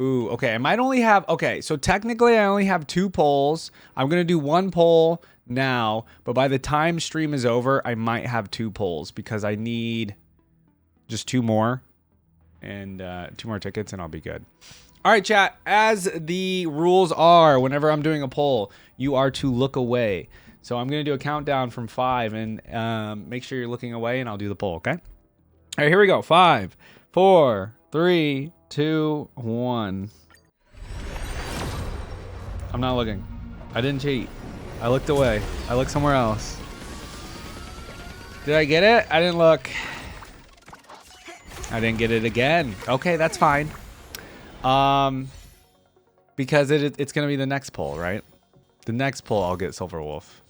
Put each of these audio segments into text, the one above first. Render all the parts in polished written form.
Ooh, okay. I might only have... Okay, so technically I only have 2 polls. I'm going to do 1 poll now, but by the time stream is over, I might have 2 polls because I need just 2 more and 2 more tickets and I'll be good. All right, chat. As the rules are, whenever I'm doing a poll, you are to look away. So I'm going to do a countdown from 5 and make sure you're looking away and I'll do the poll, okay? All right, here we go. 5, 4, 3, 2, 1. I'm not looking. I didn't cheat. I looked away. I looked somewhere else. Did I get it? I didn't look. I didn't get it again. Okay, that's fine. Because it's gonna be the next poll, right? The next poll, I'll get Silver Wolf.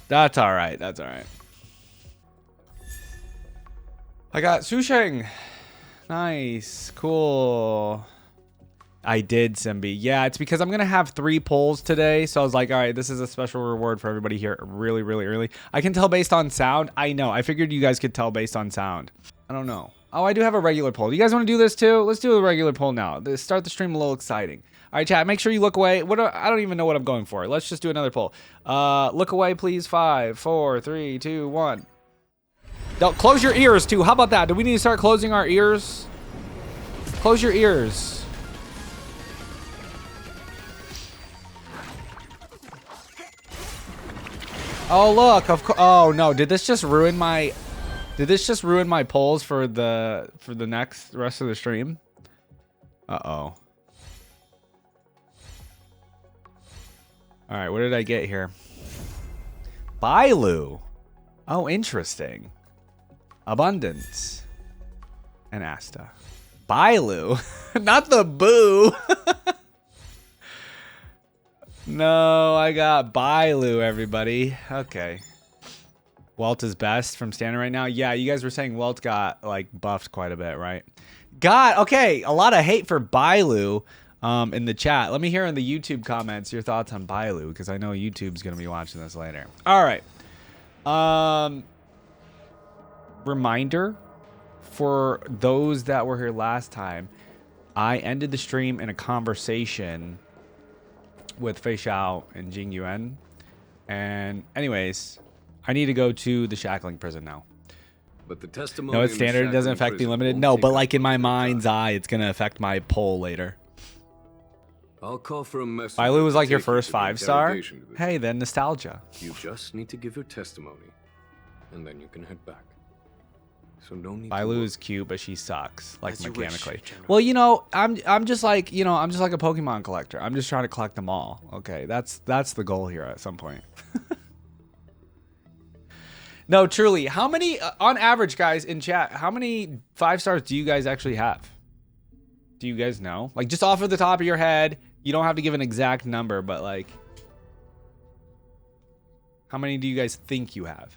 That's all right. That's all right. I got Susheng. Nice. Cool. I did, Simbi. Yeah, it's because I'm going to have 3 polls today. So I was like, all right, this is a special reward for everybody here really, really early. I can tell based on sound. I know. I figured you guys could tell based on sound. I don't know. Oh, I do have a regular poll. Do you guys want to do this too? Let's do a regular poll now. Start the stream a little exciting. All right, chat. Make sure you look away. I don't even know what I'm going for. Let's just do another poll. Look away, please. 5, 4, 3, 2, 1. Don't close your ears too. How about that? Do we need to start closing our ears? Close your ears. Oh look! Oh no! Did this just ruin my? Did this just ruin my polls for the rest of the stream? Uh-oh. All right, what did I get here? Bailu. Oh, interesting. Abundance. And Asta. Bailu. Not the boo. No, I got Bailu, everybody. Okay. Welt is best from standard right now. Yeah, you guys were saying Welt got like buffed quite a bit, right? God, okay. A lot of hate for Bailu in the chat. Let me hear in the YouTube comments your thoughts on Bailu, because I know YouTube's going to be watching this later. All right. Reminder for those that were here last time, I ended the stream in a conversation with Fei Xiao and Jing Yuan. And anyways, I need to go to the Shackling prison now. But the testimony no, it's standard. It doesn't affect the limited. No, but like in my mind's eye, it's going to affect my poll later. I'll call for a message. Bailu was like your first 5-star? Hey, then nostalgia. You just need to give your testimony, and then you can head back. So no need. Bailu is cute, but she sucks, like mechanically. Well, you know, I'm just like, you know, I'm just like a Pokemon collector. I'm just trying to collect them all. Okay, that's the goal here at some point. No, truly, how many on average, guys in chat? How many 5-stars do you guys actually have? Do you guys know? Like just off of the top of your head, you don't have to give an exact number, but like, how many do you guys think you have?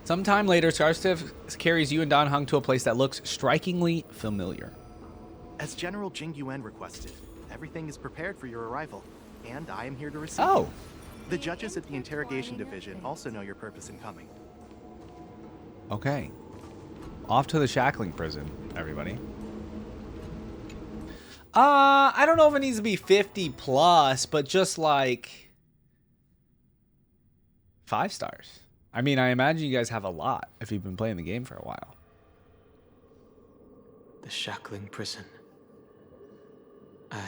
Sometime later, Scarstiff carries you and Don Hung to a place that looks strikingly familiar. As General Jing Yuan requested, everything is prepared for your arrival, and I am here to receive Oh. you. The judges at the interrogation division also know your purpose in coming. Okay. Off to the Shackling prison, everybody. I don't know if it needs to be 50 plus, but just like 5 stars. I mean, I imagine you guys have a lot if you've been playing the game for a while. The Shackling prison. I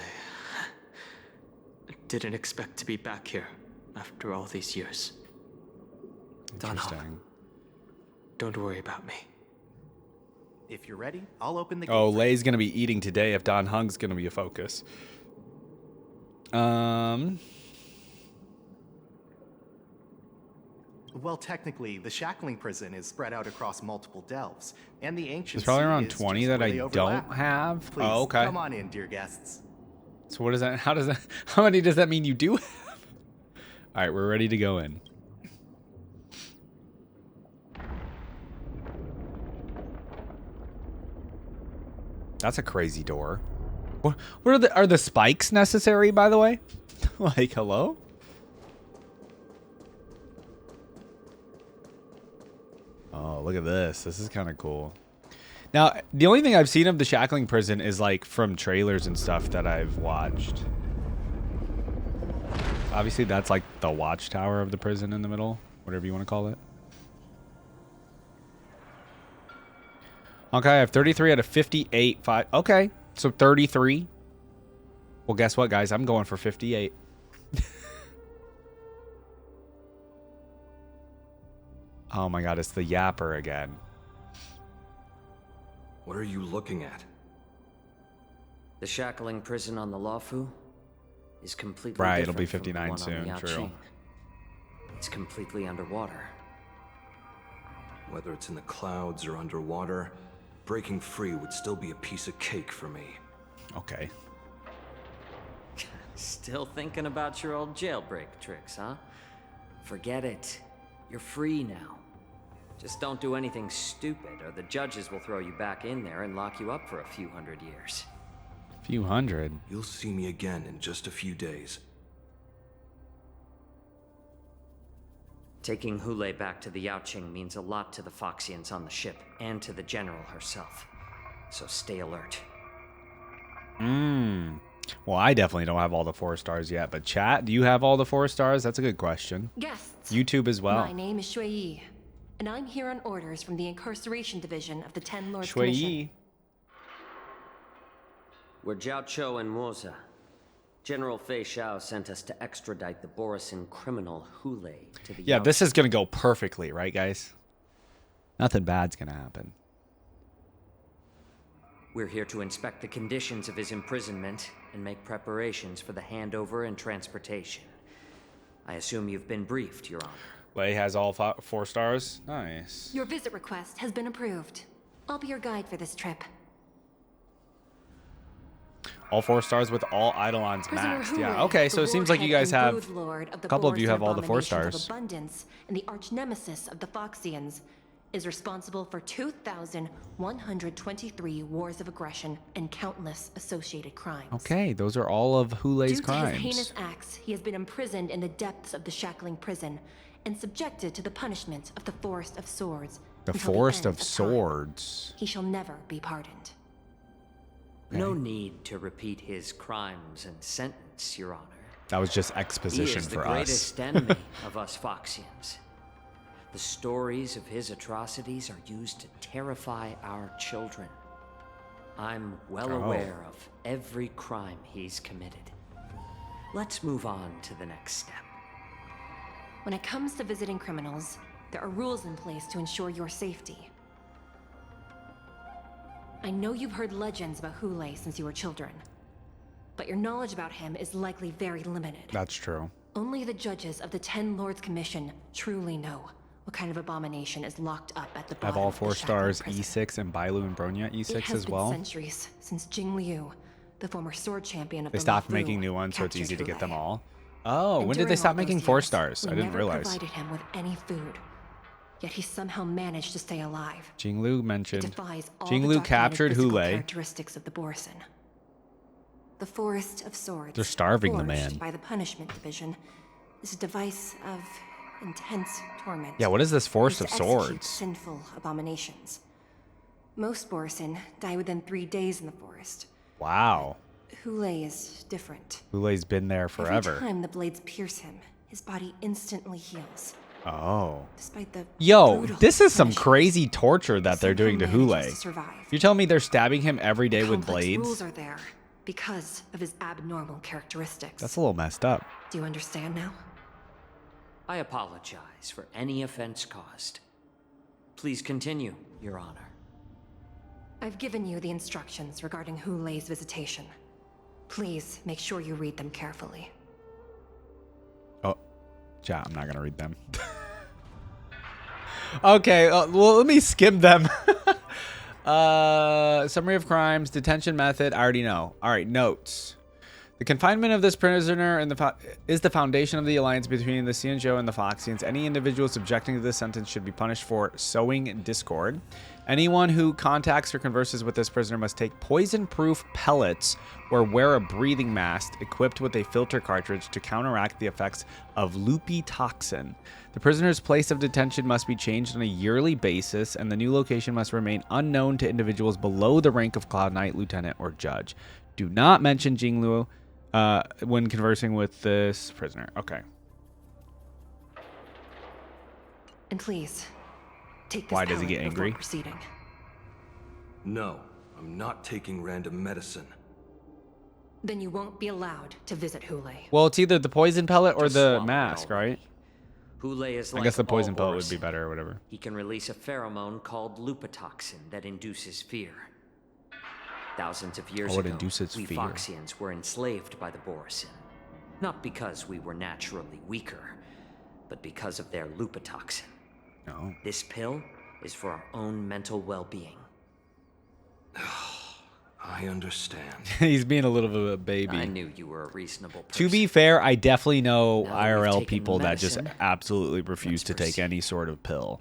didn't expect to be back here after all these years. Don Hung, don't worry about me. If you're ready, I'll open the gate. Oh, Lei's gonna be eating today if Don Hung's gonna be a focus. Well, technically, the Shackling prison is spread out across multiple delves, and the ancient There's probably sea around is 20 just that where I they overlap. don't have. Please, oh, okay. come on in, dear guests. So what does that? How does that? How many does that mean you do have? All right, we're ready to go in. That's a crazy door. What are the spikes necessary, by the way? Like, hello? Oh, look at this. This is kind of cool. Now, the only thing I've seen of the Shackling prison is like from trailers and stuff that I've watched. Obviously, that's like the watchtower of the prison in the middle, whatever you want to call it. Okay, I have 33 out of 58. Okay, so 33. Well, guess what, guys? I'm going for 58. Oh my god, it's the yapper again. What are you looking at? The Shackling prison on the Luofu is completely right, it'll different be from the 59 one soon, on the true. Yaoqing. It's completely underwater. Whether it's in the clouds or underwater, breaking free would still be a piece of cake for me. Okay. Still thinking about your old jailbreak tricks, huh? Forget it. You're free now. Just don't do anything stupid, or the judges will throw you back in there and lock you up for a few hundred years. Few hundred. You'll see me again in just a few days. Taking Hule back to the Yaoqing means a lot to the Foxians on the ship, and to the General herself. So stay alert. Well, I definitely don't have all the 4 stars yet, but chat, do you have all the 4 stars? That's a good question. Guests. YouTube as well. My name is Shui Yi, and I'm here on orders from the Incarceration Division of the Ten Lords Shui Commission. Yi. We're Jiao Chou and Moza. General Fei Xiao sent us to extradite the Borisin criminal Hule to the Yeah, Yaoqing. this is going to go perfectly, right, guys? Nothing bad's going to happen. We're here to inspect the conditions of his imprisonment and make preparations for the handover and transportation. I assume you've been briefed, Your Honor. Lei has all 4 stars. Nice. Your visit request has been approved. I'll be your guide for this trip. All 4 stars with all Eidolons Prisoner maxed. Hule, Yeah. Okay, so the it seems like you warhead guys and have brood lord of the a couple of you Borisin have all the 4 abominations of stars. abundance and the arch nemesis of the Foxians, is responsible for 2,123 wars of aggression and countless associated crimes. Okay, those are all of Hule's Due to crimes. his heinous acts, he has been imprisoned in the depths of the Shackling prison and subjected to the punishment of the Forest of Swords. The until Forest end of time. Swords. He shall never be pardoned. No need to repeat his crimes and sentence, Your Honor. That was just He exposition is the for us. greatest enemy of us Foxians. The stories of his atrocities are used to terrify our children. I'm well aware of every crime he's committed. Let's move on to the next step. When it comes to visiting criminals, there are rules in place to ensure your safety. I know you've heard legends about Hule since you were children, but your knowledge about him is likely very limited. That's true. Only the judges of the Ten Lords Commission truly know what kind of abomination is locked up at the I bottom have all of the 4 Shackling stars prison. E6 and Bailu and Bronya It E6 has as been well. centuries since Jing Liu, the former sword champion of They the stopped Luofu, making new ones, so it's captured easy to get them Hule. all. Oh, And when did they during stop all making those 4 years, stars? we I didn't never realize. provided him with any food. Yet he somehow managed to stay alive. Jinglu It mentioned. defies all Jinglu the documented captured physical Hule. characteristics of the Borisin. The Forest of Swords. They're starving the forged man. by the Punishment Division is a device of intense torment. Yeah, what is this Forest of used to execute Swords? Sinful abominations. Most Borisin die within 3 days in the forest. Wow. Hule is different. Hule's been there forever. Every time the blades pierce him, his body instantly heals. Oh. Despite the Yo, brutal this is some punishment, crazy torture that he they're doing to somehow Hule. manages to survive. You're telling me they're stabbing him every day with Complex rules blades? are there because of his abnormal characteristics. That's a little messed up. Do you understand now? I apologize for any offense caused. Please continue, Your Honor. I've given you the instructions regarding Hule's visitation. Please make sure you read them carefully. Oh, yeah, I'm not going to read them. Okay, well, let me skim them. Summary of crimes, detention method, I already know. All right, notes. The confinement of this prisoner is the foundation of the alliance between the Xianzhou and the Foxians. Any individual subjecting to this sentence should be punished for sowing discord, Anyone who contacts or converses with this prisoner must take poison-proof pellets or wear a breathing mask equipped with a filter cartridge to counteract the effects of loopy toxin. The prisoner's place of detention must be changed on a yearly basis, and the new location must remain unknown to individuals below the rank of Cloud Knight, Lieutenant, or Judge. Do not mention Jinglu when conversing with this prisoner. Okay. And please, take this Why does he pellet get before angry? proceeding. No, I'm not taking random medicine. Then you won't be allowed to visit Hule. Well, it's either the poison pellet or Just the swallow it mask, already. right? Hule is I like guess the poison all pellet would horse. be better or whatever. He can release a pheromone called lupatoxin that induces fear. Thousands of years Oh, it ago, induces we fear. Foxians were enslaved by the Borisin. Not because we were naturally weaker, but because of their lupatoxin. No. This pill is for our own mental well-being. I understand. He's being a little bit of a baby. I knew you were a reasonable person. To be fair, I definitely know Now that we've IRL taken people that just medicine, absolutely refuse let's to take proceed. any sort of pill.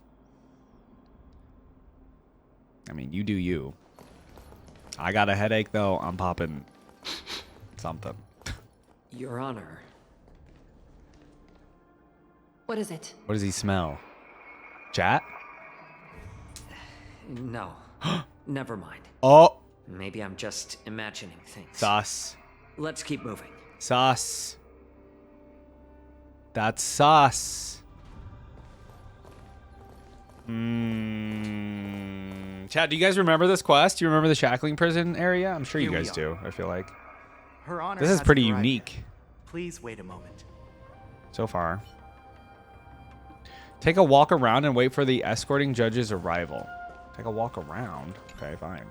I mean, you do you. I got a headache, though. I'm popping something. Your Honor, What is it? What does he smell? Chat? no. Never mind. Oh, Maybe I'm just imagining things. sus. Let's keep moving. Sus. That's sus. Chat, do you guys remember this quest? Do you remember the Shackling prison area? I'm sure you Here we guys are. do, I feel like. Her Honor This is hasn't pretty arrived unique yet. Please wait a moment. so far. Take a walk around and wait for the escorting judge's arrival. Take a walk around? Okay, fine.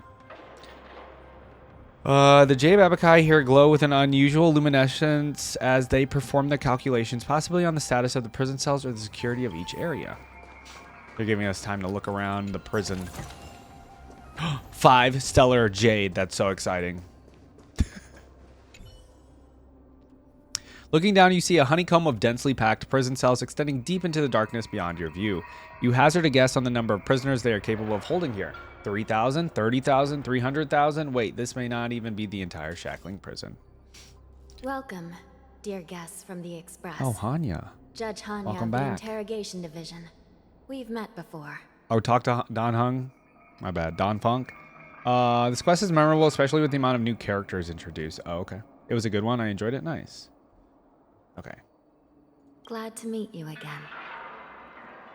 The Jade Abakai here glow with an unusual luminescence as they perform the calculations, possibly on the status of the prison cells or the security of each area. They're giving us time to look around the prison. 5 stellar jade. That's so exciting. Looking down, you see a honeycomb of densely packed prison cells extending deep into the darkness beyond your view. You hazard a guess on the number of prisoners they are capable of holding here. 3,000, 30,000, 300,000? Wait, this may not even be the entire Shackling prison. Welcome, dear guests from the Express. Oh, Hanya. Judge Hanya welcome of the back. Interrogation Division. We've met before. Oh, talk to Don Hung? My bad. Don Funk? This quest is memorable, especially with the amount of new characters introduced. Oh, okay. It was a good one. I enjoyed it. Nice. Okay. Glad to meet you again.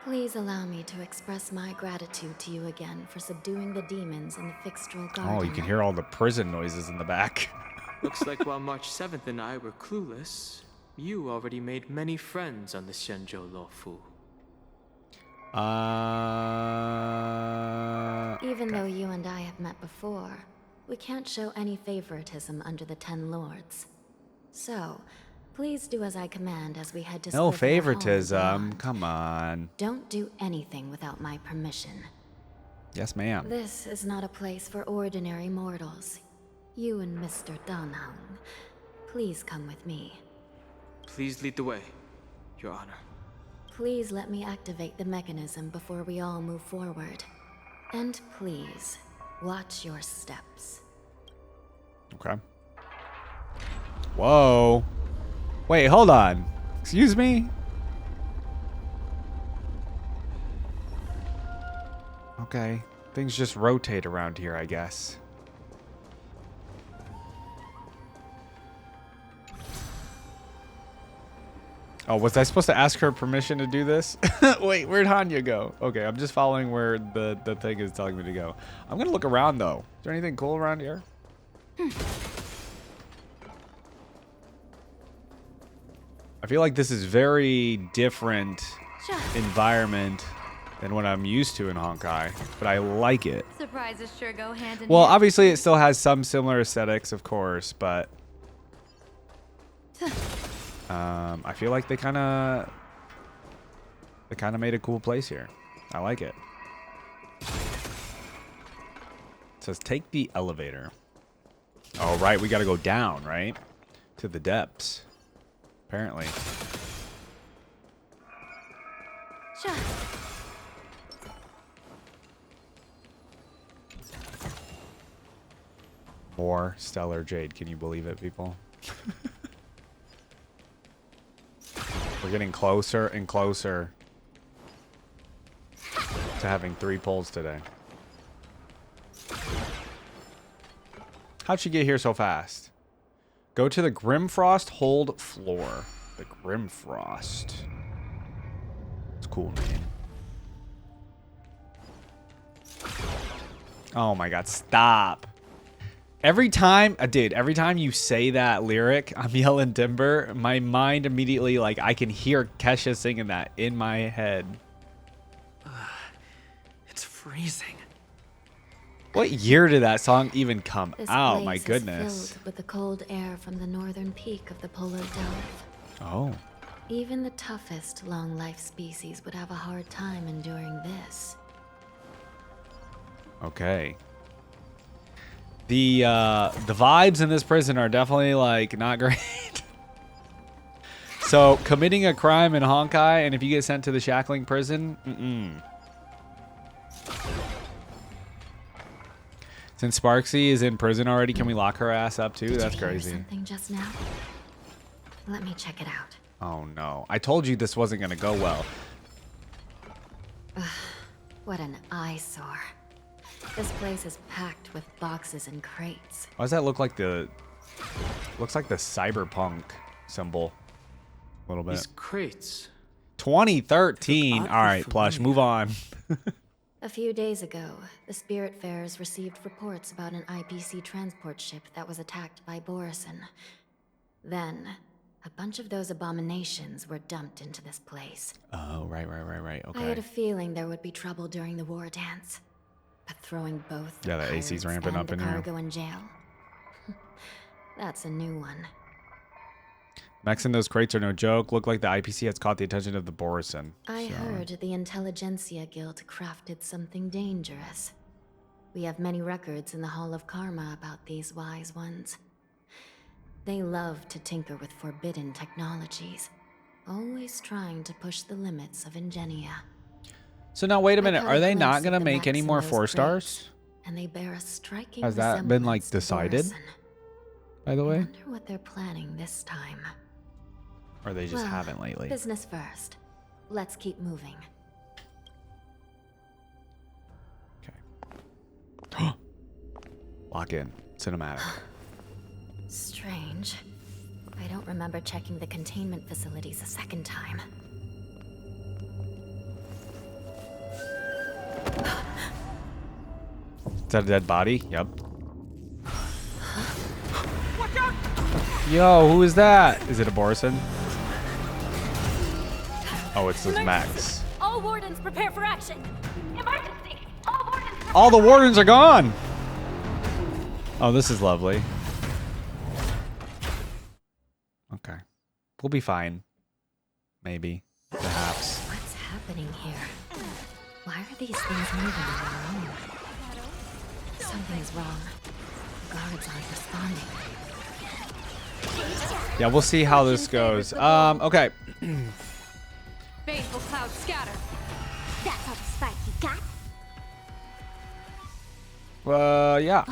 Please allow me to express my gratitude to you again for subduing the demons in the Fixtral Garden. Oh, you can hear all the prison noises in the back. Looks like while March 7th and I were clueless, you already made many friends on the Shenzhou Luofu. Even though you and I have met before, we can't show any favoritism under the 10 Lords. So, please do as I command as we head to No Scrivener Hall and favoritism. beyond. Come on. Don't do anything without my permission. Yes, ma'am. This is not a place for ordinary mortals. You and Mr. Danhung, please come with me. Please lead the way, Your Honor. Please let me activate the mechanism before we all move forward. And please, watch your steps. Okay. Whoa. Wait, hold on. Excuse me? Okay. Things just rotate around here, I guess. Oh, was I supposed to ask her permission to do this? Wait, where'd Hanya go? Okay, I'm just following where the thing is telling me to go. I'm gonna look around, though. Is there anything cool around here? I feel like this is very different environment than what I'm used to in Honkai, but I like it. Surprises sure go hand in Well, hand. obviously it still has some similar aesthetics, of course, but I feel like they kind of made a cool place here. I like it. It says take the elevator. Oh, right, we got to go down, right? To the depths. Apparently. More stellar jade. Can you believe it, people? We're getting closer and closer to having 3 pulls today. How'd she get here so fast? Go to the Grimfrost hold floor. The Grimfrost. It's a cool name. Oh my god, stop. Every time, dude, every time you say that lyric, I'm yelling timber, my mind immediately, like, I can hear Kesha singing that in my head. It's freezing. What year did that song even come This out? place My is goodness. filled with the cold air from the northern peak of the polar delta. Oh. Even the toughest long-life species would have a hard time enduring this. Okay. The vibes in this prison are definitely, like, not great. So, committing a crime in Honkai, and if you get sent to the Shackling prison, Since Sparksy is in prison already, can we lock her ass up too? That's Did you hear crazy. something just now? Let me check it out. Oh no. I told you this wasn't gonna go well. What an eyesore. This place is packed with boxes and crates. Why does that look like the... Looks like the cyberpunk symbol. A little bit. These crates. 2013. Alright, Plush, move on. A few days ago, the Spiritfarers received reports about an IPC transport ship that was attacked by Borison. Then, a bunch of those abominations were dumped into this place. Oh, right. Okay. I had a feeling there would be trouble during the war dance. But throwing both the the AC's pirates ramping and up the in here. cargo in jail? That's a new one. Max and those crates are no joke. Look like the IPC has caught the attention of the Borison. I heard the Intelligentsia Guild crafted something dangerous. We have many records in the Hall of Karma about these wise ones. They love to tinker with forbidden technologies, always trying to push the limits of Ingenia. So now, wait a I minute. caught Are a they not glimpse going to of the make any mechs in more those 4 crates, stars? And they bear a striking Has that been, like, resemblance to decided? Borison. By the I way? wonder what they're planning this time. Or they just Well, haven't lately? Business first. Let's keep moving. Okay. Lock in. Cinematic. Strange. I don't remember checking the containment facilities a second time. Is that a dead body? Yep. Yo, who is that? Is it a Borison? Oh, it's those Max. All wardens prepare for action. Emergency! All wardens prepare. All the wardens are gone! Oh, this is lovely. Okay. We'll be fine. Maybe. Perhaps. What's happening here? Why are these things moving on their own? Something's wrong. The guards aren't responding. Yeah, we'll see how this goes. Okay. Baneful clouds scatter. That's all the spark you got? Yeah.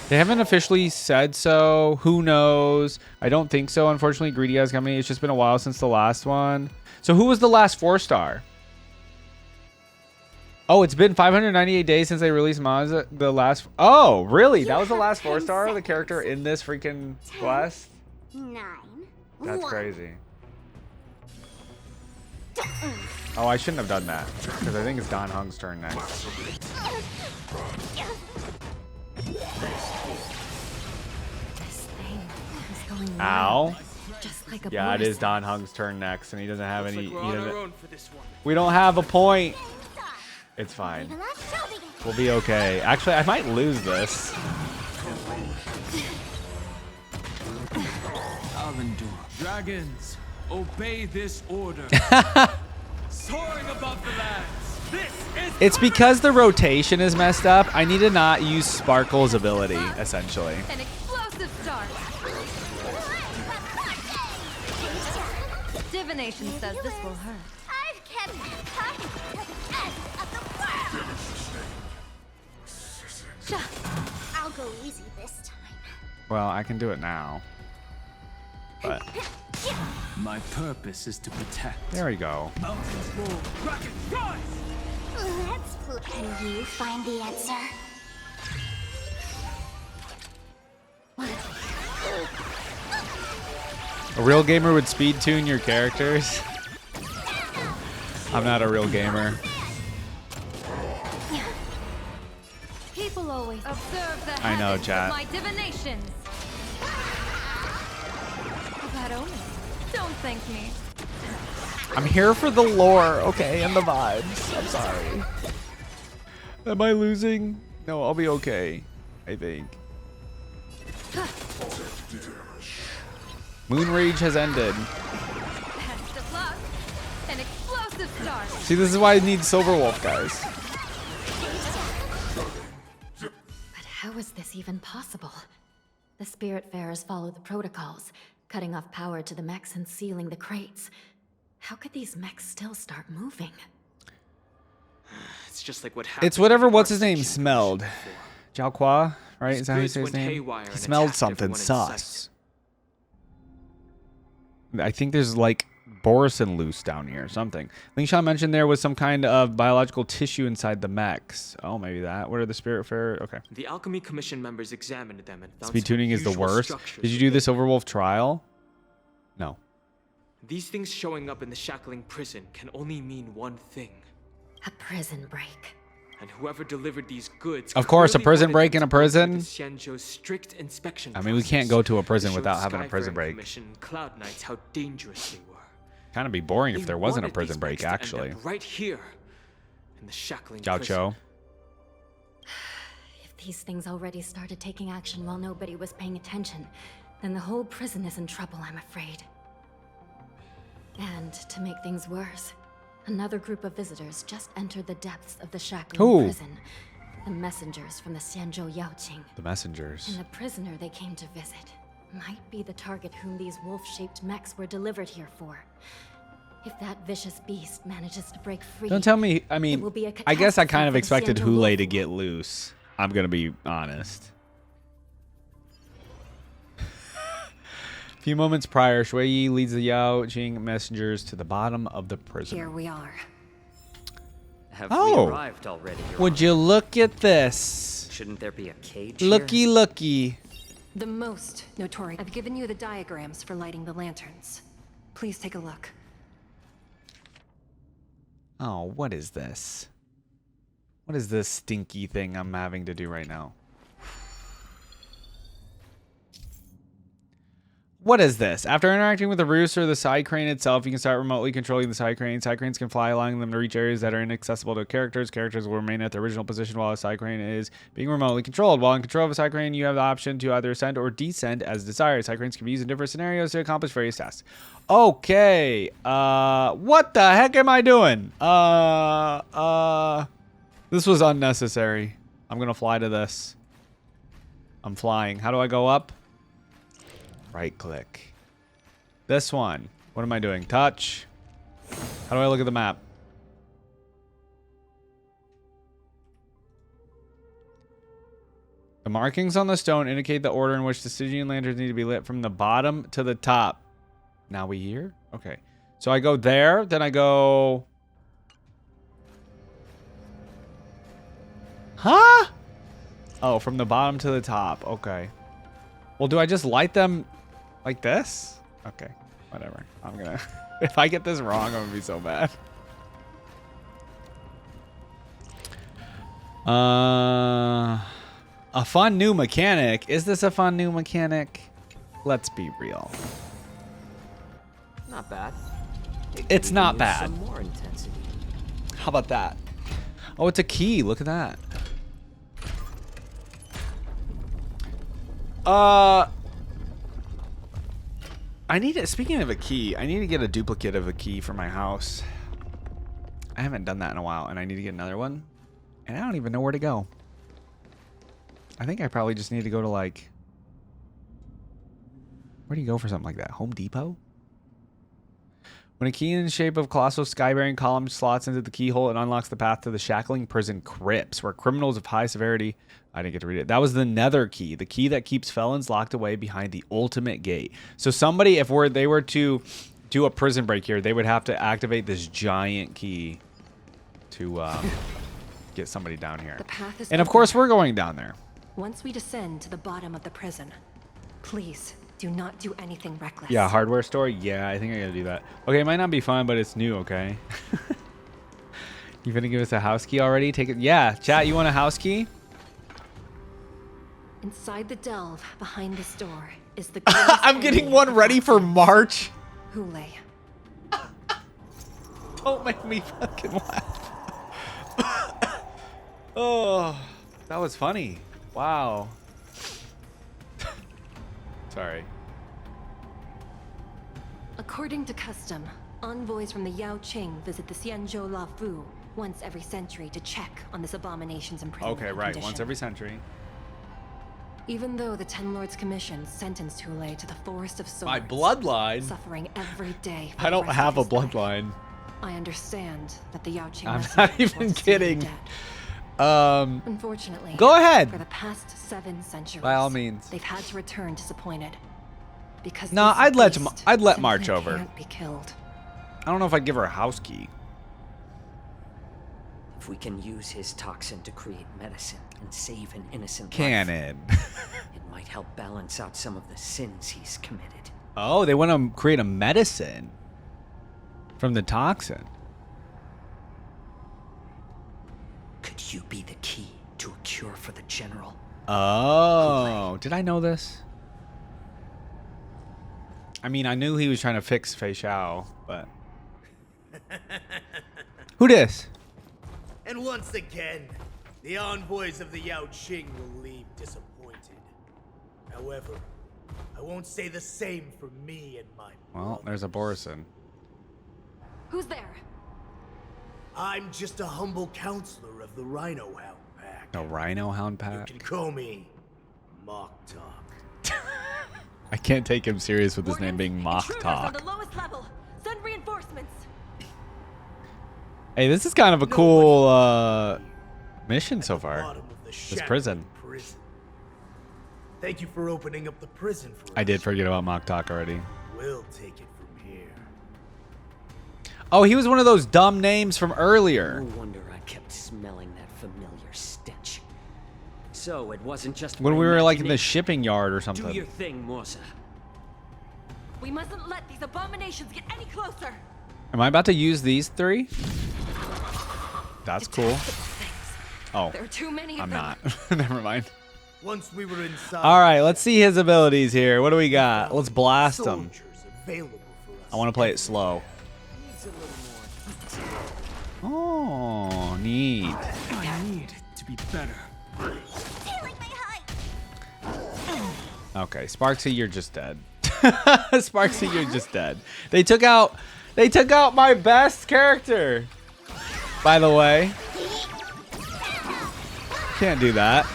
They haven't officially said so. Who knows? I don't think so. Unfortunately, Greedy Eyes Company. It's just been a while since the last one. So who was the last 4-star? Oh, it's been 598 days since they released Mazda. The last. Oh, really? That was the last 4-star? The character in this freaking quest? 9. That's 1. crazy. Oh, I shouldn't have done that because I think it's Don Hung's turn next. This thing is going Ow. wild, just like a Yeah, it Borison. is Don Hung's turn next, and he doesn't have any. We're He on doesn't, our own for this one. we don't have a point. It's fine. We'll be okay. Actually, I might lose this. Avendur. Dragons, obey this order. Soaring above the lands. This is It's because the rotation is messed up. I need to not use Sparkle's ability, essentially. An explosive start. Divination says this will hurt. I've kept so easy this time. Well, I can do it now. But My purpose is to protect. there we go. Mountains roll, rocket rise! Let's play. Can you find the answer? A real gamer would speed tune your characters. I'm not a real gamer. People always observe the I know, habits chat. of my divinations. A bad omen. Don't thank me. I'm here for the lore, okay, and the vibes. I'm sorry. Am I losing? No, I'll be okay, I think. Moon Rage has ended. Best of luck. An explosive start. See, this is why I need Silverwolf, guys. But how is this even possible? The Spiritfarers follow the protocols, cutting off power to the mechs and sealing the crates. How could these mechs still start moving? It's just like what happened. It's whatever with what's his Arctic name Ship smelled. before. Jiao, right? His Is that how you goods say his went name? haywire He and smelled attacked something everyone in sus. I think there's like Borison loose down here or something. Lingshan mentioned there was some kind of biological tissue inside the mechs. Oh, maybe that. What are the Spiritfarer? Okay. The Alchemy Commission members examined them and found Speed some tuning is the unusual worst. structures Did you do within. this Overwolf trial? No. These things showing up in the Shackling prison can only mean one thing. A prison break. And whoever delivered these goods, Of course, a clearly prison wanted break them in a to go through prison? the Xianzhou's strict inspection I mean, we can't process go to a prison to show without the having a prison Skyfaring break. Commission and Cloud Knights how dangerous they were. Kind of be boring if They there wasn't a wanted prison these break, mechs to end actually. up right here in the Shackling Jiao prison. Cho. If these things already started taking action while nobody was paying attention, then the whole prison is in trouble, I'm afraid. And to make things worse, another group of visitors just entered the depths of the Shackling Who? prison. The messengers from the Xianzhou Yaoqing. The messengers. And the prisoner they came to visit might be the target whom these wolf-shaped mechs were delivered here for. If that vicious beast manages to break free... Don't tell me, I it mean, will be a I guess I catastrophe kind of for the expected Xianzhou Hule wolf. to get loose. I'm going to be honest. A few moments prior, Shui Yi leads the Yao Jing messengers to the bottom of the prison. Here we are. Have Oh. we arrived already? Your Would you look at this? Shouldn't there be a cage here? Looky, looky. The most notorious. I've given you the diagrams for lighting the lanterns. Please take a look. Oh, what is this? What is this stinky thing I'm having to do right now? What is this? After interacting with the rooster or the side crane itself, you can start remotely controlling the side crane. Side cranes can fly, allowing them to reach areas that are inaccessible to characters. Characters will remain at their original position while a side crane is being remotely controlled. While in control of a side crane, you have the option to either ascend or descend as desired. Side cranes can be used in different scenarios to accomplish various tasks. Okay. What the heck am I doing? This was unnecessary. I'm gonna fly to this. I'm flying. How do I go up? Right click. This one. What am I doing? Touch. How do I look at the map? The markings on the stone indicate the order in which the Stygian lanterns need to be lit from the bottom to the top. Now we here? Okay. So I go there, then I go... Huh? Oh, from the bottom to the top. Okay. Well, do I just light them like this? Okay. Whatever. I'm gonna... If I get this wrong, I'm gonna be so bad. A fun new mechanic. Is this a fun new mechanic? Let's be real. Not bad. It's not Use bad. Some more intensity. How about that? Oh, it's a key. Look at that. I need it. Speaking of a key, I need to get a duplicate of a key for my house. I haven't done that in a while, and I need to get another one. And I don't even know where to go. I think I probably just need to go to, like... Where do you go for something like that? Home Depot? When a key in the shape of colossal sky-bearing column slots into the keyhole, it unlocks the path to the Shackling prison crypts, where criminals of high severity... I didn't get to read it. That was the Nether key, the key that keeps felons locked away behind the ultimate gate. So somebody, if they were to do a prison break here, they would have to activate this giant key to get somebody down here. The path is and of course, we're going down there. Once we descend to the bottom of the prison, please do not do anything reckless. Yeah, hardware store. Yeah, I think I gotta do that. Okay, it might not be fun, but it's new. Okay. You gonna give us a house key already? Take it. Yeah, chat. You want a house key? Inside the delve behind this door is the. I'm getting one ready for March. Hule. Don't make me fucking laugh. Oh, that was funny. Wow. Sorry. According to custom, envoys from the Yao Qing visit the Xianzhou La Fu once every century to check on this abomination's imprisonment. Okay, right. Condition. Once every century. Even though the Ten Lords Commission sentenced Hule to the Forest of Swords, My bloodline. suffering every day. I don't have a bloodline. I understand that the Yao Qing. I'm not even kidding. Unfortunately, go ahead. For the past 7 centuries, by all means, they've had to return disappointed. Because no, I'd let March over. Can't be killed. I don't know if I'd give her a house key. If we can use his toxin to create medicine and save an innocent cannon, it might help balance out some of the sins he's committed. Oh, they want to create a medicine from the toxin. Could you be the key to a cure for the general? Oh, did I know this? I mean, I knew he was trying to fix Fei Xiao, but who dis? And once again, the envoys of the Yao Qing will leave disappointed. However, I won't say the same for me and my. Well, there's a Borison. Who's there? I'm just a humble counselor of the Rhino Hound Pack. The Rhino Hound Pack? You can call me Mock Talk. I can't take him serious with his name being Mock Talk. On the lowest level. Send reinforcements. Hey, this is kind of a cool mission so far. This prison. Thank you for opening up the prison for us. I did forget about Mock Talk already. We'll take it from here. Oh, he was one of those dumb names from earlier. No wonder I kept smelling that familiar stench. So it wasn't just when we were like in the shipping yard or something. Do your thing, Morsa. We mustn't let these abominations get any closer. Am I about to use these 3? That's cool. Oh, there are too many I'm of them. not. Never mind. Once we were inside. All right, let's see his abilities here. What do we got? Let's blast him. I want to play it slow. Oh, neat. I need to be better. Okay, Sparksy, you're just dead. Sparksy, you're just dead. They took out my best character. By the way. Can't do that.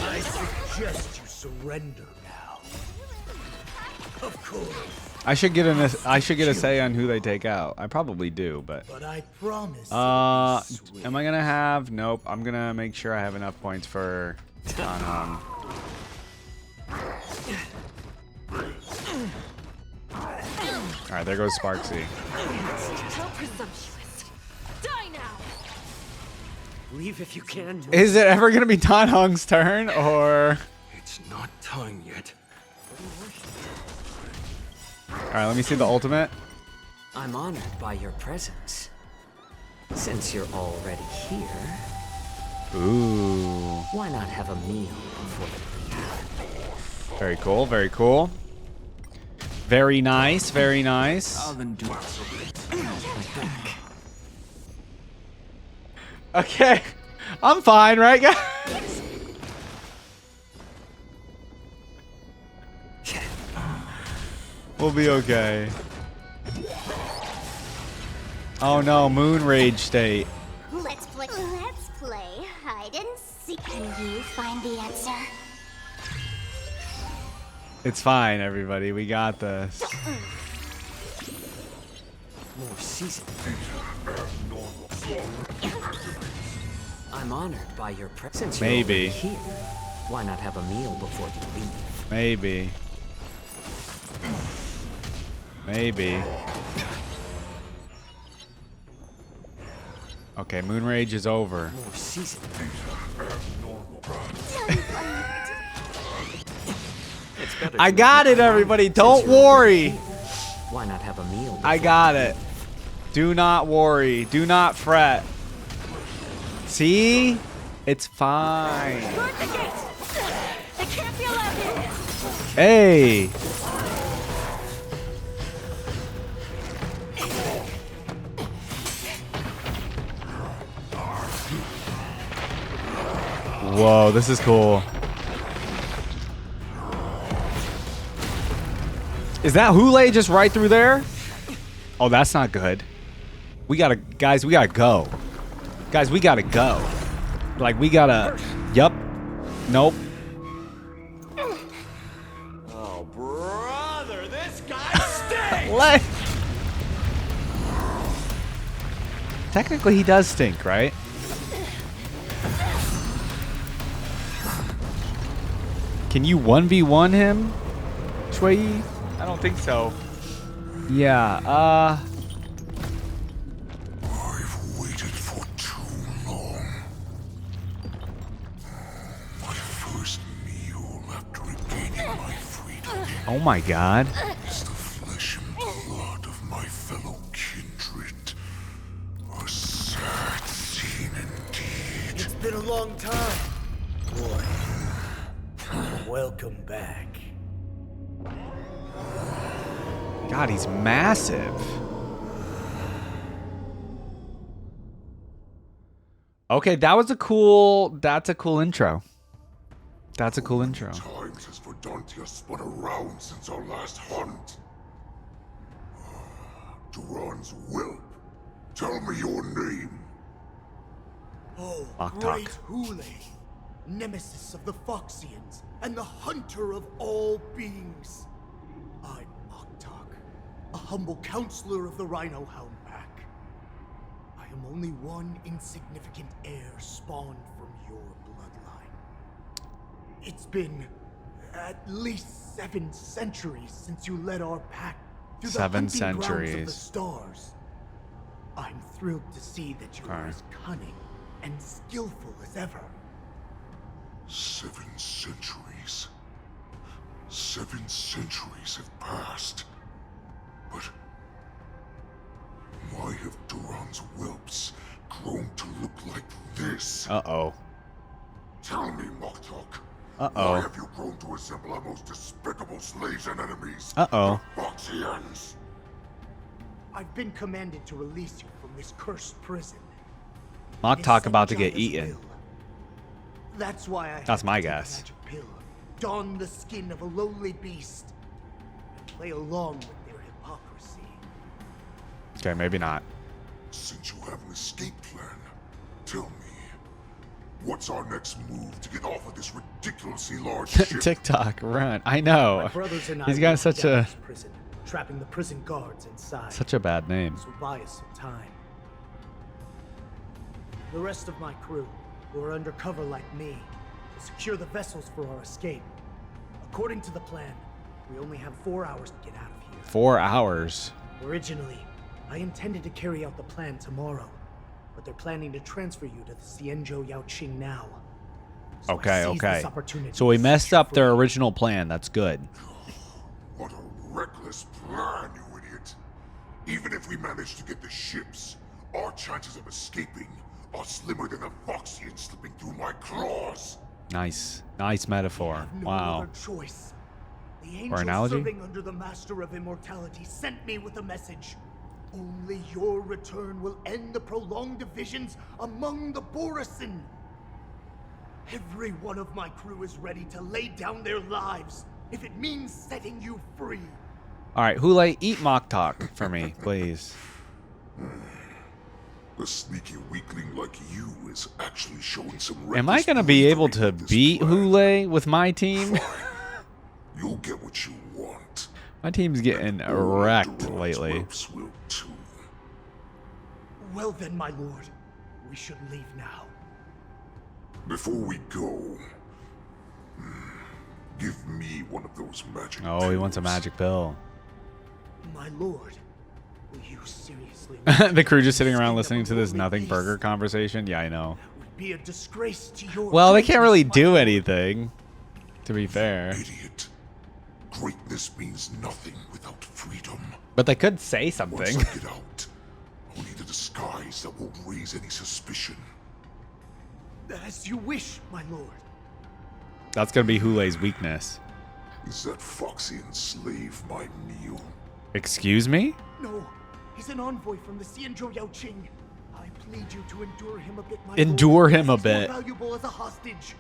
I suggest you surrender now. Of course. I should get a say on who they take out. I probably do, but I promise. am I gonna have? Nope. I'm gonna make sure I have enough points for Tanhong. All right, there goes Sparksy. How presumptuous. Die now. Leave if you can. Is it ever gonna be Tanhong's turn, or? It's not time yet. All right, let me see the ultimate. I'm honored by your presence. Since you're already here, ooh. Why not have a meal before the leave? Very cool, very cool. Very nice, very nice. I'll endure it. Okay, I'm fine, right, guys? We'll be okay. Oh no, moon rage state. Let's play hide and seek. Can you find the answer? It's fine, everybody. We got this. More seasoned. I'm honored by your presence. Maybe. Here. Why not have a meal before you leave? Maybe. Maybe. Okay, Moon Rage is over. More seasoned. I got it, everybody. Don't worry. Why not have a meal? I got it. Do not worry. Do not fret. See? It's fine. Guard the gates! They can't be allowed in! Hey. Whoa, this is cool. Is that Hule just right through there? Oh, that's not good. We gotta, guys, we gotta go. Guys, we gotta go. Like, we gotta, yup. Nope. Oh, brother, this guy stinks! What? Technically, he does stink, right? Can you 1v1 him, Shui? I don't think so. Yeah, I've waited for too long. My first meal after regaining my freedom. Oh my god. Is the flesh and blood of my fellow kindred. A sad scene indeed. It's been a long time, boy. Welcome back. God, he's massive. Okay, that was a cool, that's a cool intro. That's a cool intro. Times has Verdantia spun around since our last hunt. Duran's whelp. Tell me your name. Oh, Moktok. great Hule, nemesis of the Foxians and the hunter of all beings. I'm Moktok, a humble counselor of the Rhino Hound Pack. I am only one insignificant heir spawned from your bloodline. It's been at least 7 centuries since you led our pack through the 7 hunting grounds of the centuries. stars. I'm thrilled to see that you are as cunning and skillful as ever. 7 centuries. 7 centuries have passed. But why have Duran's whelps grown to look like this? Uh-oh. Tell me, Moktok. Uh-oh. Why have you grown to assemble our most despicable slaves and enemies? Uh-oh. The Foxians. I've been commanded to release you from this cursed prison. Moktok about to get Java's eaten. will. That's why I That's had my to take a guess. magic pill, don the skin of a lowly beast, and play along with their hypocrisy. Okay, maybe not. Since you have an escape plan, tell me, what's our next move to get off of this ridiculously large ship? TikTok, run. I know. My brothers and I He's got locked such down a this prison, trapping the prison guards inside. such a bad name. This will buy us some time. The rest of my crew, who are undercover like me, will secure the vessels for our escape. According to the plan, we only have 4 hours to get out of here. 4 hours. Originally, I intended to carry out the plan tomorrow, but they're planning to transfer you to the Xianzhou Yaoqing now. So I Okay, seized okay. this opportunity So we to messed set you up their free. original plan. That's good. What a reckless plan, you idiot. Even if we manage to get the ships, our chances of escaping are slimmer than a Foxian slipping through my claws. Nice. Nice metaphor. No Wow. other choice. The Or angel analogy? serving under the Master of Immortality sent me with a message. Only your return will end the prolonged divisions among the Borisin. Every one of my crew is ready to lay down their lives if it means setting you free. All right, Hule, eat Moktok for me, please. A sneaky weakling like you is actually showing some Am I going to be able to beat Hule with my team? You'll get what you want. My team's getting wrecked lately. Will too. Well then, my lord, we should leave now. Before we go, give me one of those magic Oh, he wants a magic pill. My lord, will you seriously? The crew just sitting around listening to this nothing burger conversation. Yeah, I know. Would be a disgrace to your. Well, they can't really do anything, to be fair. Idiot. Greatness means nothing without freedom. But they could say something. Once I get out, I'll need a disguise that won't raise any suspicion. As you wish, my lord. That's gonna be Hulei's weakness. Is that Foxian slave my meal? Excuse me? No, he's an envoy from the Xianzhou Yaoqing. I plead you to endure him a bit, my Endure lord. him a He's bit. More valuable as a hostage.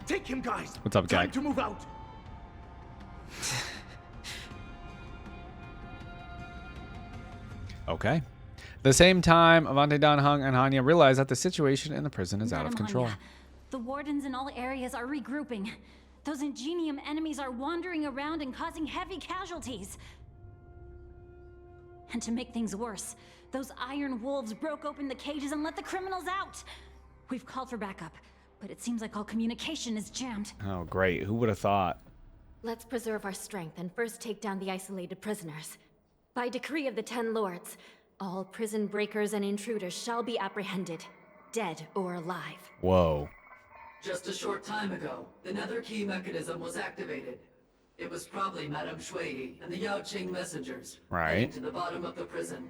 Take him, guys. What's up, Time Gag? to move out. Okay. At the same time, Avante Dan Hung and Hanya realize that the situation in the prison is out of control. Hanya, the wardens in all areas are regrouping. Those Ingenium enemies are wandering around and causing heavy casualties. And to make things worse, those iron wolves broke open the cages and let the criminals out. We've called for backup, but it seems like all communication is jammed. Oh, great. Who would have thought? Let's preserve our strength and first take down the isolated prisoners. By decree of the 10 Lords, all prison breakers and intruders shall be apprehended, dead or alive. Whoa. Just a short time ago, the nether key mechanism was activated. It was probably Madame Shui and the Yaoqing messengers heading to the bottom of the prison.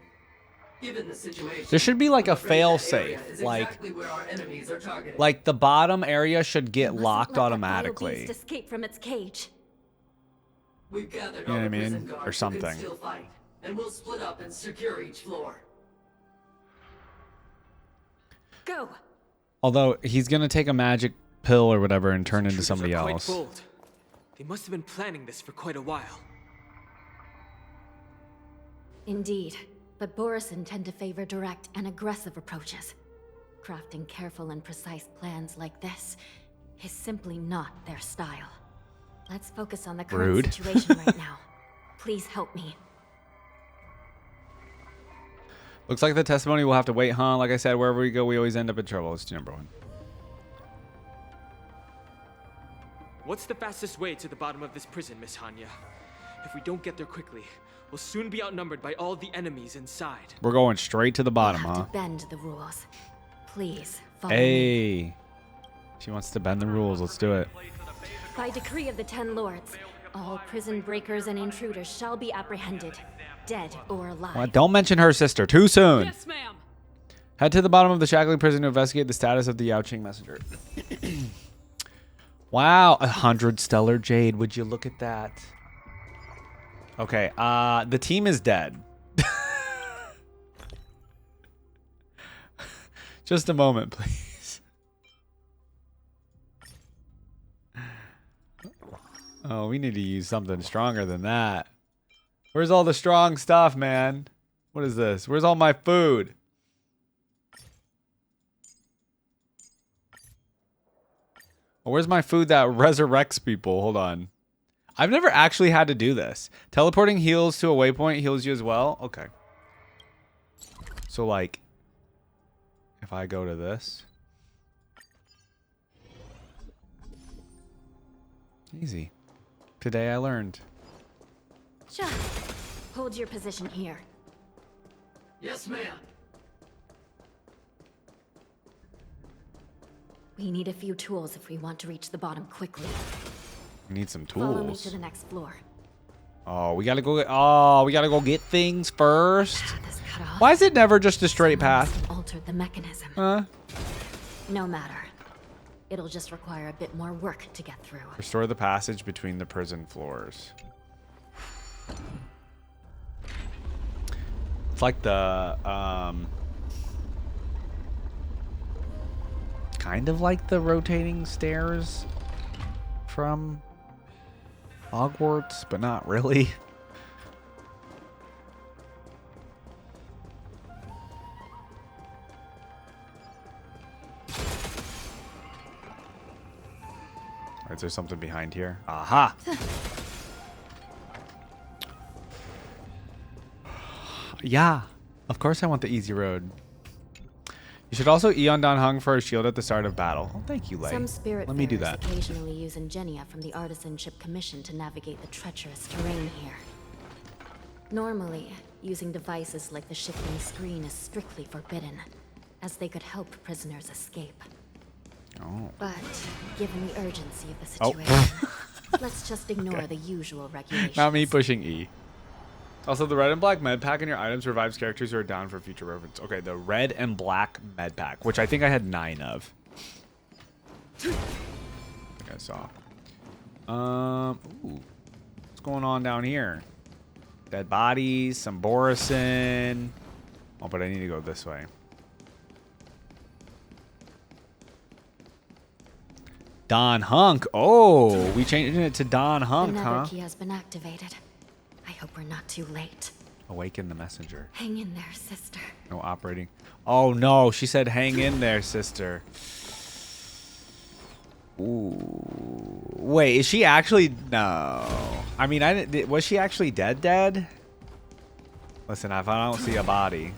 Given the situation, There should be like a I'm afraid that area fail-safe, is like exactly where our enemies are targeted. like the bottom area should get Mustn't locked let that automatically. vile beast escape from its cage. We've gathered You know all what I the mean? prison guards Or who something. can still fight, and we'll split up and secure each floor. Go. Although he's gonna take a magic pill or whatever and turn into somebody Quite else. bold. They must have been planning this for quite a while. Indeed, but Borison tend to favor direct and aggressive approaches. Crafting careful and precise plans like this is simply not their style. Let's focus on the current Rude. situation right now. Please help me. Looks like the testimony will have to wait, huh? Like I said, wherever we go, we always end up in trouble. It's number one. What's the fastest way to the bottom of this prison, Miss Hanya? If we don't get there quickly, we'll soon be outnumbered by all the enemies inside. We're going straight to the bottom, We'll huh? have to bend the rules. Please follow me. Hey. She wants to bend the rules. Let's do it. By decree of the 10 Lords, all prison breakers and intruders shall be apprehended, dead or alive. Well, don't mention her sister. Too soon. Yes, ma'am. Head to the bottom of the Shackling prison to investigate the status of the Yaoqing messenger. Wow, 100 stellar jade. Would you look at that? Okay, the team is dead. Just a moment, please. Oh, we need to use something stronger than that. Where's all the strong stuff, man? What is this? Where's all my food? Oh, where's my food that resurrects people? Hold on. I've never actually had to do this. Teleporting heals to a waypoint heals you as well? Okay. So, like, if I go to this. Easy. Today I learned. Sure. Hold your position here. Yes, ma'am. We need a few tools if we want to reach the bottom quickly. We need some Follow me tools. to the next floor. Oh, we gotta go get. Oh, we gotta go get things first. This cut off. Why is it never just a straight path? Altered the mechanism. Huh? No matter. It'll just require a bit more work to get through. Restore the passage between the prison floors. It's like the kind of like the rotating stairs from Hogwarts, but not really. Is there something behind here? Aha! Yeah, of course I want the easy road. You should also Eon Don Hung for a shield at the start of battle. Oh, thank you, Lei. Some spirit Let me do that. occasionally use Ingenia from the Artisanship Commission to navigate the treacherous terrain here. Normally, using devices like the shifting screen is strictly forbidden, as they could help prisoners escape. Oh. But given the urgency of the situation, let's just ignore the usual regulations. Not me pushing E. Also, the red and black med pack in your items revives characters who are down for future reference. Okay, the red and black med pack, which I think I had 9 of. I think I saw. Ooh. What's going on down here? Dead bodies, some Borison. Oh, but I need to go this way. Don Hunk. Oh, we changed it to Don Hunk, the huh? nether key has been activated. I hope we're not too late. Awaken the messenger. Hang in there, sister. No operating. Oh no, she said hang in there, sister. Ooh. Wait, is she actually? No. I mean, was she actually dead? Listen, if I don't see a body.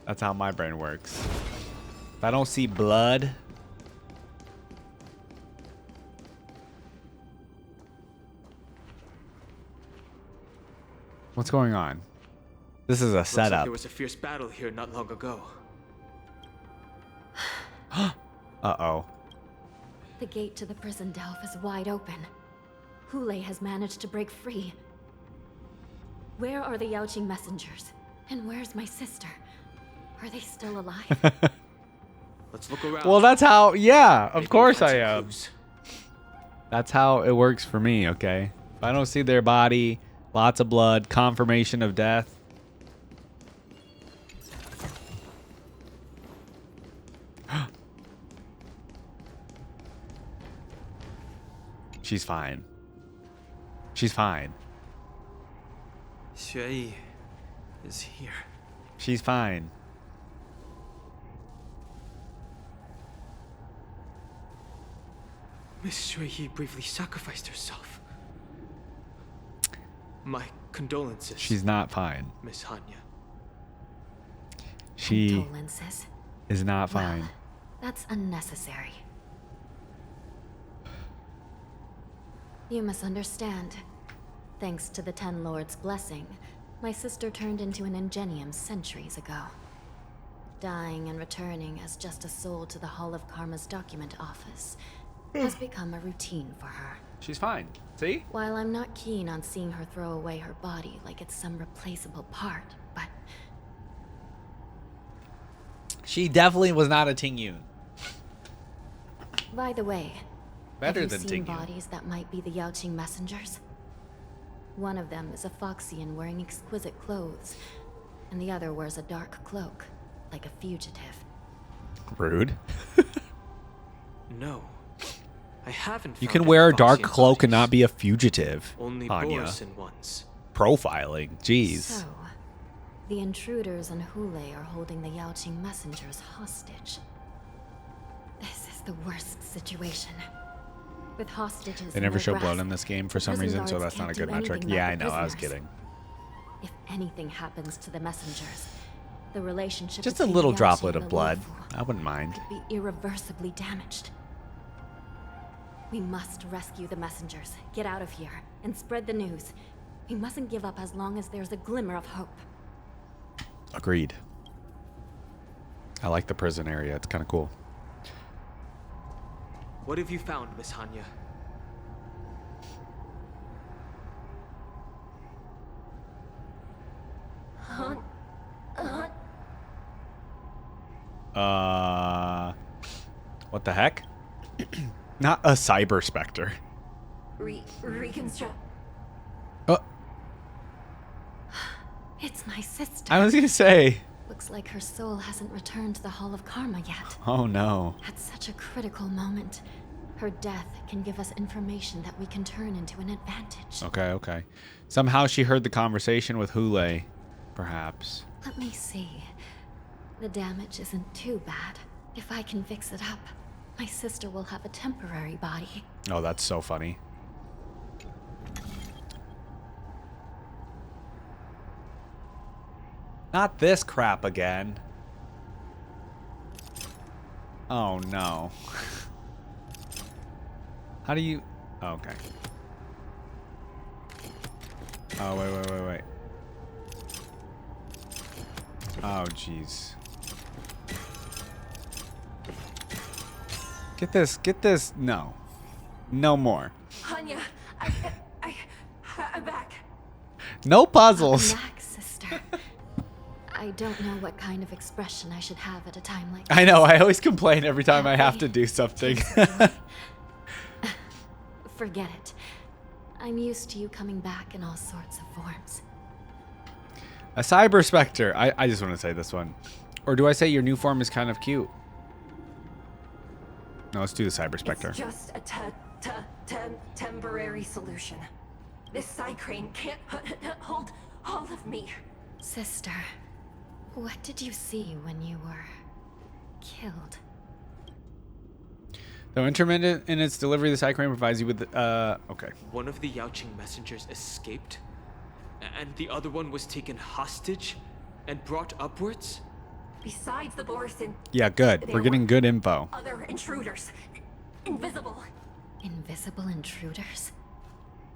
That's how my brain works. If I don't see blood. What's going on? This is a Looks like setup. there was a fierce battle here not long ago. Uh-oh. The gate to the prison delve is wide open. Hule has managed to break free. Where are the Yaoqing messengers? And where's my sister? Are they still alive? Let's look around. Well, that's how, yeah, of Maybe course we'll I find some am. clues. That's how it works for me, okay? If I don't see their body, lots of blood, confirmation of death. She's fine. She's fine. Xue is here. She's fine. Miss Xue bravely sacrificed herself. My condolences. She's not fine. Miss Hanya. She Condolences. is not fine. Well, that's unnecessary. You must understand. Thanks to the Ten Lords' blessing, my sister turned into an Ingenium centuries ago. Dying and returning as just a soul to the Hall of Karma's document office has become a routine for her. She's fine. See? While I'm not keen on seeing her throw away her body like it's some replaceable part, but She definitely was not a Ting Yun. by the way, Better have you than seen Ting Yun. bodies that might be the Yaoqing messengers? One of them is a Foxian wearing exquisite clothes, and the other wears a dark cloak, like a fugitive. Rude. No. I haven't You found can any wear a dark Foxian cloak and bodies. not be a fugitive. Only Anya. Borison ones. Profiling. Jeez. So, the intruders and Hule are holding the Yaoqing messengers hostage. This is the worst situation. With hostages They in never their show blood grasp, in this game for the some prison reason, so guards that's not a can't good do metric. anything Yeah, I about know. the I was prisoners. kidding. If anything happens to the messengers, the relationship Just a between little the Yaoqing droplet and of the blood. Luofu I wouldn't mind. could be irreversibly damaged. We must rescue the messengers, get out of here, and spread the news. We mustn't give up as long as there's a glimmer of hope. Agreed. I like the prison area. It's kind of cool. What have you found, Miss Hanya? What the heck? Not a cyber specter. Reconstruct. It's my sister. I was gonna say. Looks like her soul hasn't returned to the Hall of Karma yet. Oh no. At such a critical moment, her death can give us information that we can turn into an advantage. Okay. Somehow she heard the conversation with Hule, perhaps. Let me see. The damage isn't too bad. If I can fix it up, my sister will have a temporary body. Oh, that's so funny. Not this crap again. Oh no. How do you... Oh, okay. Oh, wait. Oh, jeez. Get this. No. No more. Hanya, I'm back. No puzzles. Relax, sister. I don't know what kind of expression I should have at a time like this. I know, I always complain every time I have to do something. Forget it. I'm used to you coming back in all sorts of forms. A cyber specter. I just want to say this one. Or do I say your new form is kind of cute? No, let's do the cyber specter. It's just a temporary solution. This cycrane can't hold all of me. Sister, what did you see when you were killed? Though intermittent in its delivery, the cycrane provides you with okay. One of the Yaoqing messengers escaped, and the other one was taken hostage and brought upwards? Besides the Borison, Yeah, good. We're getting good info. other intruders. Invisible. Invisible intruders?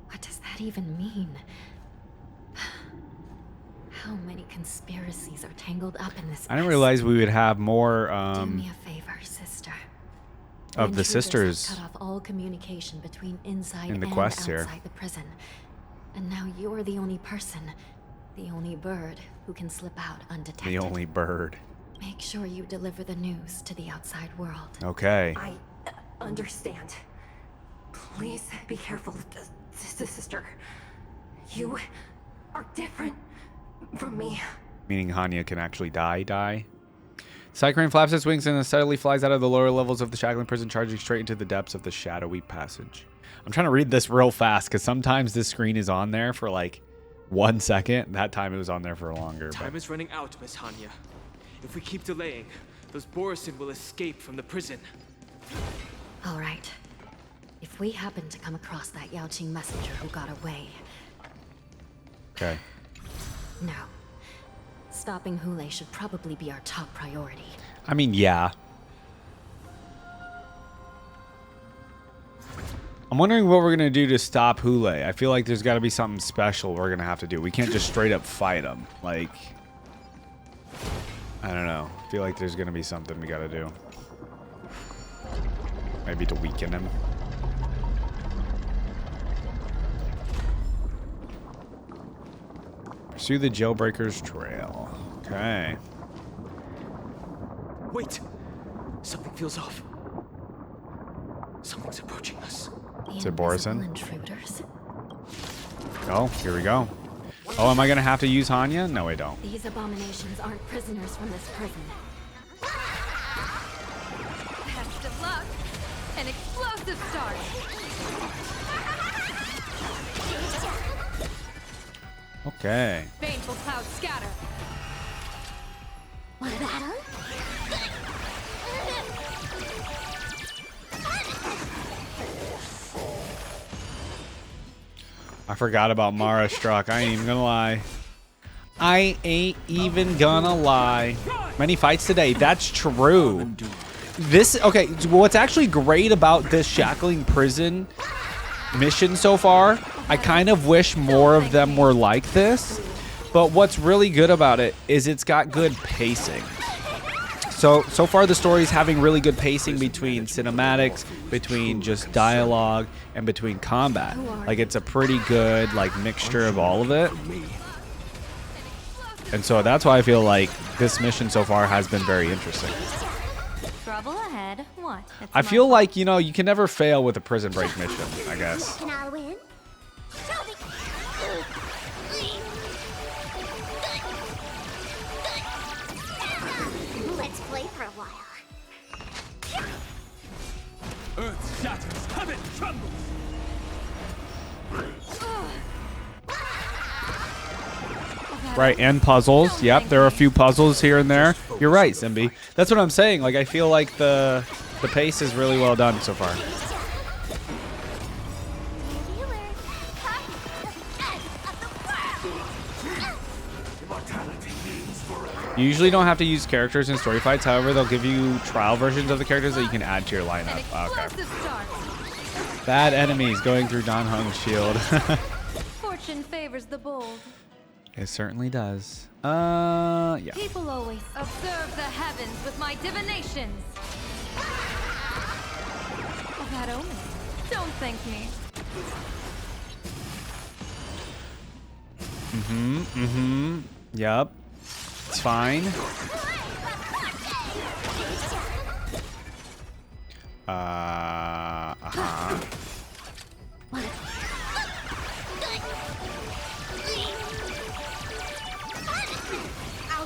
What does that even mean? How many conspiracies are tangled up in this I didn't mess? realize we would have more Do me a favor, sister. of the intruders sisters have cut off all communication between inside in the and quest outside here. the prison. And now you're the only person, the only bird who can slip out undetected. The only bird. Make sure you deliver the news to the outside world. Okay. I understand. Please be careful, sister. You are different from me. Meaning Hanya can actually die. Cycrane flaps its wings and steadily flies out of the lower levels of the Shackling prison, charging straight into the depths of the shadowy passage. I'm trying to read this real fast because sometimes this screen is on there for like 1 second. That time it was on there for longer. Time is running out, Miss Hanya. If we keep delaying, those Borison will escape from the prison. All right. If we happen to come across that Yaoqing messenger who got away, Okay. no. Stopping Hule should probably be our top priority. I mean, yeah. I'm wondering what we're going to do to stop Hule. I feel like there's got to be something special we're going to have to do. We can't just straight up fight him. Like, I don't know. I feel like there's going to be something we got to do. Maybe to weaken him. Pursue the jailbreaker's trail. Okay. Wait! Something feels off. Something's approaching us. Is it Borison? Intruders. Oh, here we go. Oh, am I going to have to use Hanya? No, I don't. These abominations aren't prisoners from this prison. Best of luck. An explosive start. Okay. Baneful clouds scatter. Want a battle? I forgot about Mara Struck. I ain't even gonna lie. Many fights today. That's true. This, okay, what's actually great about this Shackling prison mission so far, I kind of wish more of them were like this, but what's really good about it is it's got good pacing. So far the story's having really good pacing between cinematics, between just dialogue, and between combat. Like, it's a pretty good, like, mixture of all of it. And so that's why I feel like this mission so far has been very interesting. Trouble ahead. What? I feel like, you know, you can never fail with a prison break mission, I guess. Can I win? Let's play for a while. Earth shatters, heaven trembles. Right, and puzzles. Yep, there are a few puzzles here and there. You're right, Simbi. That's what I'm saying. Like, I feel like the pace is really well done so far. You usually don't have to use characters in story fights. However, they'll give you trial versions of the characters that you can add to your lineup. Okay. Bad enemies going through Don Hung's shield. Fortune favors the bold. It certainly does. Yeah. People always observe the heavens with my divinations. A bad omen. Don't thank me. Yep. It's fine. I'll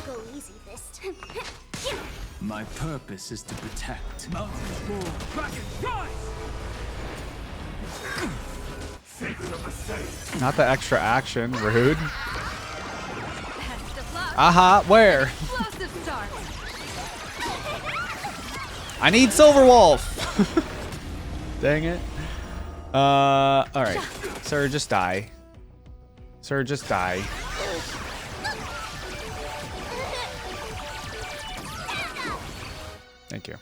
go easy this time. My purpose is to protect. Mountains fall, dragons rise! Not the extra action. Rude. Aha, where? I need Silverwolf. Dang it. All right. Sir, just die. Sir, just die. Thank you.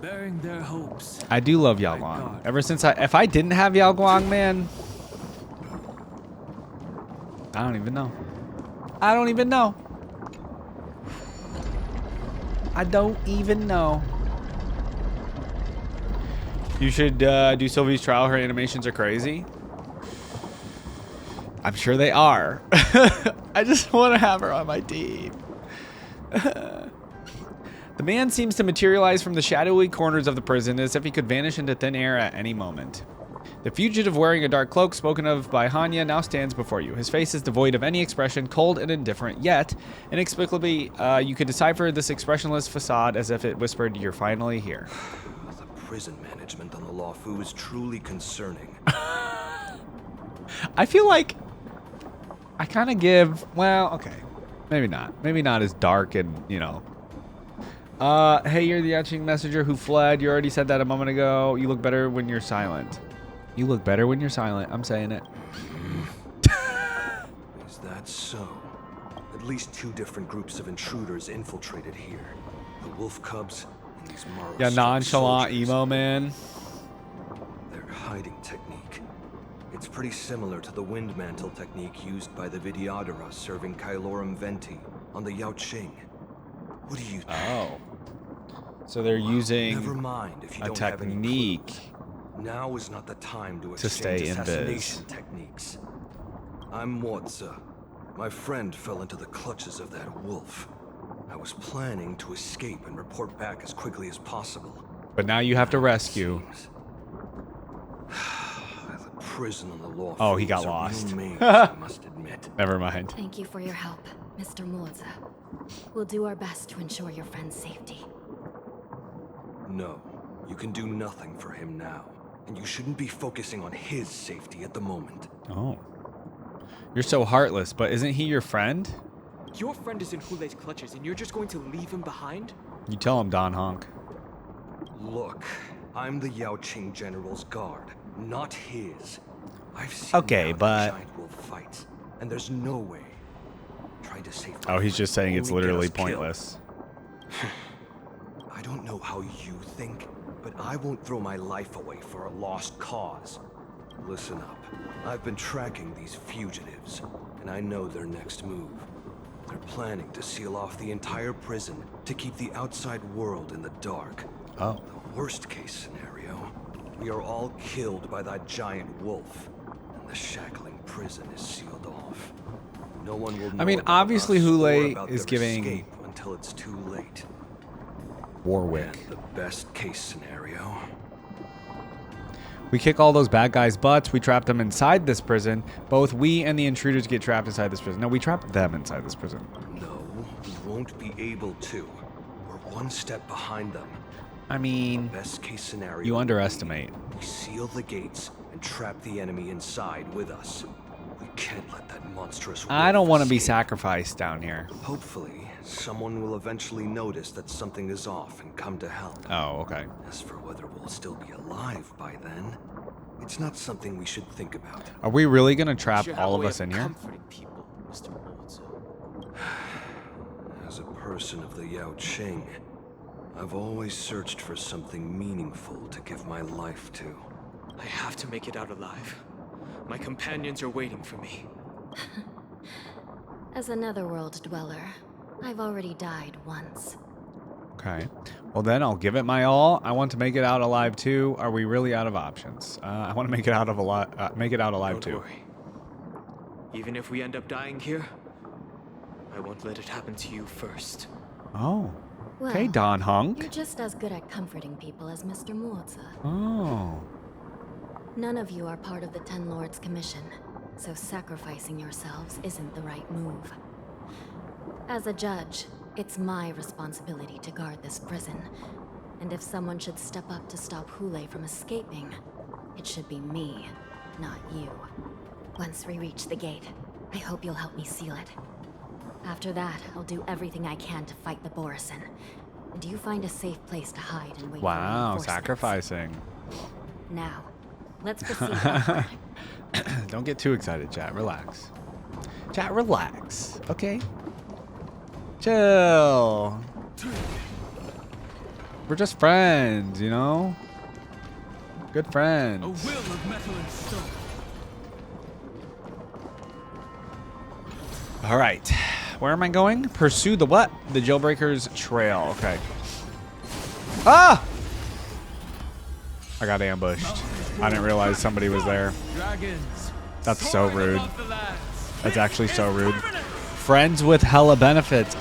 Bearing their hopes. I do love Yao Guang. Ever since if I didn't have Yao Guang, man, I don't even know. I don't even know. I don't even know. You should do Sylvie's trial. Her animations are crazy. I'm sure they are. I just want to have her on my team. The man seems to materialize from the shadowy corners of the prison as if he could vanish into thin air at any moment. The fugitive wearing a dark cloak spoken of by Hanya now stands before you. His face is devoid of any expression, cold and indifferent, yet inexplicably you could decipher this expressionless facade as if it whispered, "You're finally here." The prison management on the Luofu is truly concerning. I feel like I kind of give, well, okay, maybe not. Maybe not as dark and, you know. Hey, you're the Yaching messenger who fled. You already said that a moment ago. You look better when you're silent. You look better when you're silent. I'm saying it. Is that so? At least 2 different groups of intruders infiltrated here. The wolf cubs and these Mara. Yeah, nonchalant emo man. Their hiding technique. It's pretty similar to the wind mantle technique used by the Vidyadhara serving Kailorum Venti on the Yaoqing. What do you think? Oh. So they're using Never mind if you a don't have any technique clues. Now is not the time to to stay exchange in biz. assassination techniques. I'm Motza. My friend fell into the clutches of that wolf. I was planning to escape and report back as quickly as possible. But now you have to rescue. The prison on the law. Oh, he got lost. I must admit. Never mind. Thank you for your help, Mr. Motza. We'll do our best to ensure your friend's safety. No, you can do nothing for him now. And you shouldn't be focusing on his safety at the moment. Oh. You're so heartless, but isn't he your friend? Your friend is in Hule's clutches and you're just going to leave him behind? You tell him, Don Honk. Look, I'm the Yaoqing General's guard, not his. I've seen Okay, how but... the giant wolf fights, and there's no way. Trying to save Oh, he's just saying it's only get literally us killed. pointless. I don't know how you think, but I won't throw my life away for a lost cause. Listen up. I've been tracking these fugitives, and I know their next move. They're planning to seal off the entire prison to keep the outside world in the dark. Oh. The worst case scenario, we are all killed by that giant wolf, and the Shackling prison is sealed off. No one will know. I mean, about obviously us or Hule about is their giving escape until it's too late. Warwick. And the best case scenario. We kick all those bad guys' butts. We trap them inside this prison. Both we and the intruders get trapped inside this prison. No, we trap them inside this prison. No, we won't be able to. We're one step behind them. I mean, Best case scenario. you underestimate. We seal the gates and trap the enemy inside with us. We can't let that monstrous. I don't want to be escape. sacrificed down here. Hopefully, someone will eventually notice that something is off and come to help. Oh, okay. As for whether we'll still be alive by then, it's not something we should think about. Are we really going to trap You should have all a of way us in here? comforting people. person of the Yao Qing, I've always searched for something meaningful to give my life to. I have to make it out alive. My companions are waiting for me. As a netherworld dweller, I've already died once. Okay. Well, then I'll give it my all. I want to make it out alive too. Are we really out of options? I want to make it out of alive too. Don't worry. Even if we end up dying here, I won't let it happen to you first. Oh. Okay, Well, Don Hunk. You're just as good at comforting people as Mr. Morza. Oh. None of you are part of the Ten Lords Commission, so sacrificing yourselves isn't the right move. As a judge, it's my responsibility to guard this prison, and if someone should step up to stop Hule from escaping, it should be me, not you. Once we reach the gate, I hope you'll help me seal it. After that, I'll do everything I can to fight the Borisin, and you find a safe place to hide and wait for Wow, reinforcements. sacrificing. Now, let's proceed. Don't get too excited, chat. Relax. Chat, relax. Okay? Chill. We're just friends, you know? Good friends. A will of metal and stone. All right. Where am I going? Pursue the what? The Jailbreaker's trail. Okay. Ah! I got ambushed. I didn't realize somebody was there. Dragons. That's so rude. That's actually so rude. Friends with hella benefits.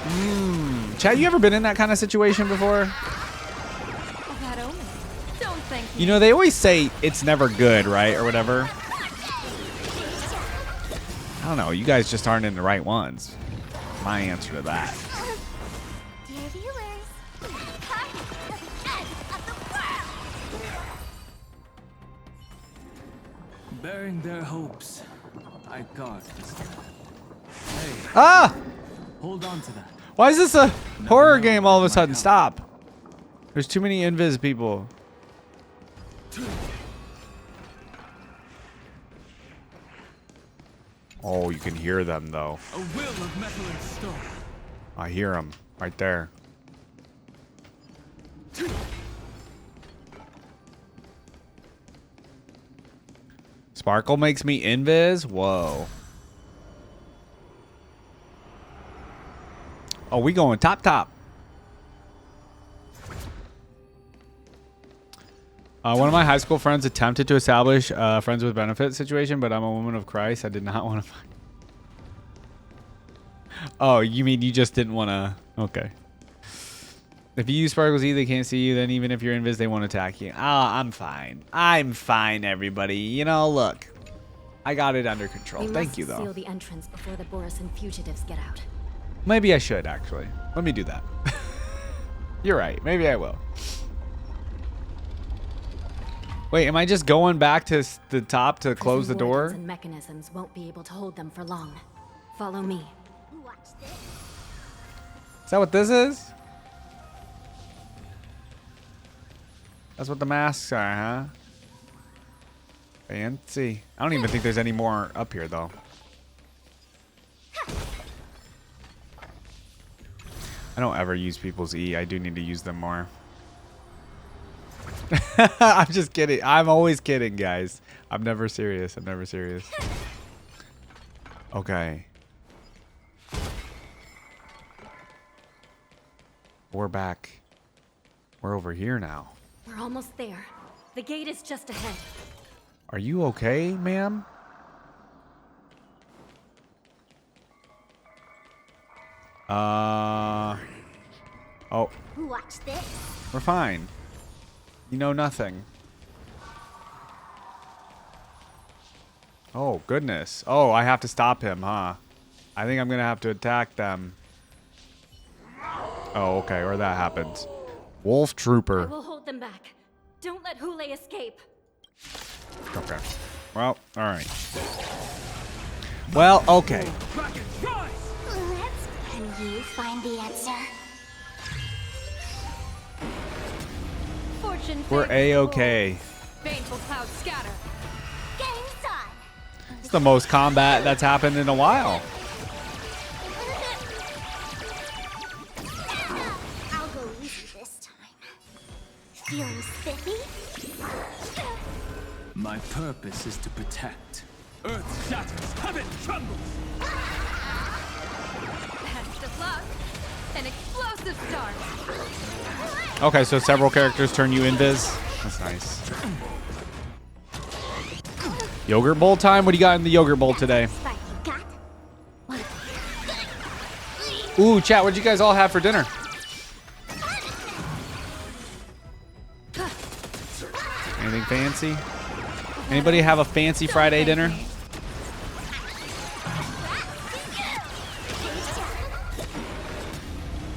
Chad, you ever been in that kind of situation before? That omen. Don't thank me. You know, they always say it's never good, right? Or whatever. I don't know. You guys just aren't in the right ones. My answer to that. Dear viewers, part the end of the world. Bearing their hopes, I guard this land. Hey, Ah! hold on to that. Why is this a horror game all of a sudden? Stop. There's too many invis people. Oh, you can hear them though. A will of metal and stone. I hear them right there. Sparkle makes me invis? Whoa. Oh, we going top. One of my high school friends attempted to establish a friends with benefits situation, but I'm a woman of Christ. I did not want to find. Oh, you mean you just didn't want to? Okay. If you use Sparkles E, they can't see you. Then even if you're invis, they won't attack you. Ah, I'm fine. I'm fine, everybody. You know, look. I got it under control. Thank you, We must though. seal the entrance before the Borisin fugitives get out. Maybe I should, actually. Let me do that. You're right. Maybe I will. Wait, am I just going back to the top to close the Prison door? wardens and mechanisms won't be able to hold them for long. Follow me. Watch this. Is that what this is? That's what the masks are, huh? Fancy. I don't even think there's any more up here, though. I don't ever use people's E. I do need to use them more. I'm just kidding. I'm always kidding, guys. I'm never serious. I'm never serious. Okay. We're back. We're over here now. We're almost there. The gate is just ahead. Are you okay, ma'am? Oh, Watch this. we're fine. You know nothing. Oh, goodness. Oh, I have to stop him, huh? I think I'm going to have to attack them. Oh, okay, or that happens. Wolf I Trooper. will hold them back. Don't let Hule escape. Okay. Well, all right. Well, okay. Can you find the answer? Fortune We're A-okay. baneful clouds scatter. Game's on. It's the most combat that's happened in a while. Feeling spiffy? My purpose is to protect. Earth shatters, heaven trembles! Best of luck. An explosive start. Okay, so several characters turn you invis. That's nice. Yogurt bowl time? What do you got in the yogurt bowl today? Ooh, chat, what'd you guys all have for dinner? Anything fancy? Anybody have a fancy Friday dinner?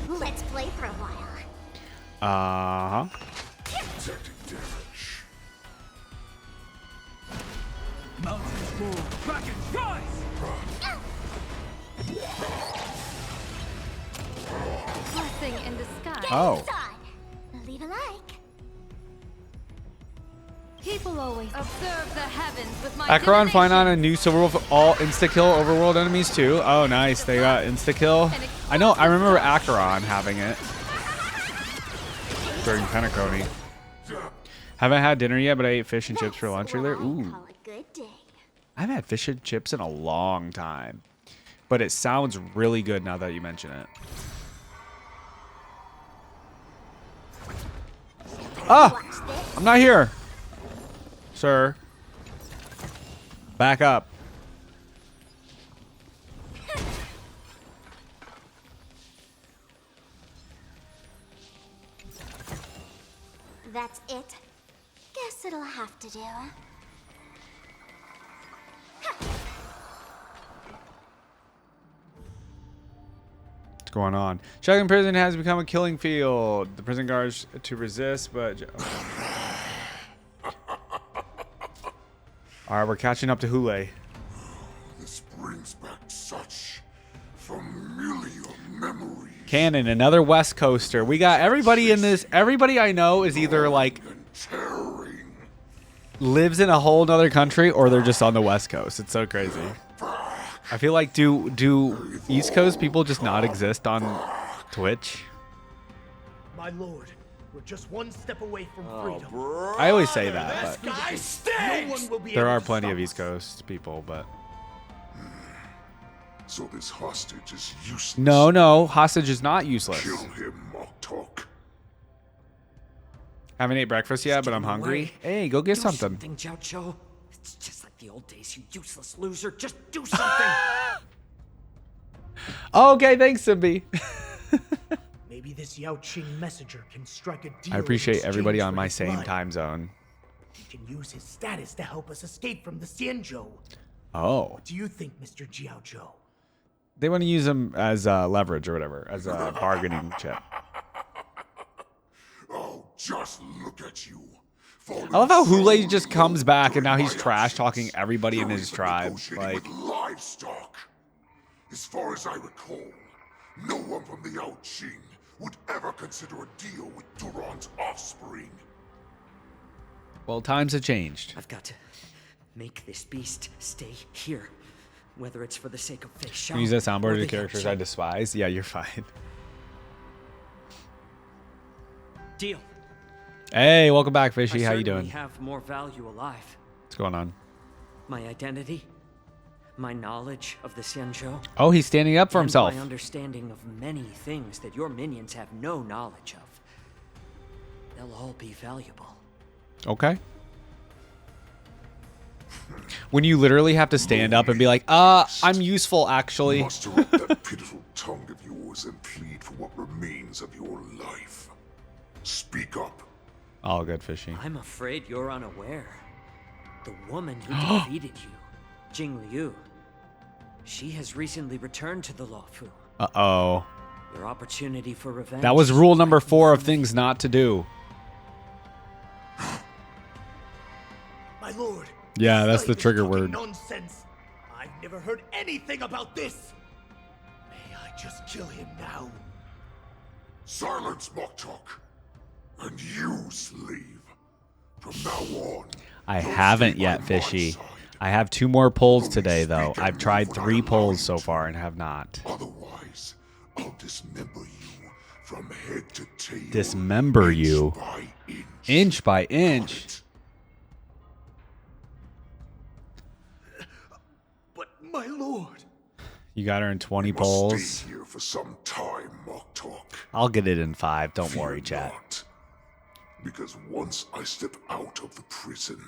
Let's play for a while. Uh-huh. Mountains move, dragons rise! Blessing in disguise. Oh. Leave a like. People always observe the heavens with my Acheron flying on a new silver wolf, all insta-kill overworld enemies too. Oh, nice. They got insta-kill. I know. I remember Acheron having it during Pentacony. Haven't had dinner yet, but I ate fish and chips for lunch earlier. Ooh. I haven't had fish and chips in a long time, but it sounds really good now that you mention it. Ah! I'm not here. Sir. Back up. That's it. Guess it'll have to do. What's going on? Shackling prison has become a killing field. The prison guards to resist, but... Alright, we're catching up to Hule. This brings back such familiar memories. Cannon, another West Coaster. We got everybody in this. Everybody I know is either like lives in a whole nother country or they're just on the West Coast. It's so crazy. I feel like do East Coast people just not exist on Twitch? My lord, we're just one step away from freedom. I always say that, but Guy stinks! there are plenty of East Coast people, but So this hostage is useless. no, hostage is not useless. Kill him, Moktok. Haven't ate breakfast yet, but I'm hungry. Hey, go get something. Jiao Cho. It's just like the old days, you useless loser. Just do something. Okay, thanks, Simbi. Maybe this Yao Qing messenger can strike a deal. I appreciate in everybody exchange on for my his same blood. time zone. He can use his status to help us escape from the Xianzhou. Oh. What do you think, Mr. Jiao Zhou? They want to use them as leverage or whatever, as a bargaining chip. Oh, just look at you. I love how Hule just comes back and now he's trash talking everybody in his tribe. Like, Livestock. As far as I recall, no one from the Yao Qing would ever consider a deal with Duran's offspring. well, times have changed. I've got to make this beast stay here. Whether it's for the sake of Fei Shao. Can you use that or soundboard to the characters Yao I Qing. despise? Yeah, you're fine. Deal. Hey, welcome back, Fishy. I How you certainly doing? have more value alive. What's going on? My identity, my knowledge of the Xianzhou. Oh, he's standing up for and himself. my understanding of many things that your minions have no knowledge of. They'll all be valuable. Okay. When you literally have to stand up and be like, I'm useful, actually. Muster up that pitiful tongue of yours and plead for what remains of your life. Speak up. All good, Fishy. I'm afraid you're unaware. The woman who defeated you, Jing Liu, she has recently returned to the Luofu. Uh-oh. Your opportunity for revenge. That was rule number 4 of things not to do. My lord. Yeah, that's this the knight is trigger talking word. Nonsense. I've never heard anything about this. May I just kill him now? Silence, Moktok. And you, slave. From now on, I haven't yet, Fishy. I have 2 more polls today, though. I've tried 3 polls so far and have not. otherwise, I'll dismember you From head to tail. Dismember you. Inch by inch. But my lord. You got her in 20 Must polls. stay here for some time, Moktok. I'll get it in 5. Don't Fear worry, chat. not, because once I step out of the prison,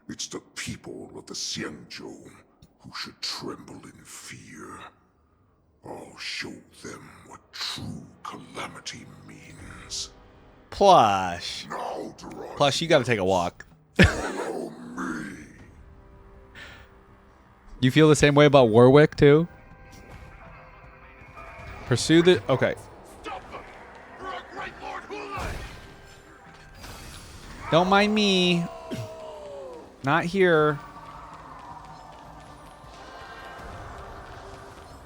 it's the people of the Xianzhou who should tremble in fear. I'll show them what true calamity means. Plush. Now, Plush, you gotta take a walk. follow me. You feel the same way about Warwick, too? Pursue the... Okay. Don't mind me. Not here.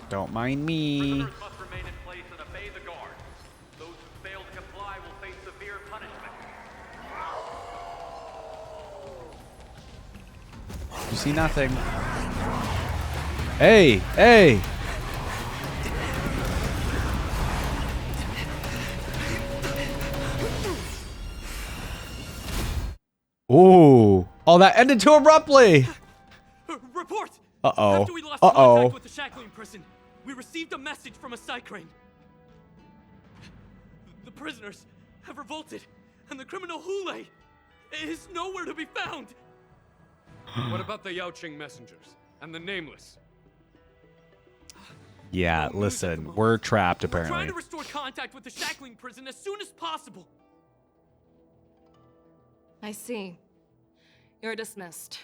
Don't mind me. You see nothing. Hey, hey. Ooh. Oh, that ended too abruptly. Report! Uh-oh. After we lost contact with the Shackling prison, we received a message from a Cycrane. The prisoners have revolted, and the criminal Hule is nowhere to be found. What about the Yaoqing messengers and the Nameless? Yeah, listen. We're trapped, We're trying apparently. to restore contact with the Shackling prison as soon as possible. I see. You're dismissed.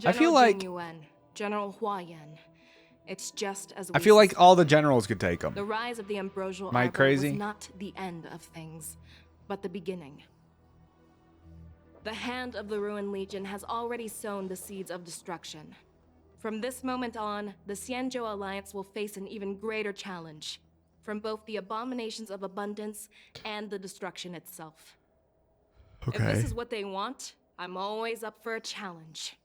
I feel General like... Jing Yuan, General Hua Yan. It's just as I we feel like suspected. all the generals could take them. The rise of the Ambrosial Am I Arbor crazy? was not the end of things, but the beginning. The hand of the Ruined Legion has already sown the seeds of destruction. From this moment on, the Xianzhou Alliance will face an even greater challenge, from both the abominations of abundance and the destruction itself. If this is what they want, I'm always up for a challenge.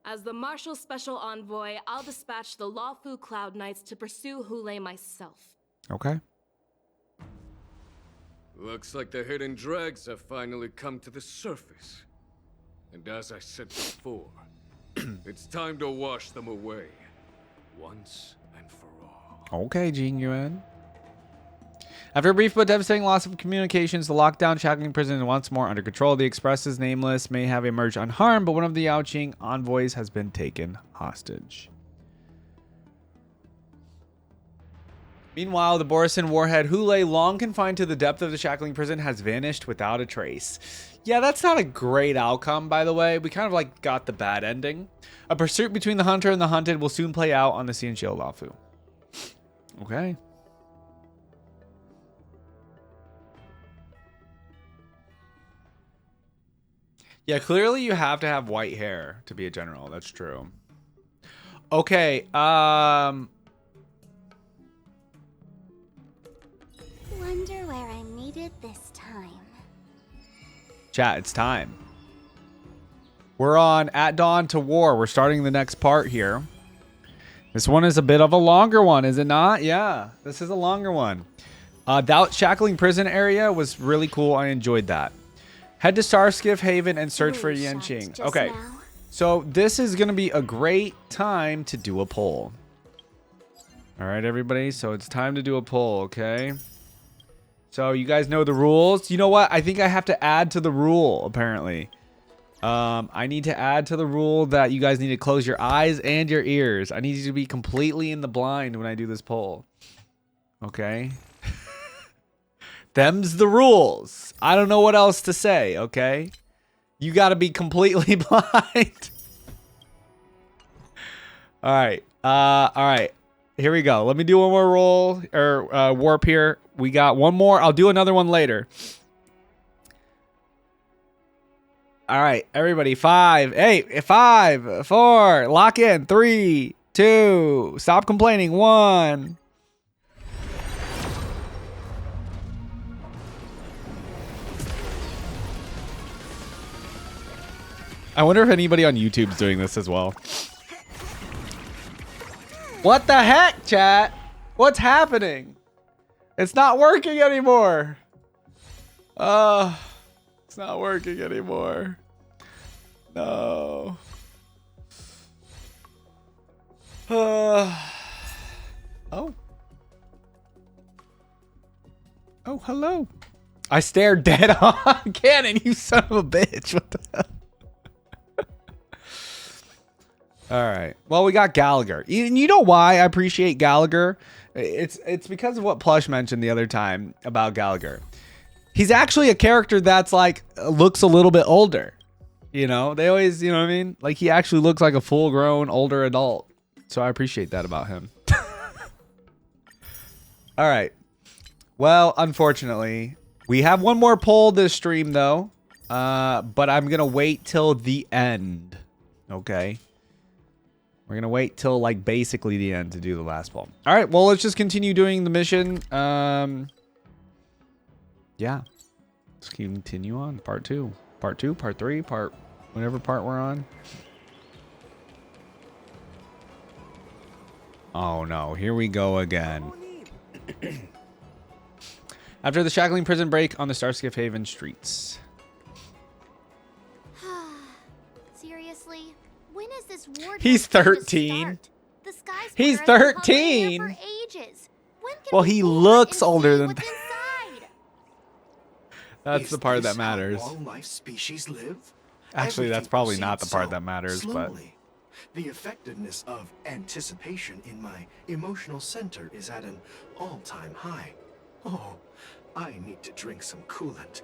As the Marshal Special Envoy, I'll dispatch the Lawfu Cloud Knights to pursue Hule myself. Okay. Looks like the hidden dregs have finally come to the surface. And as I said before, it's time to wash them away. Once and for all. Okay, Jing Yuan. After a brief but devastating loss of communications, the lockdown Shackling prison is once more under control. The Express's Nameless may have emerged unharmed, but one of the Yaoqing envoys has been taken hostage. Meanwhile, the Borisin warhead Hule, long confined to the depth of the Shackling prison, has vanished without a trace. Yeah, that's not a great outcome, by the way. We kind of like got the bad ending. A pursuit between the hunter and the hunted will soon play out on the Xianzhou Laofu. Okay. Yeah, clearly you have to have white hair to be a general. That's true. Okay, Wonder where I'm needed this time. Chat, it's time. We're on At Dawn to War. We're starting the next part here. This one is a bit of a longer one, is it not? Yeah, this is a longer one. That Shackling prison area was really cool. I enjoyed that. Head to Starskiff Haven and search for Yanqing. Okay, so this is going to be a great time to do a poll. All right, everybody. So it's time to do a poll, okay? So you guys know the rules. You know what? I think I have to add to the rule, apparently. I need to add to the rule that you guys need to close your eyes and your ears. I need you to be completely in the blind when I do this poll. Okay? Them's the rules. I don't know what else to say, okay? You got to be completely blind. All right. All right. Here we go. Let me do one more roll or warp here. We got one more. I'll do another one later. All right, everybody. 5, 8, 5, 4. Lock in. 3, 2. Stop complaining. 1. I wonder if anybody on YouTube's doing this as well. What the heck, chat? What's happening? It's not working anymore. It's not working anymore. No. Oh. Oh, hello. I stared dead on Cannon, you son of a bitch. What the hell? All right. Well, we got Gallagher. And you know why I appreciate Gallagher? It's because of what Plush mentioned the other time about Gallagher. He's actually a character that's like looks a little bit older. You know, they always, you know what I mean? Like he actually looks like a full-grown older adult. So I appreciate that about him. All right. Well, unfortunately, we have one more poll this stream though. But I'm going to wait till the end. Okay. We're going to wait till like basically the end to do the last poll. All right. Well, let's just continue doing the mission. Yeah. Let's continue on. Part 2. Part 2, part 3, part whatever part we're on. Oh no, here we go again. After the Shackling prison break on the Starskiff Haven streets. Seriously? When is this war? He's 13. He's 13. Well, he looks older than that. That's the part that matters. Long life species live? Actually, that's probably not the part that matters, but the effectiveness of anticipation in my emotional center is at an all-time high. Oh, I need to drink some coolant.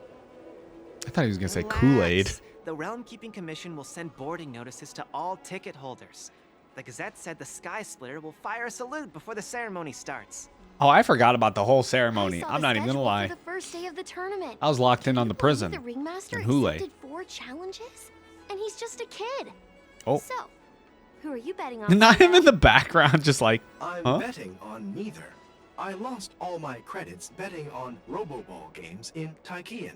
I thought he was gonna say Kool-Aid. The Realm Keeping Commission will send boarding notices to all ticket holders. The Gazette said the Sky Splitter will fire a salute before the ceremony starts. Oh, I forgot about the whole ceremony. I'm not even gonna lie. The first day of the tournament. I was locked in on the prison. The ringmaster and Hule. accepted 4 challenges, and he's just a kid. Oh. So, who are you betting on? Not him in the background, just like, I'm huh? betting on neither. I lost all my credits betting on Roboball games in Taikian.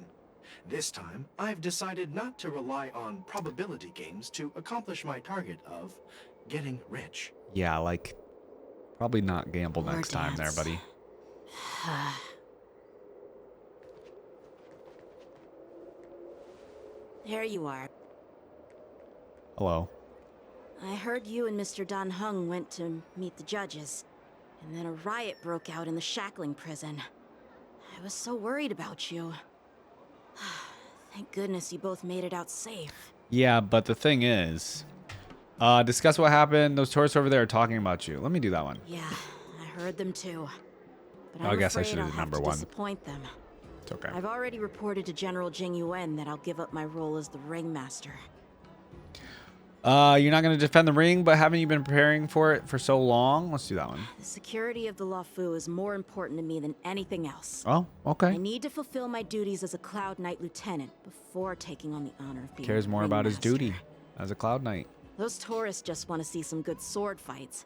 This time, I've decided not to rely on probability games to accomplish my target of getting rich. Yeah, like, probably not gamble next time there, buddy. There you are. Hello. I heard you and Mr. Dan Heng went to meet the judges, and then a riot broke out in the Shackling prison. I was so worried about you. Thank goodness you both made it out safe. Yeah, but the thing is, discuss what happened. Those tourists over there are talking about you. Let me do that one. Yeah, I heard them too. But I guess I afraid should have I'll did number to 1. Disappoint them. It's okay. I've already reported to General Jing Yuan that I'll give up my role as the ringmaster. You're not going to defend the ring, but haven't you been preparing for it for so long? Let's do that one. The security of the Luofu is more important to me than anything else. Oh, okay. I need to fulfill my duties as a Cloud Knight lieutenant before taking on the honor of being Cares more about his duty as a Cloud Knight. Those tourists just want to see some good sword fights.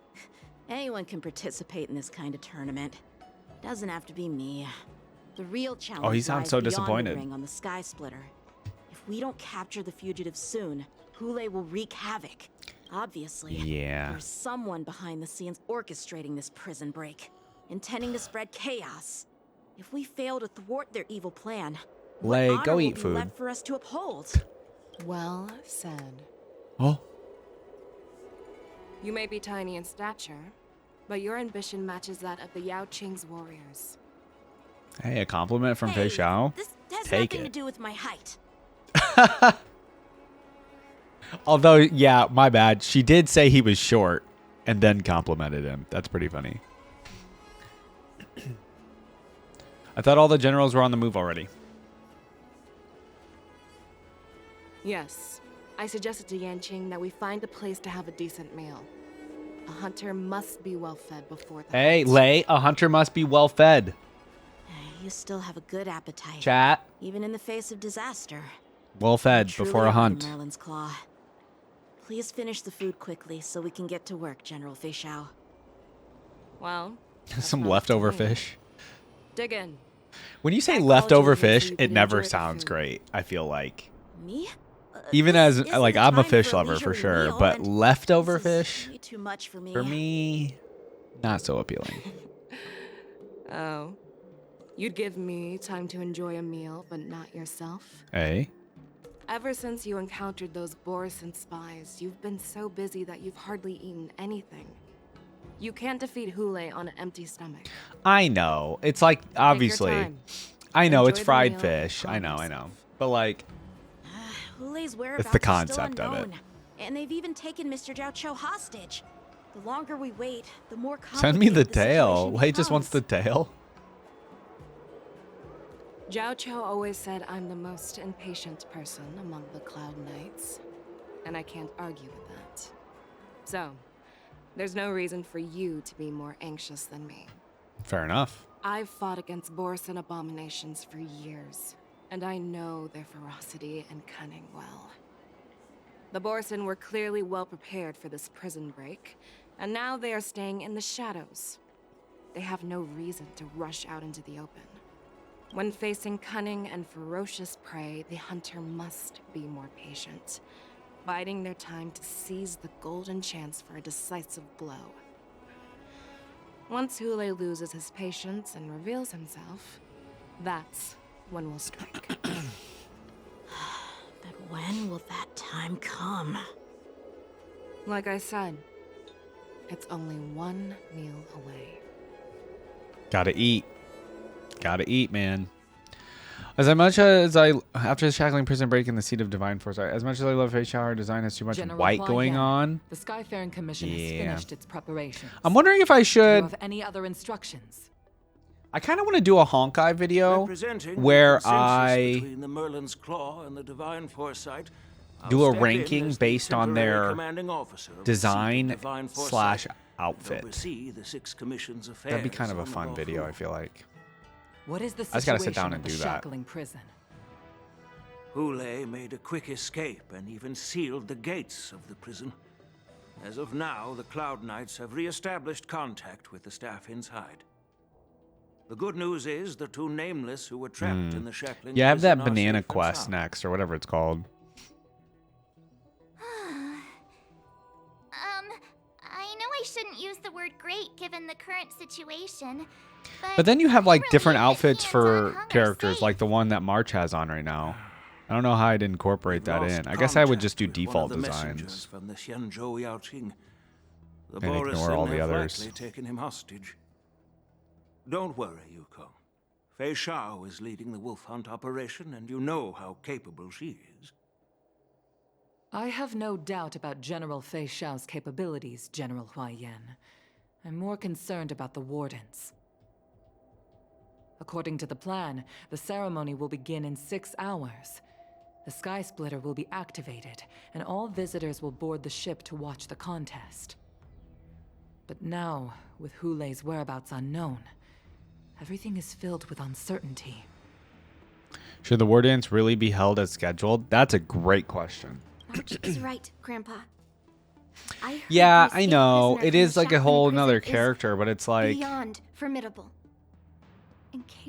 Anyone can participate in this kind of tournament. Doesn't have to be me. The real challenge. Oh, he sounds so disappointed. The ring on the Sky Splitter. If we don't capture the fugitives soon, Hule will wreak havoc. Obviously, yeah. There's someone behind the scenes orchestrating this prison break, intending to spread chaos. If we fail to thwart their evil plan, Lay, what go honor eat will be food. left for us to uphold? Well said. Oh. You may be tiny in stature, but your ambition matches that of the Yao Qing's warriors. Hey, a compliment from Fei Xiao. This has Take nothing it. to do with my height. Although, yeah, my bad. She did say he was short and then complimented him. That's pretty funny. I thought all the generals were on the move already. Yes. I suggested to Yanqing that we find a place to have a decent meal. A hunter must be well fed before the Hey, Lay, a hunter must be well fed. You still have a good appetite. Chat. Even in the face of disaster. Well fed Truly before a are hunt. Merlin's Claw. Please finish the food quickly so we can get to work, General Fei Xiao. Well, Some leftover fish. dig in. When you say leftover fish, it never sounds great, I feel like. Me? Even as isn't like the I'm a time fish for a lover for leisurely sure, meal, but and leftover this is fish way too much for me. for me, not so appealing. Oh. You'd give me time to enjoy a meal, but not yourself? Hey. Ever since you encountered those Borison spies, you've been so busy that you've hardly eaten anything. You can't defeat Hule on an empty stomach. I know. It's like obviously. time. I know it's Enjoy the fried meal, fish. I calm know. But like Hule's whereabouts the are still concept of it. unknown, and they've even taken Mr. Zhao Cho hostage. The longer we wait, the more send me the complicated tail. situation Wei just wants the becomes. tail. Zhao Cho always said I'm the most impatient person among the Cloud Knights, and I can't argue with that. So, there's no reason for you to be more anxious than me. Fair enough. I've fought against Borison abominations for years, and I know their ferocity and cunning well. The Borison were clearly well prepared for this prison break, and now they are staying in the shadows. They have no reason to rush out into the open. When facing cunning and ferocious prey, the hunter must be more patient, biding their time to seize the golden chance for a decisive blow. Once Hule loses his patience and reveals himself, that's when we'll strike. But when will that time come? Like I said, it's only one meal away. Gotta eat. Gotta eat, man. As much as after the Shackling prison break in the seat of Divine Force, as much as I love Fei Xiao, her design has too much General white Hua going Yan, on. The Skyfaring Commission has finished its preparations. I'm wondering if I Do you should. have any other instructions? I kind of want to do a Honkai video where I between the Merlin's Claw and the Divine Foresight, do I'll a step in ranking as the based on temporary their commanding officer of the design Divine Foresight slash and outfit. oversee the 6 commission's affairs. That'd be kind of a on the fun Law video, Fu. I feel like. What is the I just gotta sit situation down at and the do that. Shackling prison? Hule made a quick escape and even sealed the gates of the prison. As of now, the Cloud Knights have re-established contact with the staff inside. The good news is the 2 nameless who were trapped in the Shackling Yeah, I have prison that are banana safe and quest sound. next, or whatever it's called. I know I shouldn't use the word great given the current situation, But then you have like different outfits for characters, like the one that March has on right now. I don't know how I'd incorporate that in. I guess I would just do default One of the designs messengers from the Xianzhou Yaoqing. The and ignore Borison all the have others. likely taken him hostage. Don't worry, Yukong. Fei Xiao is leading the wolf hunt operation, and you know how capable she is. I have no doubt about General Fei Xiao's capabilities, General Hua Yan. I'm more concerned about the Wardens. According to the plan, the ceremony will begin in 6 hours. The Sky Splitter will be activated, and all visitors will board the ship to watch the contest. But now, with Hule's whereabouts unknown, everything is filled with uncertainty. Should the War Dance really be held as scheduled? That's a great question. March is right, Grandpa. Yeah, I know. It is like a whole nother character, but it's like Beyond formidable.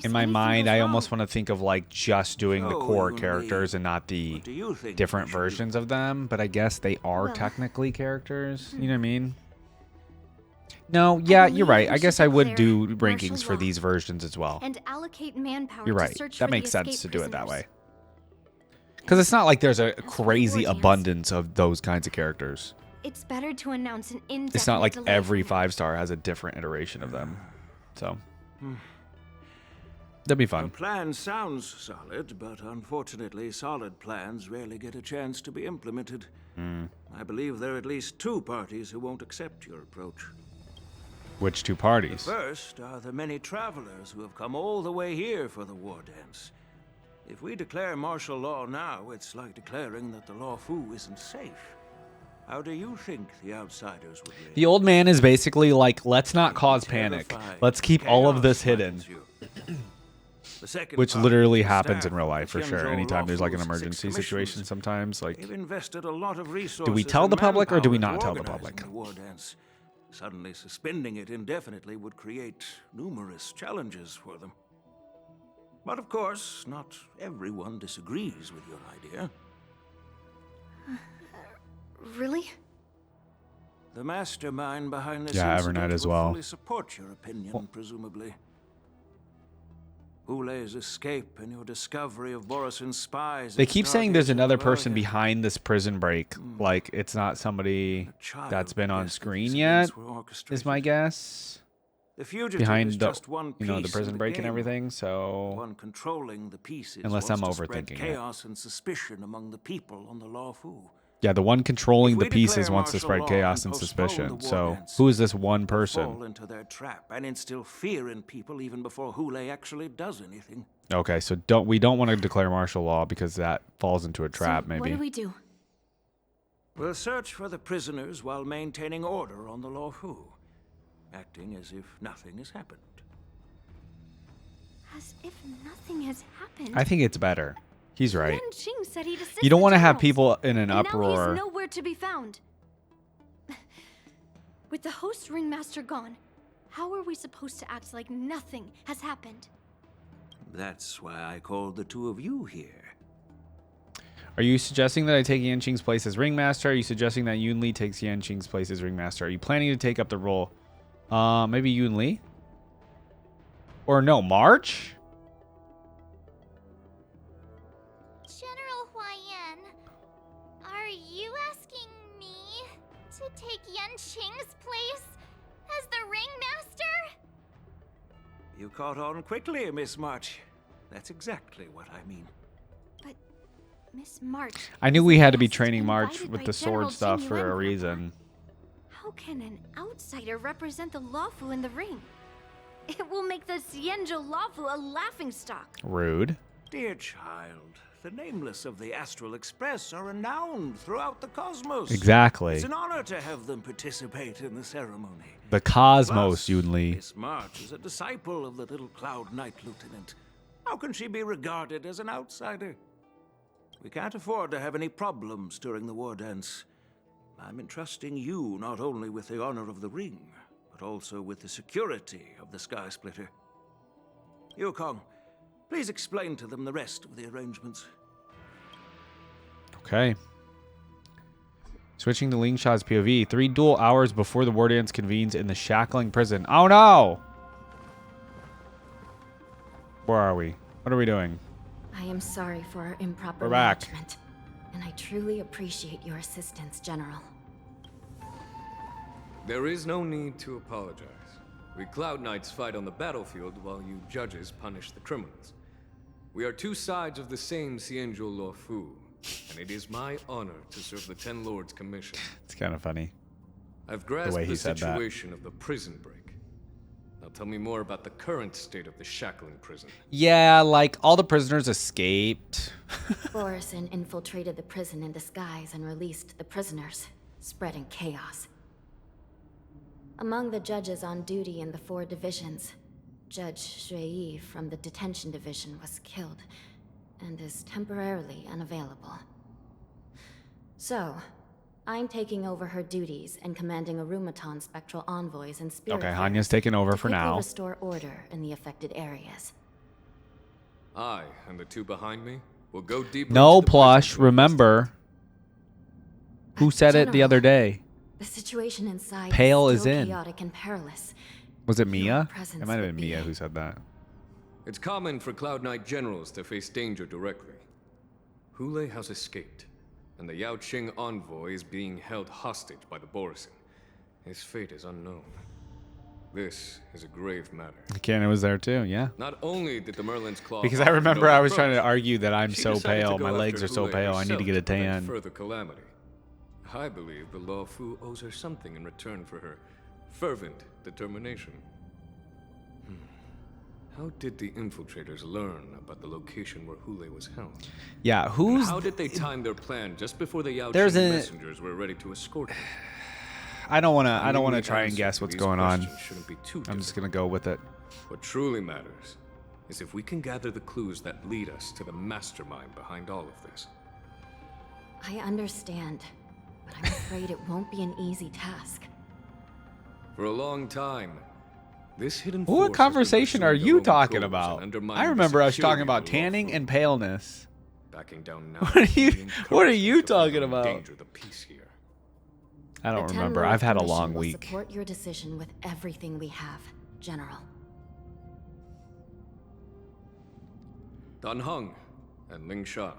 in my mind, I almost want to think of like just doing the So core you characters and not the do you think different we should do? versions of them. But I guess they are Well, technically characters. You know what I mean? No, yeah, you're right. I guess I would do rankings for these versions as well. And allocate manpower You're to right. search That for makes the sense to escaped do it that prisoners. way. Because it's not like there's a crazy abundance of those kinds of characters. It's better to announce an indefinite It's not like delay every for now. 5-star has a different iteration of them. So that'd be The fun. plan sounds solid, but unfortunately, solid plans rarely get a chance to be implemented. I believe there are at least 2 parties who won't accept your approach. Which 2 parties? First are the many travelers who have come all the way here for the war dance. If we declare martial law now, it's like declaring that the Law Fu isn't safe. How do you think the outsiders would react? The old man is basically like, let's not cause panic. Let's keep all of this hidden. The second Which party literally is the happens staff in real of life the for sure. Xianzhou Anytime there's like an Lawful's 6 emergency commissions. situation, sometimes like, They've invested a lot of resources do we tell and the public or do we manpower not to tell the organizing public? the war dance. Suddenly suspending it indefinitely would create numerous challenges for them. But of course, not everyone disagrees with your idea. Really? The mastermind behind this Yeah, incident Evernight as will well. fully support your opinion, presumably. Hule's escape and your discovery of Borison's spies. They keep saying there's another person behind this prison break. Like, it's not somebody that's been on screen yet, is my guess. The fugitive Behind is the, just one you know, the piece prison in the break and game. everything, so... One controlling the pieces Unless wants I'm to spread overthinking it. chaos and suspicion among the people on the Lawfu. Yeah, the one controlling If the we pieces declare wants to martial spread law chaos and and postpone suspicion. the war So, dance, who is this one we'll person? fall into their trap and instill fear in people even before Hule actually does anything. Okay, so we don't want to declare martial law because that falls into a trap, maybe. What do we do? We'll search for the prisoners while maintaining order on the Lawfu, acting as if nothing has happened. As if nothing has happened. I think it's better. He's right. Yuan Qing said he'd assist You don't the want to have generals, people in an and uproar. Now he's nowhere to be found. With the host ringmaster gone, how are we supposed to act like nothing has happened? That's why I called the two of you here. Are you suggesting that I take Yan Qing's place as ringmaster? Are you suggesting that Yun Li takes Yan Qing's place as ringmaster? Are you planning to take up the role? Maybe Yun Li? Or no, March? General Huayan, are you asking me to take Yan Qing's place as the ringmaster? You caught on quickly, Miss March. That's exactly what I mean. But Miss March, I knew we had to be training March invited with by the General sword stuff Jing for Yuan, a reason. how can an outsider represent the Lawfu in the ring? It will make the Xianzhou Lawfu a laughingstock. Rude. Dear child, the nameless of the Astral Express are renowned throughout the cosmos. Exactly. It's an honor to have them participate in the ceremony. The cosmos, Plus, Yun Li. Miss March is a disciple of the little Cloud Knight Lieutenant. How can she be regarded as an outsider? We can't afford to have any problems during the war dance. I'm entrusting you not only with the honor of the ring, but also with the security of the Sky Splitter. Yukong, please explain to them the rest of the arrangements. Okay. Switching to Ling Sha's POV. 3 dual hours before the war dance convenes in the Shackling prison. Oh no! Where are we? What are we doing? I am sorry for our improper We're back. management, and I truly appreciate your assistance, General. There is no need to apologize. We Cloud Knights fight on the battlefield while you judges punish the criminals. We are two sides of the same Xianzhou Lawfu, and it is my honor to serve the Ten Lords' commission. It's kind of funny. I've The grasped way the he said that. situation of the prison break. Now tell me more about the current state of the Shackling prison. Yeah, like all the prisoners escaped. Borison infiltrated the prison in disguise and released the prisoners, spreading chaos. Among the judges on duty in the 4 divisions, Judge Shui from the detention division was killed and is temporarily unavailable. So, I'm taking over her duties and commanding Arumaton spectral envoys and spirit Okay, bearers Hanya's taking over to for quickly now. restore order in the affected areas. I and the two behind me will go deeper. No, into the Plush, remember. Who said it the General, other day? The situation inside Pale is is still in. chaotic and perilous. Was it Your Mia? presence It might have would been Mia who said that. It's common for Cloud Knight generals to face danger directly. Hule has escaped, and the Yao Qing envoy is being held hostage by the Borison. His fate is unknown. This is a grave matter. Cannon was there too, yeah. Not only did the Merlin's Claw... Because I offer remember no I was trying to approach, argue that I'm she so decided to pale. go My after legs are so Hule pale. I need to herself get a prevent tan. further calamity. I believe the Lawfu owes her something in return for her fervent determination. How did the infiltrators learn about the location where Hule was held? Yeah, And who's... how did they time their plan just before the Yao There's Qing a- messengers were ready to escort him? I don't want to. I I don't mean, want to the try and answer guess to what's these going on. questions shouldn't be too I'm just gonna go with it. What truly matters is if we can gather the clues that lead us to the mastermind behind all of this. I understand, but I'm afraid it won't be an easy task. For a long time, this hidden What force has been conversation are pursuing you their own talking goals about? and undermining I the remember us security talking of about the tanning Lawfu. and paleness. Backing down now. What are you talking about? Endanger the peace here. I don't The Ten remember. Lord I've had a Commission long will week. Support your decision with everything we have, General. Dan Heng and Ling Sha.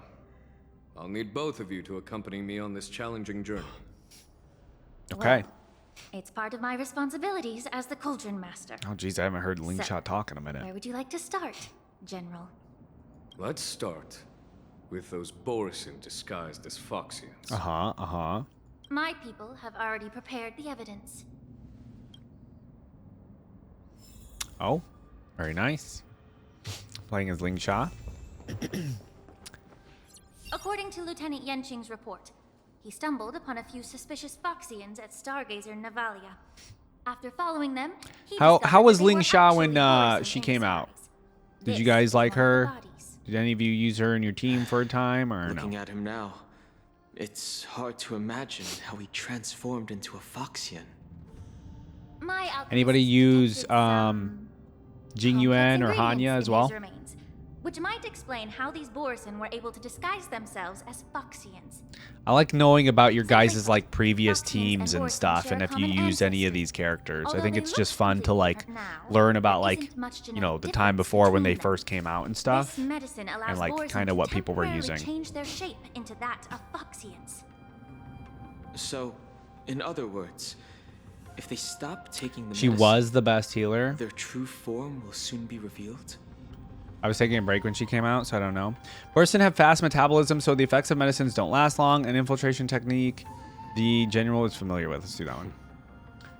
I'll need both of you to accompany me on this challenging journey. Okay. It's part of my responsibilities as the Cauldron Master. Oh, geez, I haven't heard Ling So, Sha talk in a minute. Where would you like to start, General? Let's start with those Borisin disguised as Foxians. Uh-huh. My people have already prepared the evidence. Oh, very nice. Playing as Ling Sha. According to Lieutenant Yenqing's report, he stumbled upon a few suspicious Foxians at Stargazer Navalia. After following them, he How was discovered Ling they were Sha when actually Borisin she in came disguise. out? Did This you guys is like one of the her? bodies. Did any of you use her in your team for a time or Looking no? at him now, it's hard to imagine how he transformed into a Foxian. My alchemist Anybody use detected Jing Yuan or ingredients Hanya in as his well? remains, which might explain how these Borisin were able to disguise themselves as Foxians. I like knowing about your guys' like previous teams and stuff, and if you use any of these characters. I think it's just fun to like learn about like, you know, the time before when they first came out and stuff, This medicine allows and like Borisin kind of to what people were temporarily using. change their shape into that of Foxians. So, in other words, if they stop taking the She medicine, was the best healer. their true form will soon be revealed. I was taking a break when she came out, so I don't know. Borisin have fast metabolism, so the effects of medicines don't last long. An infiltration technique the general is familiar with. Let's do that one.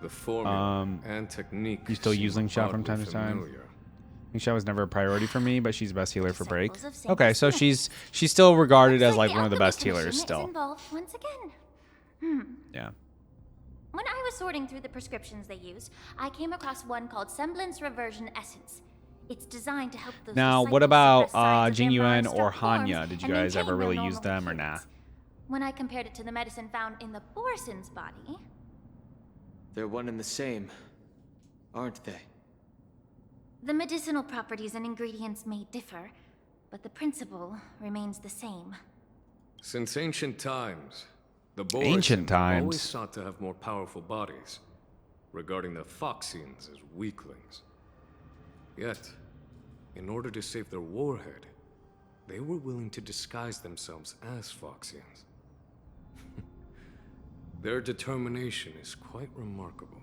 The formula and technique. You still use seem Ling Sha from oddly time to time? familiar. Ling Sha was never a priority for me, but she's the best healer for break. Samples of single Okay, so strength. she's still regarded as Looks like one of the best alchemy healers commission still. is involved once again. Yeah. When I was sorting through the prescriptions they use, I came across one called Semblance Reversion Essence. It's designed to help those Now, what disciples about suppress signs of Jing their Yuan mind-struck or forms Hanya? Did you and guys ever maintain their really use normal them or nah? appearance. When I compared it to the medicine found in the Borisin's body, They're one and the same, aren't they? the medicinal properties and ingredients may differ, but the principle remains the same. Since ancient times, the Ancient Borisin times. always sought to have more powerful bodies, regarding the Foxians as weaklings. Yet, in order to save their warhead, they were willing to disguise themselves as Foxians. Their determination is quite remarkable.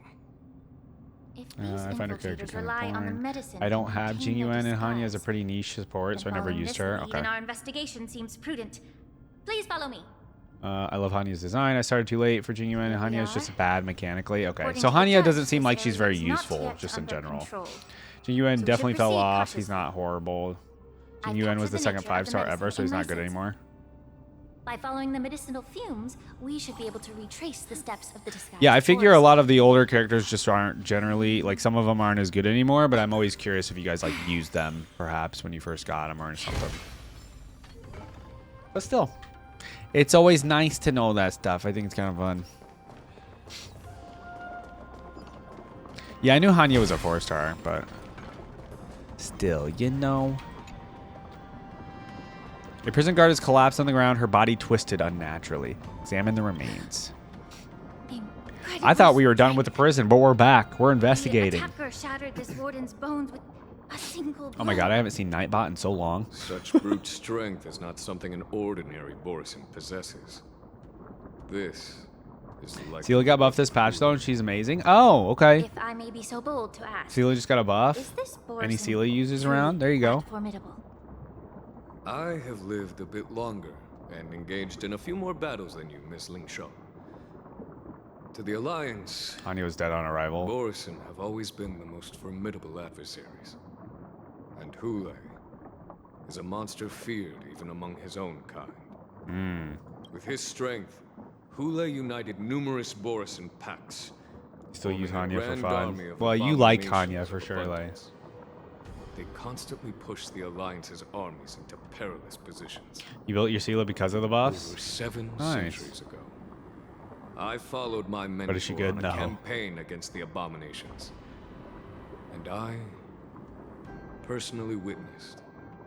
If these I find her character infiltrators kind rely of on the boring. medicine I don't to have maintain Jing their Yuan and Hanya as a disguise, pretty niche support, so I then never following used this her. lead Okay. in our investigation seems prudent. Please follow me. I love Hanya's design. I started too late for Jing Yuan, and Hanya is just bad mechanically. Okay, According so to the Hanya judge, doesn't seem this like she's area very is not useful, yet just in under general. control. Jing Yuan So we definitely should fell proceed off. He's cautiously. not horrible. I've Jing Yuan was captured the the second nature of the 5-star ever, so medicine he's in not good license. anymore. By following the medicinal fumes, we should be able to retrace the steps of the disguise. Yeah, I figure a lot of the older characters just aren't generally, like some of them aren't as good anymore, but I'm always curious if you guys like used them perhaps when you first got them or something. But still, it's always nice to know that stuff. I think it's kind of fun. Yeah, I knew Hanya was a 4-star, but still, you know. A prison guard is collapsed on the ground, her body twisted unnaturally. Examine the remains. I thought we were done with the prison, but we're back. We're investigating. The attacker shattered this warden's bones with a single blow. Oh my god, I haven't seen Nightbot in so long. Such brute strength is not something an ordinary Borisin possesses. This is like... Seela got buffed this patch though, and she's amazing. Oh, okay. If I may be so bold to ask. Seela just got a Is buff. this Any Borisin Seela users truly around? There you go. that formidable? I have lived a bit longer and engaged in a few more battles than you, Miss Ling Sha. To the Alliance, Hanya was dead on arrival. Borisin have always been the most formidable adversaries. And Hule is a monster feared even among his own kind. With his strength, Hule united numerous Borisin packs. Still use forming a Hanya for grand army fun. of Well, you like abominations Hanya for of sure, like. abundance. They constantly push the Alliance's armies into perilous positions. You built your Seela because of the buffs? Over 7 Nice. centuries ago, I followed my mentor But is she good? on a No. campaign against the abominations. And I personally witnessed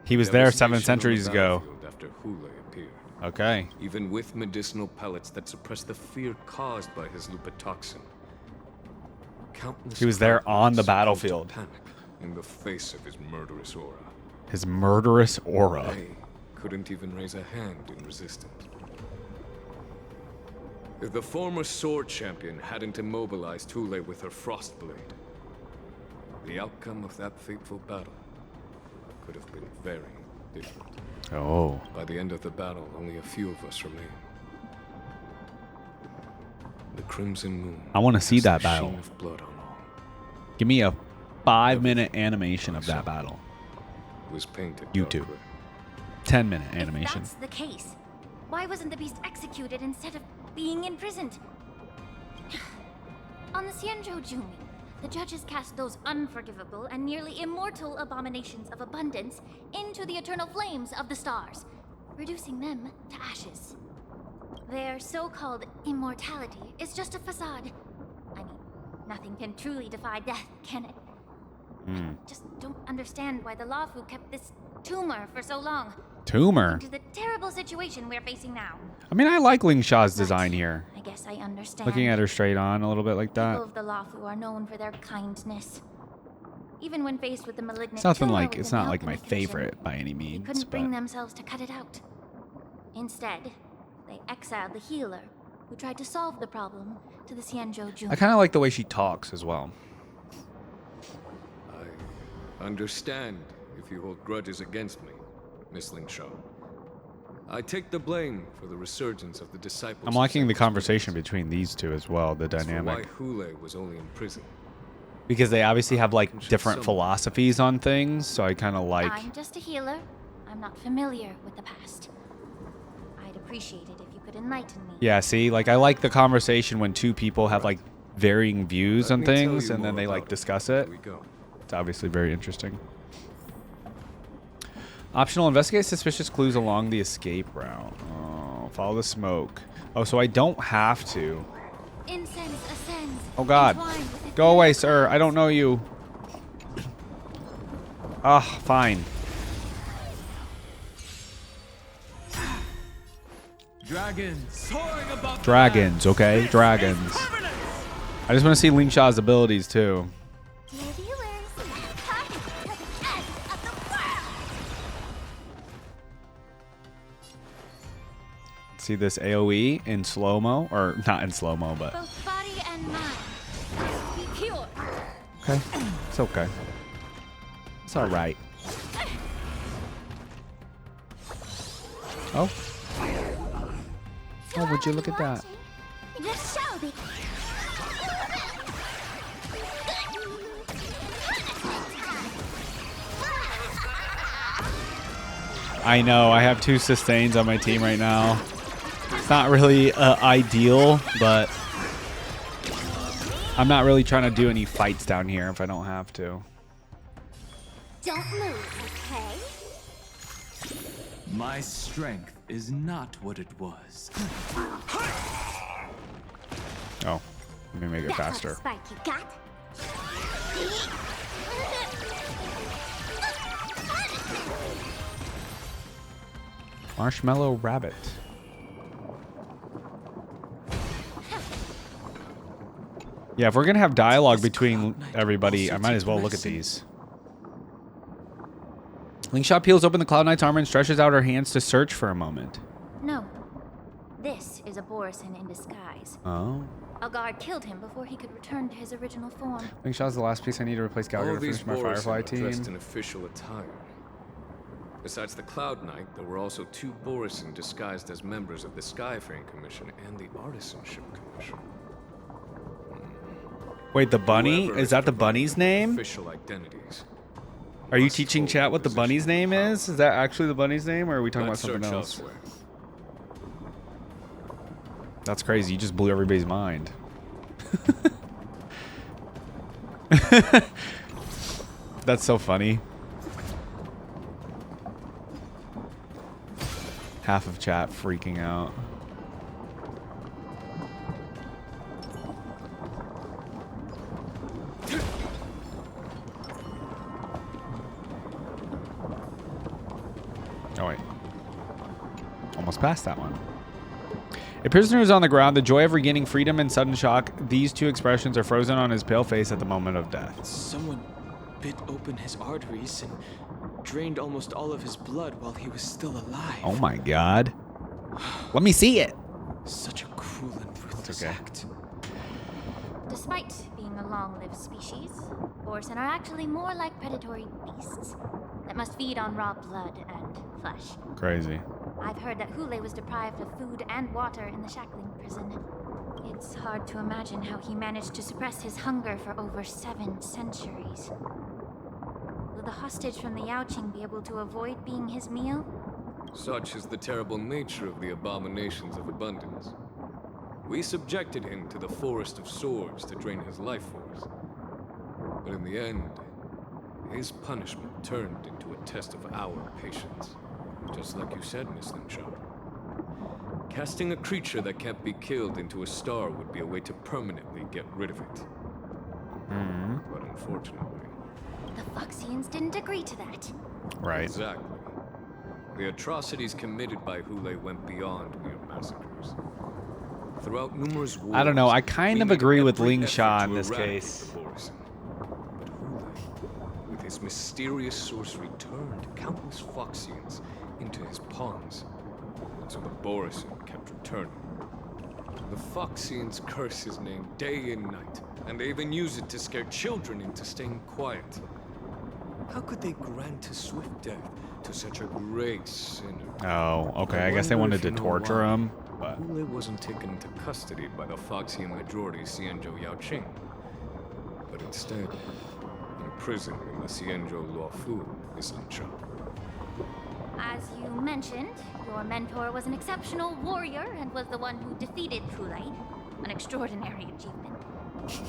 He was there 7 devastation on the centuries ago. battlefield after Hule Okay. Even with medicinal pellets that suppress the fear caused by his lupitoxin. Countless He was there on the travelers battlefield. succumbed to panic in the face of his murderous aura. His murderous aura. They couldn't even raise a hand in resistance. If the former sword champion hadn't immobilized Thule with her frost blade, the outcome of that fateful battle could have been very different. Oh. By the end of the battle, only a few of us remained. The Crimson Moon. I want to see cast that a battle. sheen of blood on all. Give me a 5-minute animation of that battle. It was painted YouTube. dark red. 10-minute animation. If that's the case, why wasn't the beast executed instead of being imprisoned? On the Xianzhou, the judges cast those unforgivable and nearly immortal abominations of abundance into the eternal flames of the stars, reducing them to ashes. Their so-called immortality is just a facade. I mean, nothing can truly defy death, can it? I just don't understand why the Lafu kept this tumor for so long. Tumor? Into the terrible situation we're facing now. I mean, I like Ling Sha's design here. I guess I understand. Looking at her straight on a little bit like that. People of the Lafu are known for their kindness. Even when faced with the malignant It's nothing tumor like, within it's the not like my Alchemy Commission, favorite by any they means. couldn't bring But themselves to cut it out. Instead, they exiled the healer, who tried to solve the problem, to the Xianzhou. I kind of like the way she talks as well. I understand if you hold grudges against me, Miss Ling Sha. I take the blame for the resurgence of the disciples. I'm liking the conversation between these two as well, the As for dynamic. why Hule was only in prison. Because they obviously have like different philosophies on things, so I kind of like... I'm just a healer. I'm not familiar with the past. I'd appreciate it if you could enlighten me. Yeah, see, like I like the conversation when two people have like varying views Let on me tell things you and then more they like about it. discuss it. Here we go. It's obviously very interesting. Optional, investigate suspicious clues along the escape route. Oh, follow the smoke. Oh, so I don't have to. Incense ascends. Oh God. entwined with Go away, sir. I don't know you. Ah, fine. Dragons soaring above Dragons, okay? Dragons. I just want to see Ling Sha's abilities too. Dear viewers, come to the end of the world. See this AoE in slow-mo, or not in slow-mo, but Both body and mind must be pure. okay. It's okay. It's all right. Oh. Oh, would you look at that? Just shall be. I know, I have 2 sustains on my team right now. It's not really ideal, but I'm not really trying to do any fights down here if I don't have to. Don't move, okay? My strength is not what it was. Oh, let me make it That faster. spike you got? Marshmallow Rabbit. Yeah, if we're gonna have dialogue between everybody, I might as well look at these. Ling Sha peels open the Cloud Knight's armor and stretches out her hands to search for a moment. No. This is a Borisin in disguise. Oh. A guard killed him before he could return to his original form. Ling Sha's the last piece I need to replace Gallagher All to these finish my Borisin Firefly are team. dressed in official attire. Besides the Cloud Knight, there were also 2 Borisin disguised as members of the Skyfaring Commission and the Artisanship Commission. Wait, the bunny? Whoever Is that the bunny's name? Official identities. Are you teaching chat what the bunny's name is? Is that actually the bunny's name, or are we talking about Let's something search else? elsewhere. That's crazy. You just blew everybody's mind. That's so funny. Half of chat freaking out. Oh wait. Almost passed that one. A prisoner is on the ground, the joy of regaining freedom and sudden shock. These two expressions are frozen on his pale face at the moment of death. Someone bit open his arteries and drained almost all of his blood while he was still alive. Oh my god. Let me see it. Such a cruel and ruthless act. Despite being a long-lived species, Borsen are actually more like predatory beasts that must feed on raw blood and flesh. Crazy. I've heard that Hule was deprived of food and water in the Shackling prison. It's hard to imagine how he managed to suppress his hunger for over 7 centuries. Will the hostage from the Yaoqing be able to avoid being his meal? Such is the terrible nature of the abominations of abundance. We subjected him to the forest of swords to drain his life force. But in the end, his punishment turned into a test of our patience. Just like you said, Miss Linshaw. Casting a creature that can't be killed into a star would be a way to permanently get rid of it. But unfortunately... The Foxians didn't agree to that. Right. Exactly. The atrocities committed by Hule went beyond mere massacres. Throughout numerous wars... I don't know. I kind of agree with Lingshaw in this case. But Hule, with his mysterious sorcery, turned countless Foxians into his pawns. So the Borison kept returning. The Foxians curse his name day and night, and they even use it to scare children into staying quiet. How could they grant a swift death to such a great sinner? Oh, okay. I guess they wanted to torture him. But Hule wasn't taken into custody by the Foxian majority Xianzhou Yaoqing, but instead in prison in the Xianzhou Luofu, Miss Linshaw. As you mentioned, your mentor was an exceptional warrior and was the one who defeated Hule, an extraordinary achievement.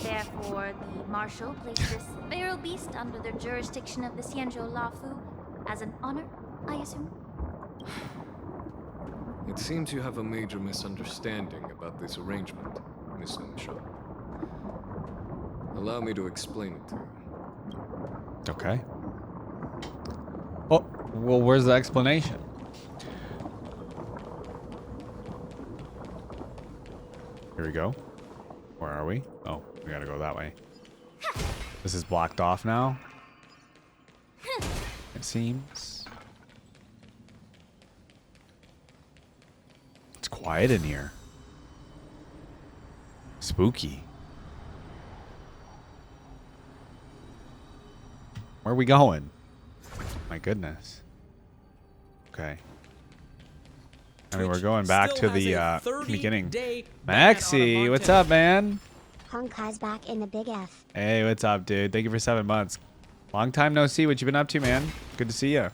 Therefore, the Marshal placed this feral beast under the jurisdiction of the Xianzhou Luofu as an honor, I assume? It seems you have a major misunderstanding about this arrangement, Miss Linshaw. Allow me to explain it to you. okay. Oh, well, where's the explanation? Here we go. Where are we? Oh, we gotta go that way. This is blocked off now. It seems. It's quiet in here. Spooky. Where are we going? My goodness. Okay. I mean, we're going back to the beginning. Maxi, what's up, man? Honkai's back in the Big F. Hey, what's up, dude? Thank you for 7 months. Long time no see. What you been up to, man? Good to see you.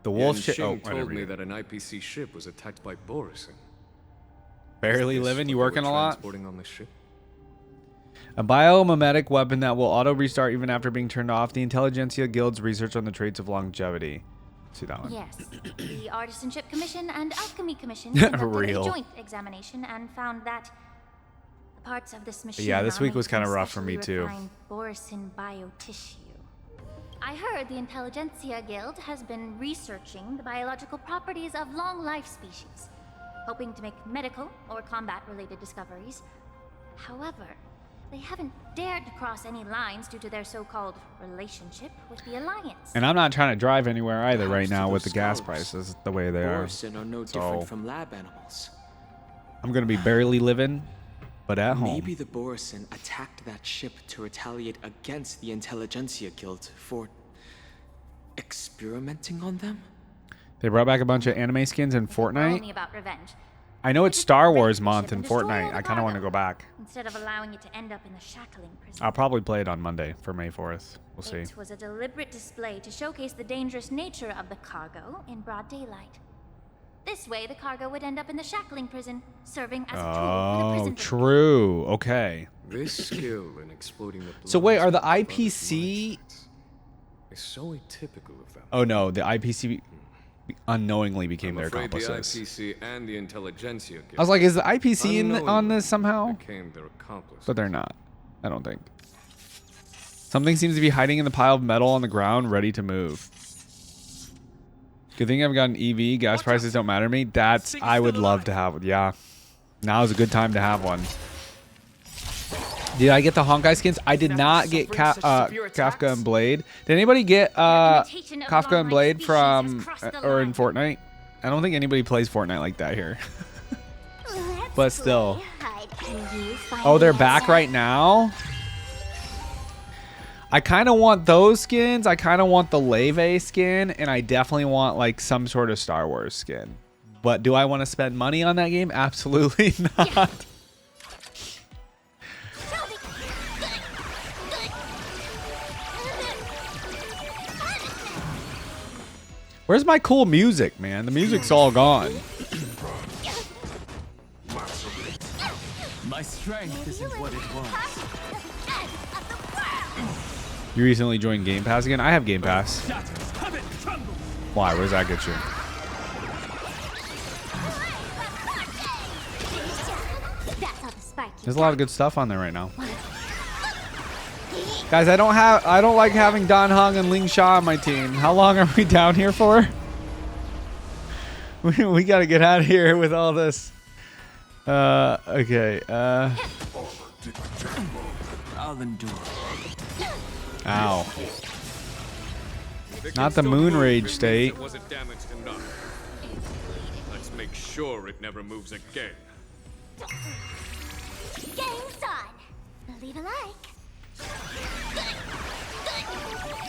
The wolf ship. Oh, told me that an IPC ship was attacked by Borison. Barely living. You working a lot? Transporting on the ship? A biomimetic weapon that will auto restart even after being turned off. The Intelligentsia Guild's research on the traits of longevity. See that one? Yes. The Artisanship Commission and Alchemy Commission conducted Real. a joint examination and found that the parts of this machine Yeah, this are week made was kind of from rough for me specially too. refined Borison biotissue. I heard the Intelligentsia Guild has been researching the biological properties of long-life species, hoping to make medical or combat-related discoveries. However, they haven't dared to cross any lines due to their so-called relationship with the Alliance. And I'm not trying to drive anywhere either right now with the gas prices the way they are. Borison are no different from lab animals. I'm gonna be barely living, but at home. Maybe the Borison attacked that ship to retaliate against the Intelligentsia Guild for experimenting on them? They brought back a bunch of anime skins in Fortnite. Only about revenge. I know it's Star Wars month in Fortnite. I kind of want to go back. Instead of allowing it to end up in the Shackling prison. I'll probably play it on Monday for May 4th. We'll see. It was a deliberate display to showcase the dangerous nature of the cargo in broad daylight. This way, the cargo would end up in the Shackling prison, serving as a tool for the prison. True. Okay. This skill in exploding the So wait, are the IPC? Is so atypical of them. Oh no, the IPC unknowingly became their The accomplices. IPC and the Intelligentsia Guild I was like, is the IPC on this somehow? became their accomplice. But they're not. I don't think. Something seems to be hiding in the pile of metal on the ground, ready to move. Good thing I've got an EV. Gas prices don't matter to me. That's, I would love to have. Yeah. Now is a good time to have one. Did I get the Honkai skins? I did not get Kafka and Blade. Did anybody get Kafka and Blade from or in Fortnite? I don't think anybody plays Fortnite like that here. But still. Oh, they're back right now? I kind of want those skins. I kind of want the Leve skin. And I definitely want like some sort of Star Wars skin. But do I want to spend money on that game? Absolutely not. Where's my cool music, man? The music's all gone. My strength isn't what it was. You recently joined Game Pass again? I have Game Pass. Why? Where does that get you? There's a lot of good stuff on there right now. Guys, I don't like having Dan Heng and Ling Sha on my team. How long are we down here for? We gotta get out of here with all this. Okay. I'll endure. Ow. Not the moon rage state. Was it damaged enough? Let's make sure it never moves again. Game's on. Believe alike.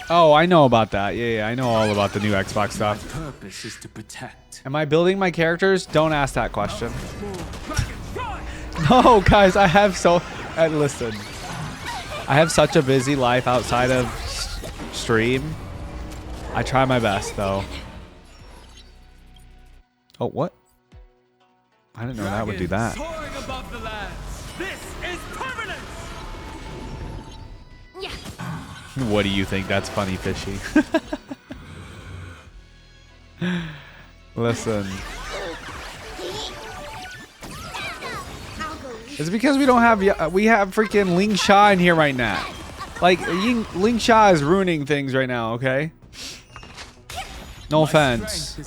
Oh, I know about that. Yeah, I know all about the new Xbox stuff. My purpose is to protect. Am I building my characters? Don't ask that question. No, guys, I have listen. I have such a busy life outside of stream. I try my best, though. Oh, what? I didn't know that would do that. Soaring above the lands. This is permanence. Yeah. What do you think? That's funny, Fishy. Listen. It's because we don't have... We have freaking Ling Sha in here right now. Like, Ling Sha is ruining things right now, okay? No offense.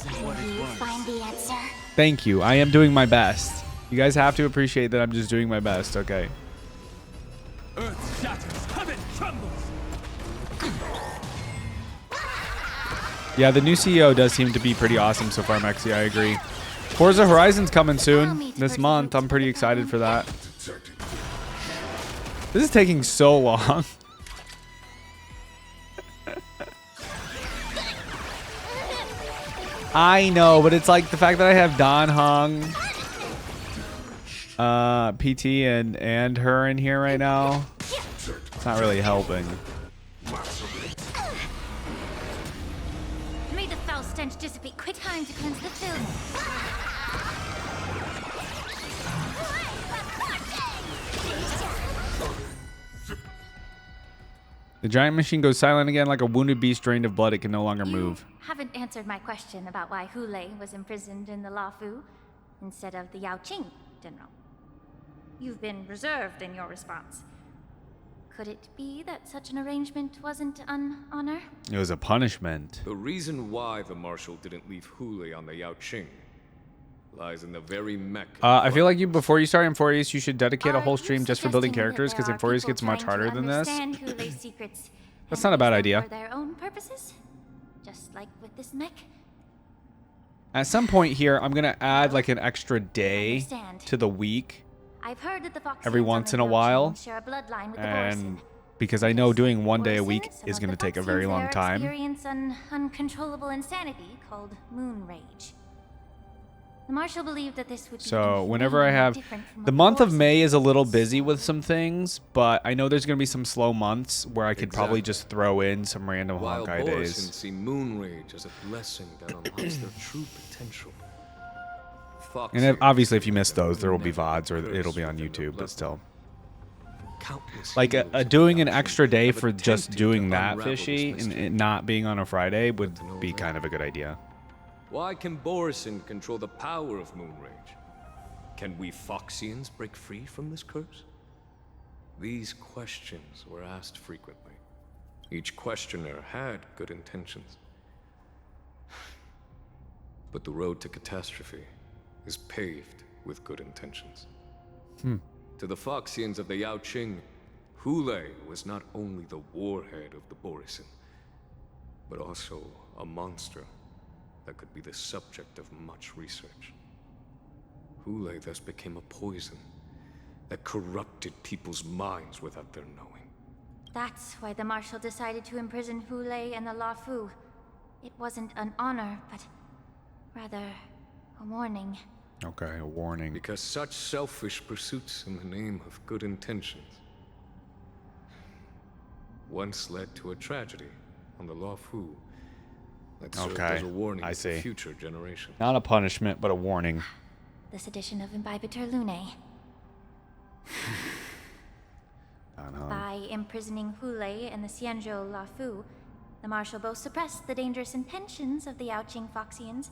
Thank you. I am doing my best. You guys have to appreciate that I'm just doing my best, okay? Earth shatters, heaven trembles. Yeah, the new CEO does seem to be pretty awesome so far, Mexi. I agree. Forza Horizon's coming soon this month. I'm pretty excited for that. This is taking so long. I know, but it's like the fact that I have Dan Heng, PT, and her in here right now. It's not really helping. May the foul stench dissipate. Quick time to cleanse the filth. The giant machine goes silent again like a wounded beast drained of blood. It can no longer move. Haven't answered my question about why Hule was imprisoned in the Lafu instead of the Yao Qing, General. You've been reserved in your response. Could it be that such an arrangement wasn't an honor? It was a punishment. The reason why the Marshal didn't leave Hule on the Yao Qing lies in the very mech. I feel like before you start Inforius, you should dedicate a whole stream just for building characters, because Inforius gets much harder than this. That's not a bad idea. For their own purposes, just like with this mech. At some point here, I'm gonna add like an extra day to the week. I've heard that the every once in a while, share a bloodline with the and because I know doing one day a week is gonna take a very long time. Experience an uncontrollable insanity called moon rage. The Marshal believed that this would be so whenever I have the month of May is a little busy with some things, but I know there's gonna be some slow months where I could probably just throw in some random Honkai days. See moon rage as a blessing that unlocks their true potential. And obviously, if you miss those, there will be VODs or it'll be on YouTube, but still. Like doing an extra day for just doing that, Fishy, and it not being on a Friday would be kind of a good idea. Why can Borison control the power of moon rage? Can we Foxians break free from this curse? These questions were asked frequently. Each questioner had good intentions. But the road to catastrophe is paved with good intentions. To the Foxians of the Yao Qing, Hulei was not only the warhead of the Borisin, but also a monster that could be the subject of much research. Hulei thus became a poison that corrupted people's minds without their knowing. That's why the Marshal decided to imprison Hulei and the Lafu. It wasn't an honor, but rather a warning. Okay, a warning. Because such selfish pursuits in the name of good intentions once led to a tragedy on the Lafu that served as a warning to future generations. Not a punishment, but a warning. This edition of Imbibitor Lunae. By imprisoning Hulei and the Xianzhou Lafu, the Marshal both suppressed the dangerous intentions of the Yaoqing Foxians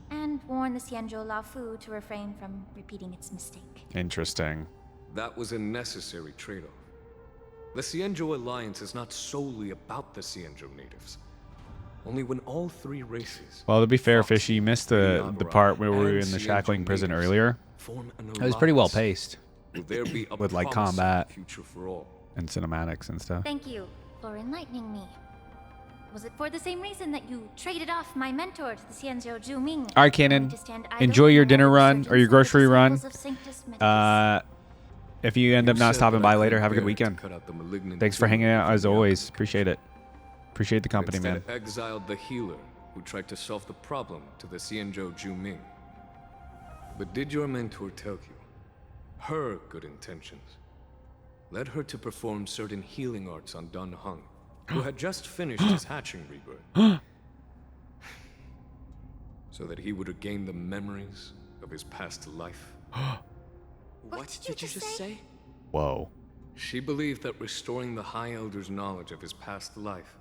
and warned the Xianzhou Lafu to refrain from repeating its mistake. Interesting. That was a necessary trade-off. The Xianzhou Alliance is not solely about the Xianzhou natives. Only when all three races... Well, to be fair, Fishy, you missed the part where we were in the Shackling prison earlier. It was pretty well paced. With like combat and cinematics and stuff. Thank you for enlightening me. Was it for the same reason that you traded off my mentor to the Xianzhou Zhuming? All right, Cannon. Enjoy your dinner run or your grocery run. If you end up not stopping by later, have a good weekend. Thanks for hanging out as always. Appreciate it. Appreciate the company, man. Exiled the healer who tried to solve the problem to the Xianzhou Zhuming. But did your mentor tell you her good intentions led her to perform certain healing arts on Dan Heng, who had just finished his hatching rebirth, so that he would regain the memories of his past life? What did you just say? Whoa. She believed that restoring the High Elder's knowledge of his past life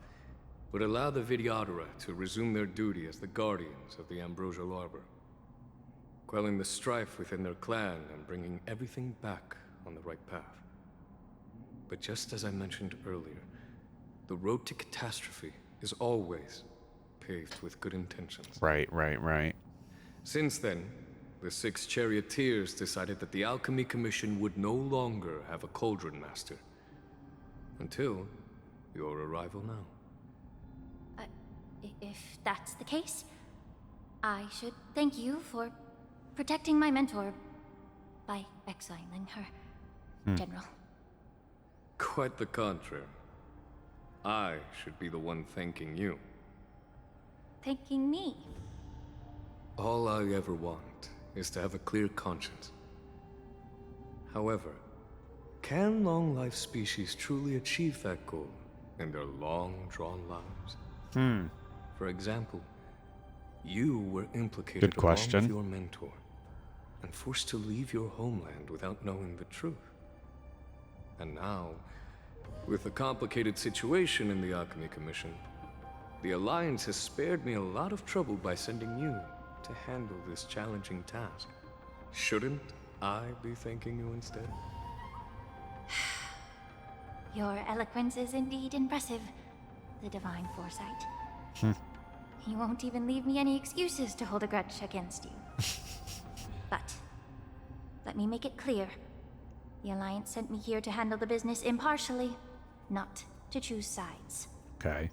would allow the Vidyadhara to resume their duty as the guardians of the Ambrosial Arbor, quelling the strife within their clan and bringing everything back on the right path. But just as I mentioned earlier, the road to catastrophe is always paved with good intentions. Right. Since then, the 6 charioteers decided that the Alchemy Commission would no longer have a cauldron master. Until your arrival now. If that's the case, I should thank you for protecting my mentor by exiling her, General. Quite the contrary. I should be the one thanking you. Thanking me? All I ever want is to have a clear conscience. However, can long-life species truly achieve that goal in their long-drawn lives? For example, you were implicated Good question. along with your mentor and forced to leave your homeland without knowing the truth. And now, with the complicated situation in the Alchemy Commission, the Alliance has spared me a lot of trouble by sending you to handle this challenging task. Shouldn't I be thanking you instead? Your eloquence is indeed impressive, the divine foresight. You won't even leave me any excuses to hold a grudge against you. But let me make it clear. The Alliance sent me here to handle the business impartially, not to choose sides. Okay.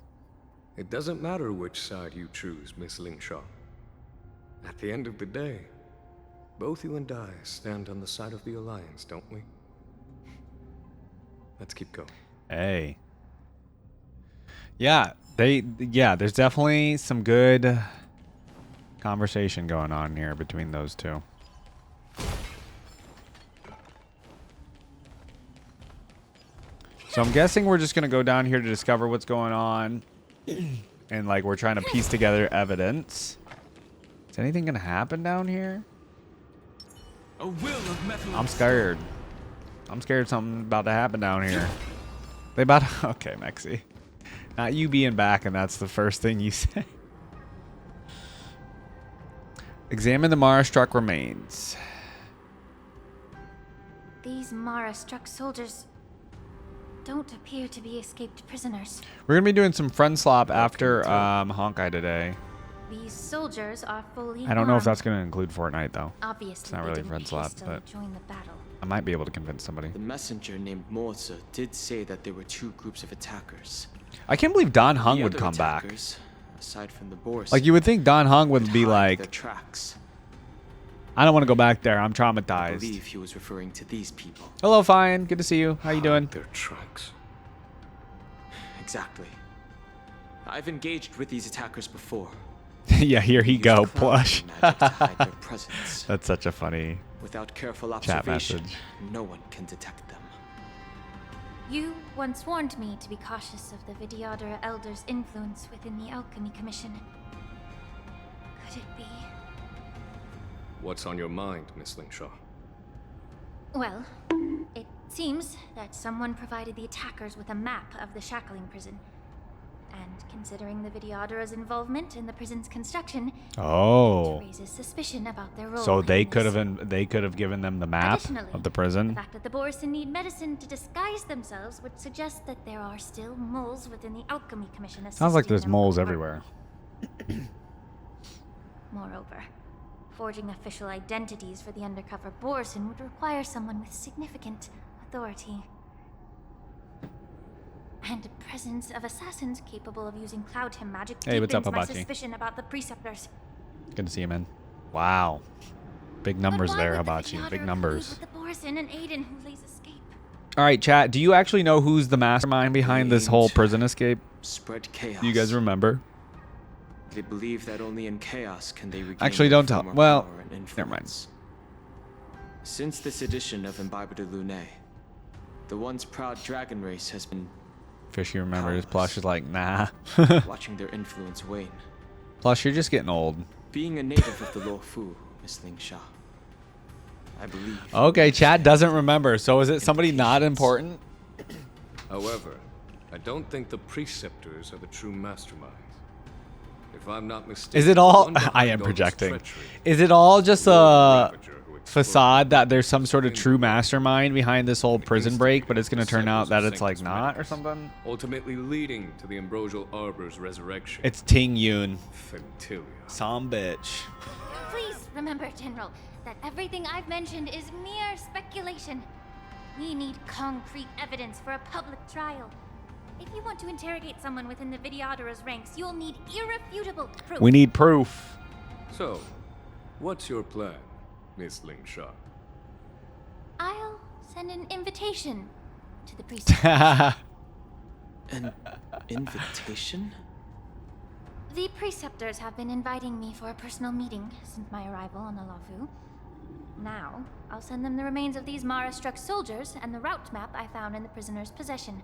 It doesn't matter which side you choose, Miss Lingshaw. At the end of the day, both you and I stand on the side of the Alliance, don't we? Let's keep going. Hey. Yeah, there's definitely some good conversation going on here between those two. So I'm guessing we're just going to go down here to discover what's going on. And like we're trying to piece together evidence. Is anything going to happen down here? A will of metal. I'm scared. I'm scared something's about to happen down here. They about to, okay, Mexi. Not you being back and that's the first thing you say. Examine the Mara-struck remains. These Mara-struck soldiers... don't appear to be escaped prisoners. We're gonna be doing some friend slop after Honkai today. These soldiers are fully I don't know if armed. that's gonna include Fortnite though. Obviously, It's not they really didn't friend slop, hastily but join the battle. I might be able to convince somebody. The messenger named Morza did say that there were 2 groups of attackers. I can't believe Don Hung The would other come back. attackers, aside from the Boris, Like you would think Don Hung would be their like, tracks. I don't want to go back there. I'm I traumatized. believe he was referring to these people. Hello, Fine. Good to see you. How you doing? Their tracks. Exactly. I've engaged with these attackers before. Yeah, here he go, plush. Magic to hide their presence. That's such a funny Without careful chat observation, message. no one can detect them. You once warned me to be cautious of the Vidyadhara Elder's influence within the Alchemy Commission. Could it be? What's on your mind, Miss Lingshaw? Well, it seems that someone provided the attackers with a map of the Shackling prison. And considering the Vidyadhara's involvement in the prison's construction, Oh. it raises suspicion about their role. So they in could this. have given them the map Additionally, of the The prison. fact that the Borison need medicine to disguise themselves would suggest that there are still moles within the Alchemy Commission. Sounds like assisting there's them moles with work. everywhere. Moreover, forging official identities for the undercover Borison would require someone with significant authority. And the presence of assassins capable of using Cloud Hymn magic Hey, what's up, deepens my Hibachi? suspicion about the Preceptors. Good to see you, man. Wow. Big numbers But why there, would the Hibachi. Vidyadhara Big collude numbers. with the Borison and Aiden who lays escape? All right, chat. Do you actually know who's the mastermind behind this whole prison escape? Spread chaos. Do you guys remember? They believe that only in chaos can they regain Actually, their don't tell. former Well, power and never mind. influence. Since this edition of Imbibe de Lune, the once proud dragon race has been Fishy remembers. Plush is like, nah. watching their influence wane. Plush, you're just getting old. Being a native of the Luofu, Miss Lingshaw, I believe. Okay, chat doesn't remember. So is it somebody not important? However, I don't think the Preceptors are the true masterminds. If I'm not mistaken, Is it all? one behind I am all this projecting. treachery Is it all just a facade that there's some sort of true mastermind behind this whole prison break, but it's going to turn out that it's like not or something? ultimately leading to the Ambrosial Arbor's resurrection. It's Ting Yun. Fentilia. Some bitch. Please remember, General, that everything I've mentioned is mere speculation. We need concrete evidence for a public trial. If you want to interrogate someone within the Vidyadhara's ranks, you'll need irrefutable proof. We need proof. So, what's your plan, Miss Lingshaw? I'll send an invitation to the Preceptors. An invitation? The Preceptors have been inviting me for a personal meeting since my arrival on the Luofu. Now, I'll send them the remains of these Mara-struck soldiers and the route map I found in the prisoner's possession.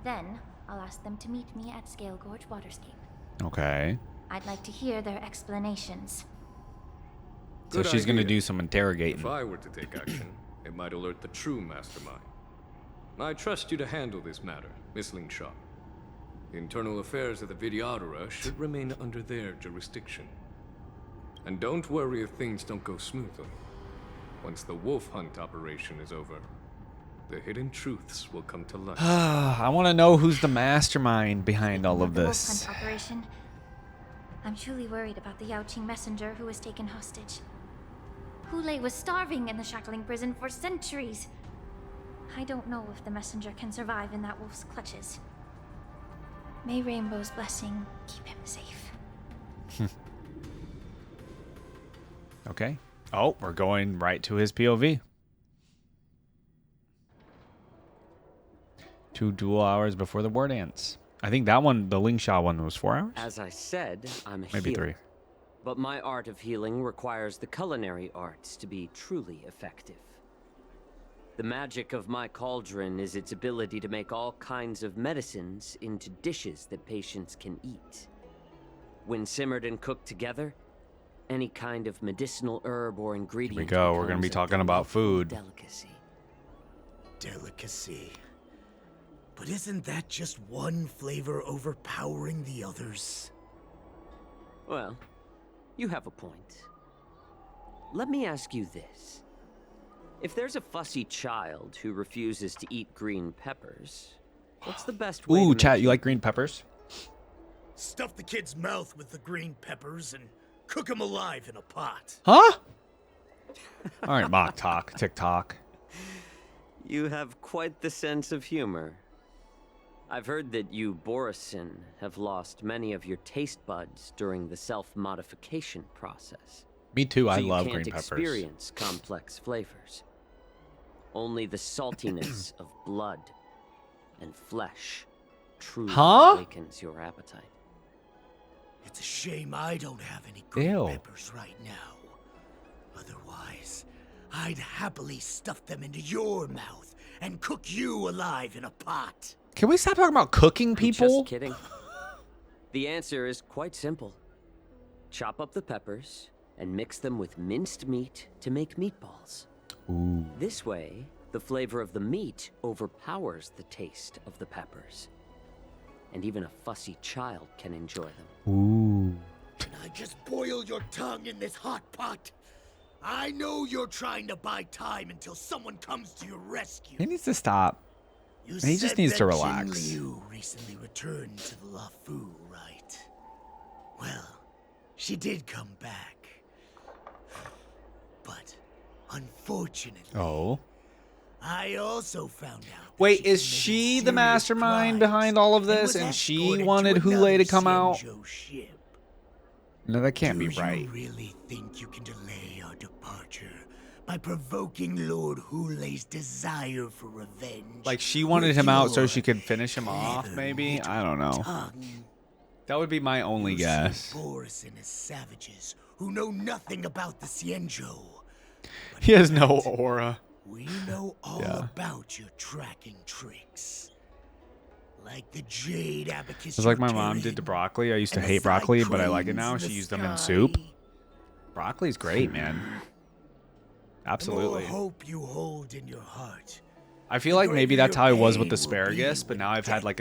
Then, I'll ask them to meet me at Scale Gorge Waterscape. Okay. I'd like to hear their explanations. So she's going to do some interrogating. If I were to take action, it might alert the true mastermind. I trust you to handle this matter, Miss Lingshaw. The internal affairs of the Vidyadhara should remain under their jurisdiction. And don't worry if things don't go smoothly. Once the wolf hunt operation is over, the hidden truths will come to light. I want to know who's the mastermind behind all of The wolf this. hunt operation. I'm truly worried about the Yaoqing messenger who was taken hostage. Hule was starving in the Shackling prison for centuries. I don't know if the messenger can survive in that wolf's clutches. May Rainbow's blessing keep him safe. Okay. Oh, we're going right to his POV. 2 dual hours before the war dance. I think that one, the Lingshaw one, was 4 hours? As I said, I'm a Maybe healer. 3. But my art of healing requires the culinary arts to be truly effective. The magic of my cauldron is its ability to make all kinds of medicines into dishes that patients can eat. When simmered and cooked together, any kind of medicinal herb or ingredient. Here we go. We're going to be becomes a talking about food. delicacy. Delicacy. But isn't that just one flavor overpowering the others? Well, you have a point. Let me ask you this. If there's a fussy child who refuses to eat green peppers, what's the best way Ooh, to chat, make you like green peppers? Stuff the kid's mouth with the green peppers and cook him alive in a pot. Huh? All right, mock talk, TikTok. You have quite the sense of humor. I've heard that you, Borisin, have lost many of your taste buds during the self-modification process. Me too, So I you love can't green peppers. experience complex flavors. Only the saltiness of blood and flesh truly awakens your appetite. It's a shame I don't have any green peppers right now. Otherwise, I'd happily stuff them into your mouth and cook you alive in a pot. Can we stop talking about cooking people? Just kidding. The answer is quite simple. Chop up the peppers and mix them with minced meat to make meatballs. Ooh. This way, the flavor of the meat overpowers the taste of the peppers. And even a fussy child can enjoy them. Ooh. Can I just boil your tongue in this hot pot? I know you're trying to buy time until someone comes to your rescue. He needs to stop. You He just said needs to that relax. Jin Liu recently returned to the Lafu, right? Well, she did come back. But unfortunately, I also found out. Wait, is she the mastermind behind all of this, and she wanted Hule to come out? No, that can't be right. Do you really think you can delay our departure by provoking Lord Hule's desire for revenge? Like she wanted him out so she could finish him off, maybe? I don't know. That would be my only guess. Borisin is savages who know nothing about the Xianzhou. He has no aura. We know all about your tracking tricks. Like the jade abacus. It's like my mom did to broccoli. I used to hate broccoli, but I like it now. She used them in soup. Broccoli's great, man. Absolutely. The more hope you hold in your heart. I feel like maybe that's how I was with asparagus, but now I've had like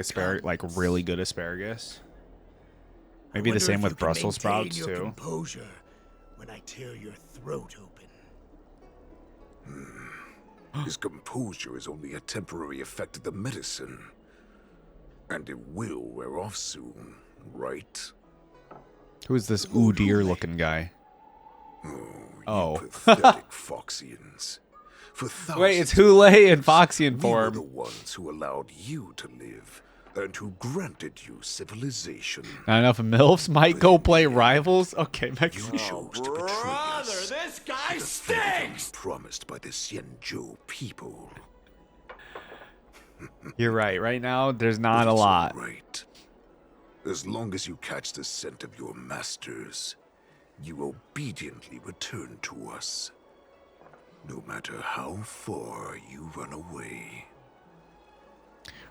really good asparagus. Maybe the same with Brussels sprouts too. Composure when I tear your throat open. His composure is only a temporary effect of the medicine. And it will wear off soon, right? Who is this deer looking guy? Oh. Pathetic Foxians. For wait, it's Hule in Foxian form. We were the ones who allowed you to live and who granted you civilization. Not enough MILFs might go play rivals? Okay, Mexico. You chose to betray us. This guy stinks! Promised by the Xianzhou people. You're right. Right now, there's not a lot. Right. As long as you catch the scent of your masters, you obediently return to us. No matter how far you run away.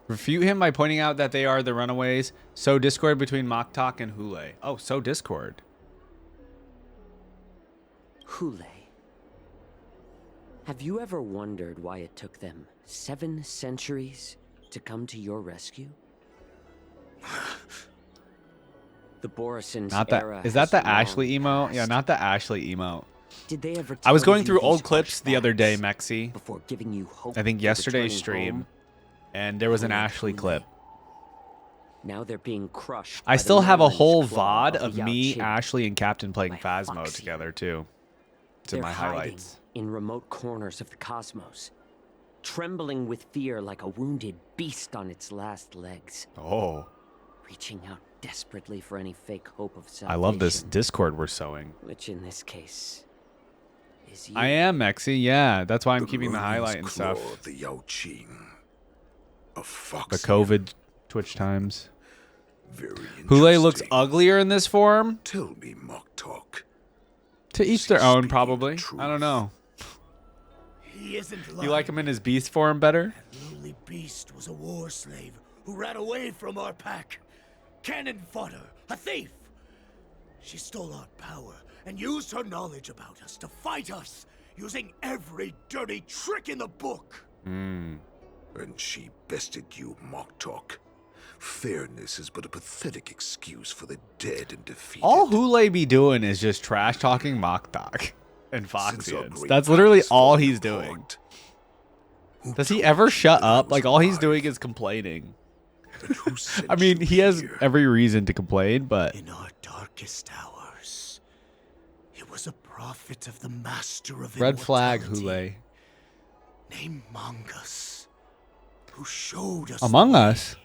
Refute him by pointing out that they are the runaways. Sow discord between Moktok and Hule. Oh, sow discord. Hule. Have you ever wondered why it took them 7 centuries to come to your rescue? The Borisin's Not that. era Is that the has long Ashley emote? passed. Yeah, not the Ashley emote. Did they ever I was tell going you through old these clips the other day, flashbacks Mexi. before giving you hope I think for yesterday's returning stream, home? and there was an Ashley clip. Now they're being crushed. I by still the have a Merlin's whole claw VOD of the me, Yaoqing. Ashley, and Captain playing by Phasmo Foxian. together too. It's in They're my hiding highlights. in remote corners of the cosmos, trembling with fear like a wounded beast on its last legs. Oh, Reaching out desperately for any fake hope of salvation. I love this Discord we're sowing. Which in this case is you. I am Mexi, yeah. That's why I'm keeping the Merlin's highlight and claw stuff. of the Yaoqing. A The fox. COVID Twitch times. Very Hule looks interesting. uglier in this form. Tell me, Moktok. To each their own, probably. I don't know. He isn't You like him in his beast form better? That lowly beast was a war slave who ran away from our pack. Cannon fodder, a thief. She stole our power and used her knowledge about us to fight us, using every dirty trick in the book. And she bested you, Moktok. Fairness is but a pathetic excuse for the dead and defeated. All Hule be doing is just trash talking Moktok. and Foxians. That's literally all he's doing. Does he ever shut up? Like, all he's doing is complaining. I mean, he has every reason to complain, but... In our darkest hours, it was a prophet of the master of Red flag, immortality Hule. named Mongus, who showed us Among the way. Us?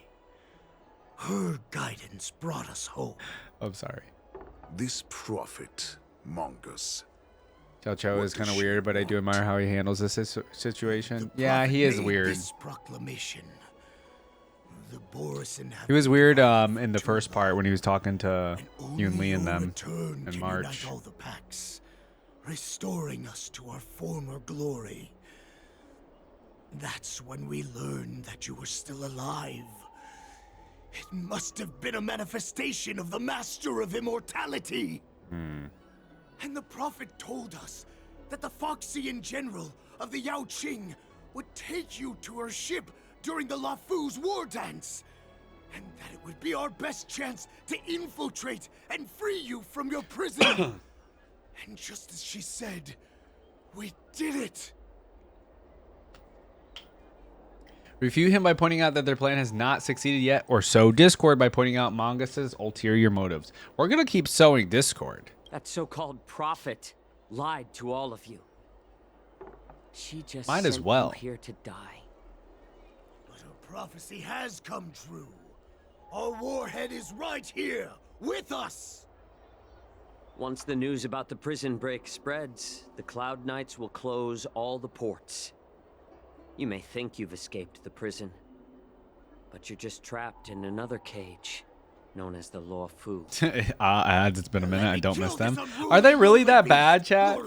Her guidance brought us hope. I'm sorry. This prophet, Mongus. Chow Chow is kind of weird, but I do admire how he handles this situation. Yeah, he is weird. This proclamation. The Borisin have He was weird in the first part when he was talking to Yoon Lee and them return in can March. unite all the packs, restoring us to our former glory. That's when we learned that you were still alive. It must have been a manifestation of the master of immortality. And the prophet told us that the Foxian general of the Yao Qing would take you to her ship during the Lafu's war dance, and that it would be our best chance to infiltrate and free you from your prison. And just as she said, we did it. Refute him by pointing out that their plan has not succeeded yet, or sow discord by pointing out Mongus's ulterior motives. We're gonna keep sowing discord. That so-called prophet lied to all of you. She just Might as sent well. you here to die. But her prophecy has come true. Our warhead is right here, with us. Once the news about the prison break spreads, the Cloud Knights will close all the ports. You may think you've escaped the prison, but you're just trapped in another cage, known as the Law Fu. Ads, it's been a minute. I don't miss them. Are they really that bad, chat?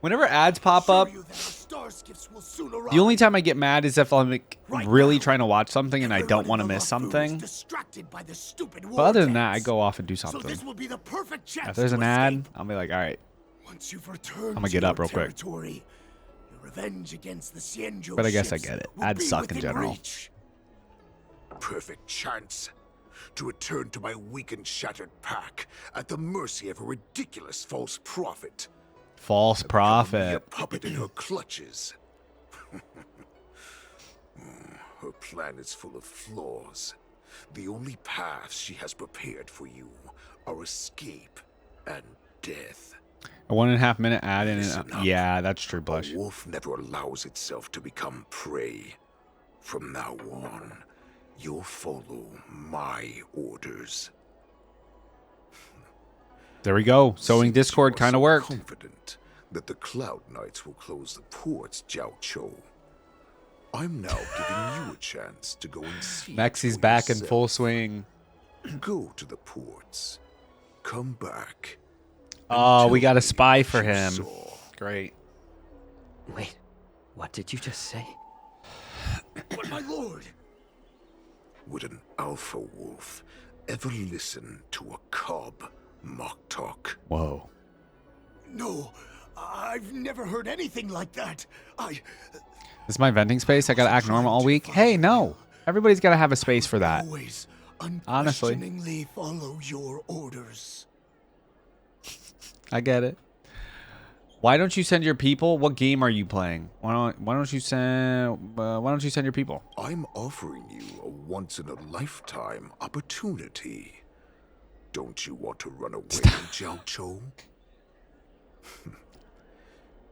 Whenever ads pop up, the only time I get mad is if I'm like, really trying to watch something and I don't want to miss something. But other than that, I go off and do something. If there's an ad, I'll be like, all right, I'm gonna get up real quick. Revenge against the Xianzhou But I guess I ships get it. will Ads be suck in within general. reach. Perfect chance to return to my weak and shattered pack at the mercy of a ridiculous false prophet. False A prophet. puppet in her clutches. Her plan is full of flaws. The only paths she has prepared for you are escape and death. A 1.5 minute ad in Listen it. up. Yeah, that's true, Blush. A wolf never allows itself to become prey. From now on, you'll follow my orders. There we go. Sowing discord kind of worked. Confident that the Cloud Knights will close the ports, Jiao Chou. I'm now giving you a chance to go and see. Mexi's for back in yourself. full swing. Go to the ports. Come back. Oh, we got a spy for him. Great. Wait, what did you just say? But my lord, Would an alpha wolf ever listen to a cub, Moktok? Whoa. no, I've never heard anything like that. This is my venting space. I gotta act normal all week. Hey, no. Everybody's gotta have a space for that. Always Honestly. unquestioningly follow your orders. I get it. Why don't you send your people? What game are you playing? Why don't you send your people? I'm offering you a once-in-a-lifetime opportunity. Don't you want to run away, Jiao Chou?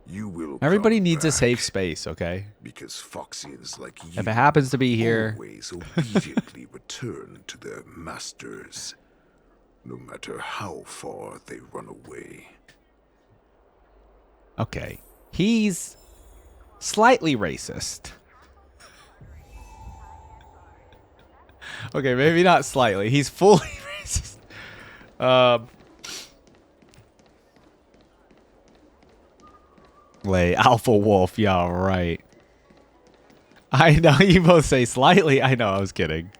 You will. Everybody come needs a back, safe space, okay? because Foxians like you If it happens to be here, always obediently return to their masters, no matter how far they run away. okay. He's slightly racist. Okay, maybe not slightly. He's fully racist. Lay Alpha Wolf, yeah, right. I know you both say slightly. I know, I was kidding.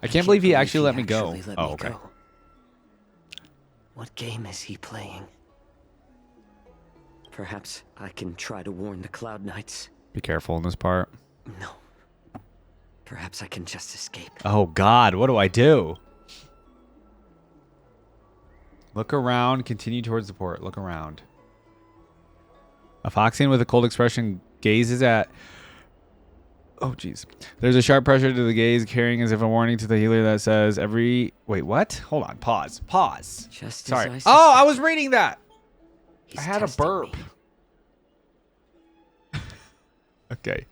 I can't believe he actually let me go. Oh, okay. What game is he playing? Perhaps I can try to warn the Cloud Knights. Be careful in this part. No. Perhaps I can just escape. Oh God, what do I do? Look around. Continue towards the port. Look around. A Foxian with a cold expression gazes at... Oh, jeez. There's a sharp pressure to the gaze, carrying as if a warning to the healer that says every... Wait, what? Hold on. Pause. Pause. Just Sorry. as Oh, I was reading that. I had a testing burp. Okay.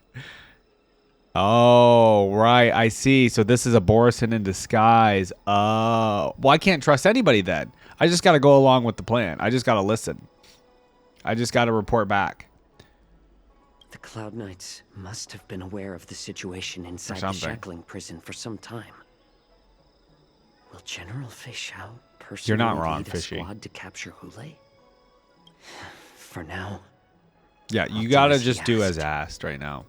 Oh, right. I see. So this is a Borison in disguise. Oh. Well, I can't trust anybody then. I just got to go along with the plan. I just got to listen. I just got to report back. The Cloud Knights must have been aware of the situation inside the Shackling prison for some time. Will General Feixiao personally You're not wrong, lead a Fishy. squad to capture Hule? For now. Yeah, you got to just do as asked right now.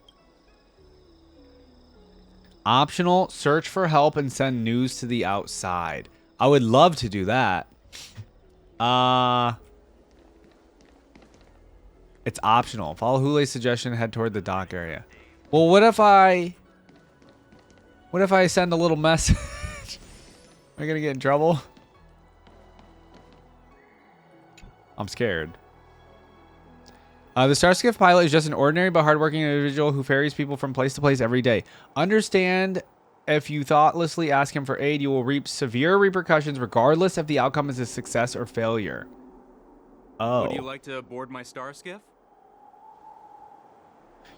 Optional, search for help and send news to the outside. I would love to do that. It's optional. Follow Hule's suggestion, head toward the dock area. Well, what if I send a little message? Am I gonna get in trouble? I'm scared. The Starskiff pilot is just an ordinary but hardworking individual who ferries people from place to place every day. Understand, if you thoughtlessly ask him for aid, you will reap severe repercussions regardless if the outcome is a success or failure. Oh. Would you like to board my Starskiff?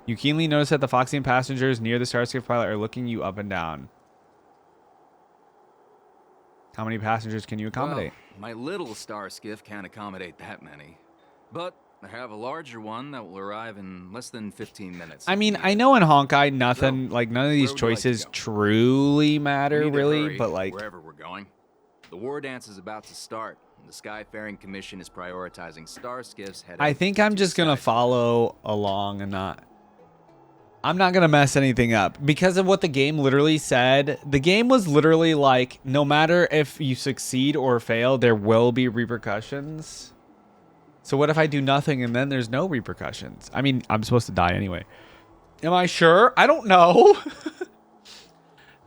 You keenly notice that the Foxian passengers near the Starskiff pilot are looking you up and down. How many passengers can you accommodate? Well, my little Starskiff can't accommodate that many. But I have a larger one that will arrive in less than 15 minutes. I mean, I know in Honkai nothing, like none of these choices truly matter really, but like... Wherever we're going. The war dance is about to start. The Skyfaring Commission is prioritizing Starskiffs headed... I think I'm just going to follow along and not... I'm not going to mess anything up because of what the game literally said. The game was literally like, no matter if you succeed or fail, there will be repercussions. So what if I do nothing and then there's no repercussions? I mean, I'm supposed to die anyway. Am I sure? I don't know.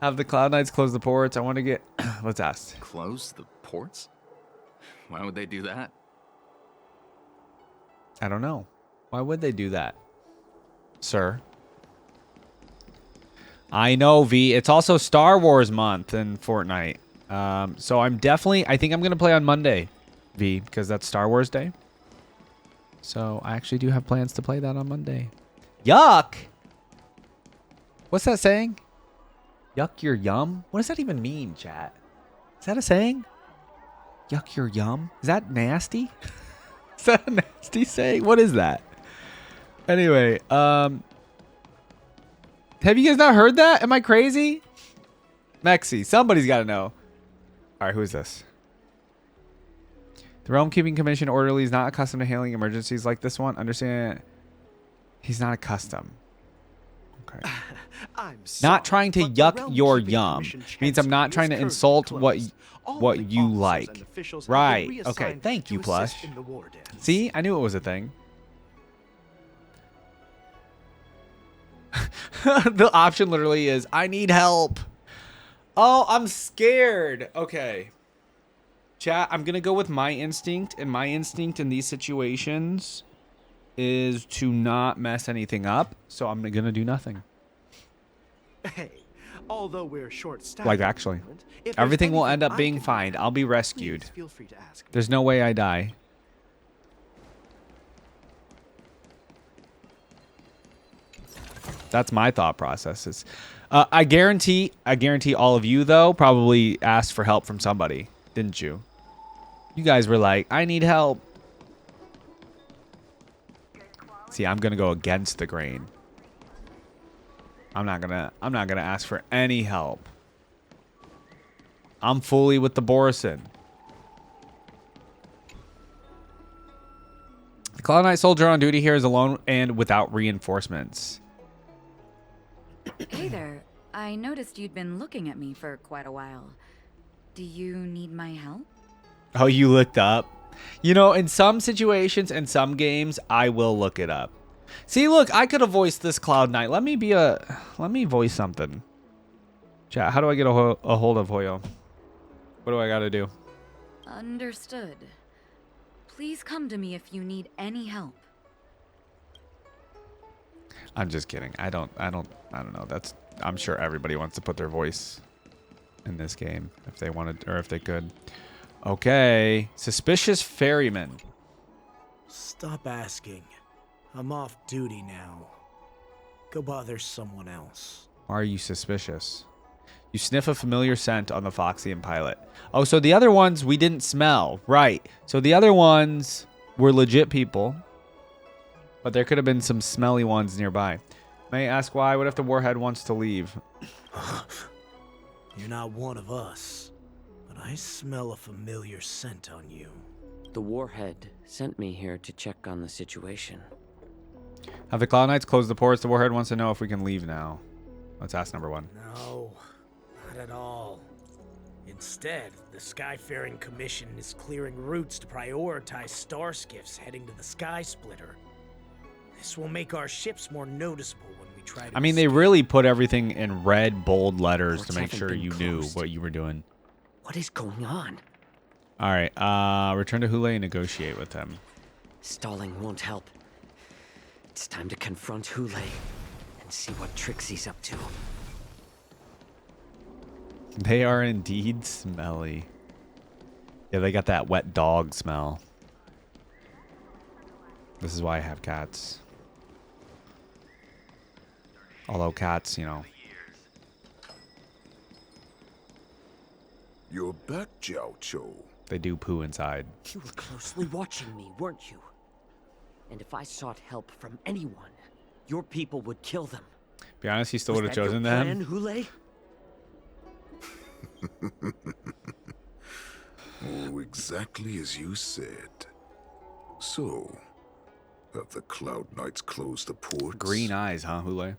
Have the Cloud Knights close the ports. I want to get... Let's ask. Close the ports? Why would they do that? I don't know. Why would they do that, sir? I know, V. It's also Star Wars month in Fortnite. So I'm definitely... I think I'm going to play on Monday, V, because that's Star Wars Day. So I actually do have plans to play that on Monday. Yuck! What's that saying? Yuck your yum? What does that even mean, chat? Is that a saying? Yuck your yum? Is that nasty? Is that a nasty saying? What is that? Anyway, have you guys not heard that? Am I crazy? Mexi, somebody's got to know. All right, who is this? The Realm Keeping Commission orderly is not accustomed to handling emergencies like this one. Understand? He's not accustomed. Okay. Not trying to yuck your yum means I'm not trying to insult what you like. Right. Okay. Thank you, Plush. See, I knew it was a thing. The option literally is, I need help. Oh, I'm scared. Okay. Chat, I'm going to go with my instinct. And my instinct in these situations is to not mess anything up. So I'm going to do nothing. Hey, although we're short-staffed, Like, actually. Everything will end up being fine. I'll be rescued. feel free to ask. There's no way I die. That's my thought processes. I guarantee all of you, though, probably asked for help from somebody. Didn't you? You guys were like, I need help. See, I'm going to go against the grain. I'm not gonna ask for any help. I'm fully with the Borison. The Cloud Knight soldier on duty here is alone and without reinforcements. Hey there. I noticed you'd been looking at me for quite a while. Do you need my help? Oh, you looked up? You know, in some situations and some games, I will look it up. See, look, I could have voiced this Cloud Knight. Let me voice something. Chat, how do I get a hold of Hoyo? What do I got to do? Understood. Please come to me if you need any help. I'm just kidding. I don't know. I'm sure everybody wants to put their voice in this game if they wanted or if they could. Okay. Suspicious ferryman. Stop asking. I'm off duty now. Go bother someone else. Why are you suspicious? You sniff a familiar scent on the Foxian pilot. Oh, so the other ones we didn't smell. Right. So the other ones were legit people. But there could have been some smelly ones nearby. May I ask why? What if the warhead wants to leave? You're not one of us. But I smell a familiar scent on you. The warhead sent me here to check on the situation. Have the Cloud Knights closed the ports? The warhead wants to know if we can leave now. Let's ask number 1. No, not at all. Instead, the Skyfaring Commission is clearing routes to prioritize star skiffs heading to the Sky Splitter. This will make our ships more noticeable when we try to they really put everything in red, bold letters to make sure you knew what you were doing. What is going on? All right, return to Hule and negotiate with him. Stalling won't help. It's time to confront Hule and see what tricks he's up to. They are indeed smelly. Yeah, they got that wet dog smell. This is why I have cats. Although cats, you know. You're back, Jiao Cho. They do poo inside. You were closely watching me, weren't you? And if I sought help from anyone, your people would kill them. Be honest, he still would have chosen them. Hule? Oh, exactly as you said. So, have the Cloud Knights closed the ports? Green eyes, huh, Hule?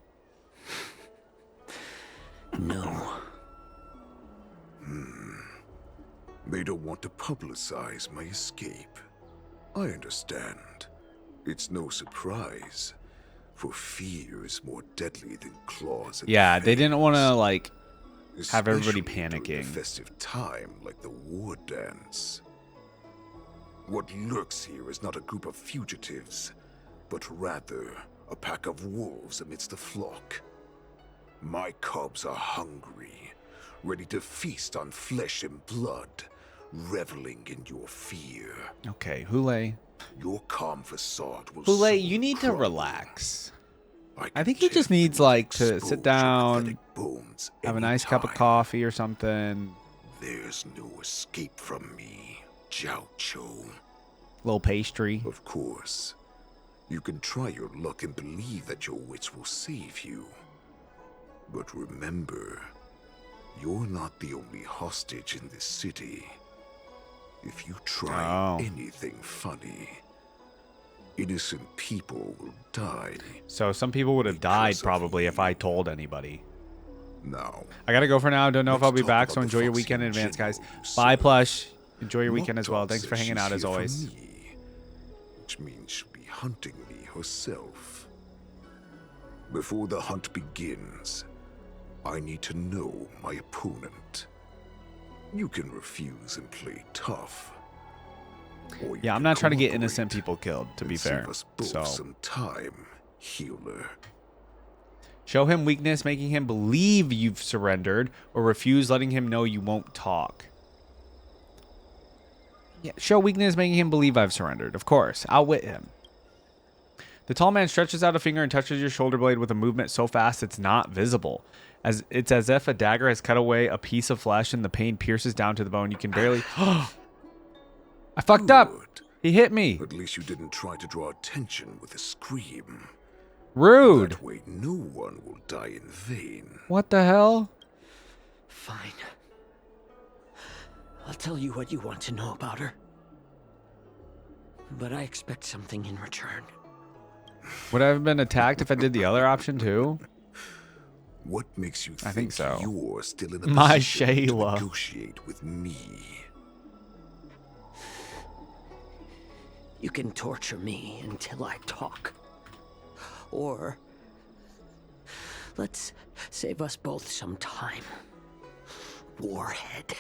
No. They don't want to publicize my escape. I understand. It's no surprise, for fear is more deadly than claws and Yeah, they didn't want to, like, have especially everybody panicking. during a festive time like the war dance. What lurks here is not a group of fugitives, but rather a pack of wolves amidst a flock. My cubs are hungry, ready to feast on flesh and blood, reveling in your fear. Okay, Hule. Your calm facade will Hule, soon you need to crumble. relax. I think he just needs, like, to sit down, have a nice cup of coffee or something. There's no escape from me, Jiao Cho. Little pastry. Of course. You can try your luck and believe that your wits will save you. But remember, you're not the only hostage in this city. If you try anything funny, innocent people will die. So some people would have died probably if I told anybody. Now, I gotta go for now. Don't know if I'll be back, so enjoy your weekend in advance, guys. Bye, Plush. Enjoy your weekend as well. Thanks for hanging out as always. Which means she'll be hunting me herself. Before the hunt begins, I need to know my opponent. You can refuse and play tough. Yeah, I'm not trying to get innocent people killed, to be fair. Save us both So some time, healer. show him weakness, making him believe you've surrendered, or refuse, letting him know you won't talk. Yeah, show weakness, making him believe I've surrendered. Of course, outwit him. The tall man stretches out a finger and touches your shoulder blade with a movement so fast it's not visible. It's as if a dagger has cut away a piece of flesh and the pain pierces down to the bone. You can barely... I fucked up. He hit me. At least you didn't try to draw attention with a scream. Rude. That way no one will die in vain. What the hell? Fine. I'll tell you what you want to know about her. But I expect something in return. Would I have been attacked if I did the other option too? What makes you think I think so. You're still in a My position to Shayla. negotiate with me? You can torture me until I talk. Or let's save us both some time. Warhead.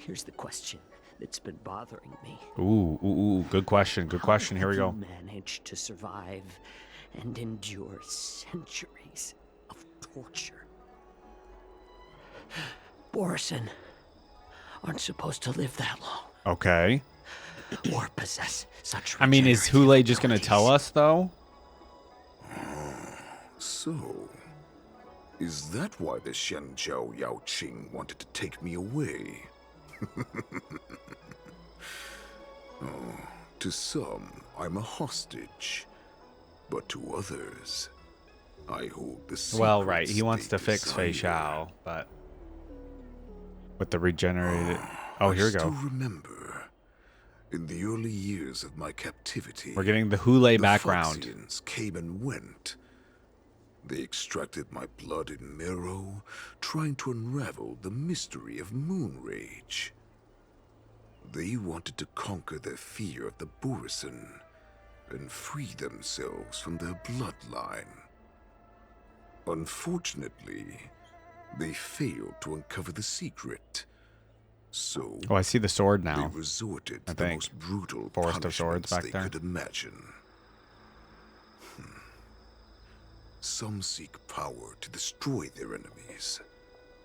Here's the question that's been bothering me. Ooh, good question. Good question. Here we go. How have you managed to survive and endure centuries of torture? Borison aren't supposed to live that long. Okay. Or possess such. I mean, is Hule just going to tell us, though? So, is that why the Xianzhou Yao Qing wanted to take me away? Oh, to some, I'm a hostage. But to others, I hold the secrets. Well, right. He wants they to fix Fei desire. Xiao, but with the regenerated. Oh, here we I still go. remember, in the early years of my captivity, We're getting the Hule the background. Foxians came and went. They extracted my blood and marrow, trying to unravel the mystery of moon rage. They wanted to conquer their fear of the Borison and free themselves from their bloodline. Unfortunately, they failed to uncover the secret. So, Oh, I see the sword now. they resorted to I the think. most brutal Forest of Swords punishments back they there. could imagine. Some seek power to destroy their enemies,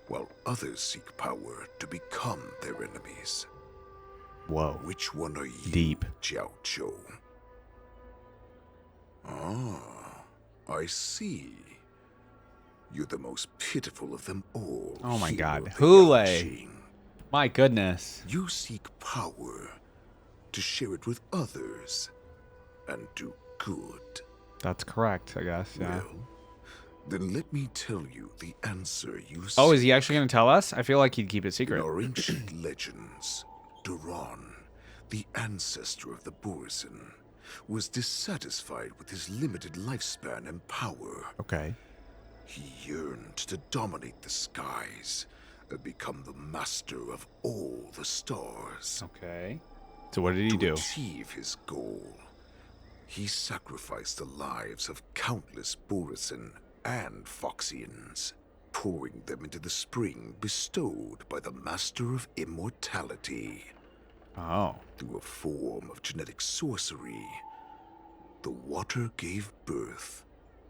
while others seek power to become their enemies. Whoa. Which one are you, Deep. Jiao Zhou? Ah, I see. You're the most pitiful of them all. Oh my hero god. of the Hule. Yaoqing. My goodness. You seek power to share it with others and do good. That's correct, I guess. Yeah. Well, then let me tell you the answer you seek. Oh, is he actually going to tell us? I feel like he'd keep it secret. In our ancient legends, Duran, the ancestor of the Borison, was dissatisfied with his limited lifespan and power. Okay. He yearned to dominate the skies and become the master of all the stars. Okay. So what did he do? To achieve his goal, he sacrificed the lives of countless Borison and Foxians, pouring them into the spring bestowed by the Master of Immortality. Oh. Through a form of genetic sorcery, the water gave birth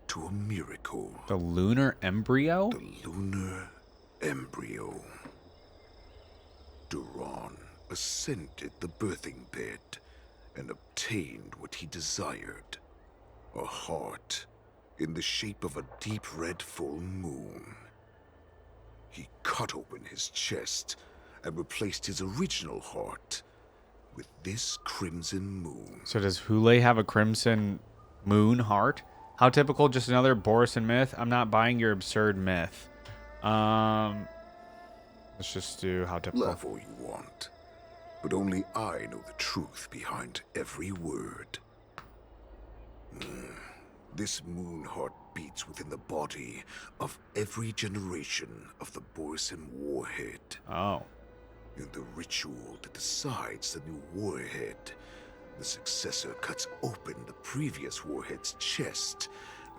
to a miracle. The lunar embryo? The lunar embryo. Duran ascended the birthing bed and obtained what he desired. A heart in the shape of a deep red full moon. He cut open his chest and replaced his original heart with this crimson moon. So does Hule have a crimson moon heart? How typical, just another Borison myth. I'm not buying your absurd myth. Let's just do how typical. Laugh all you want, but only I know the truth behind every word. This moon heart beats within the body of every generation of the Borison warhead. Oh. In the ritual that decides the new warhead, the successor cuts open the previous warhead's chest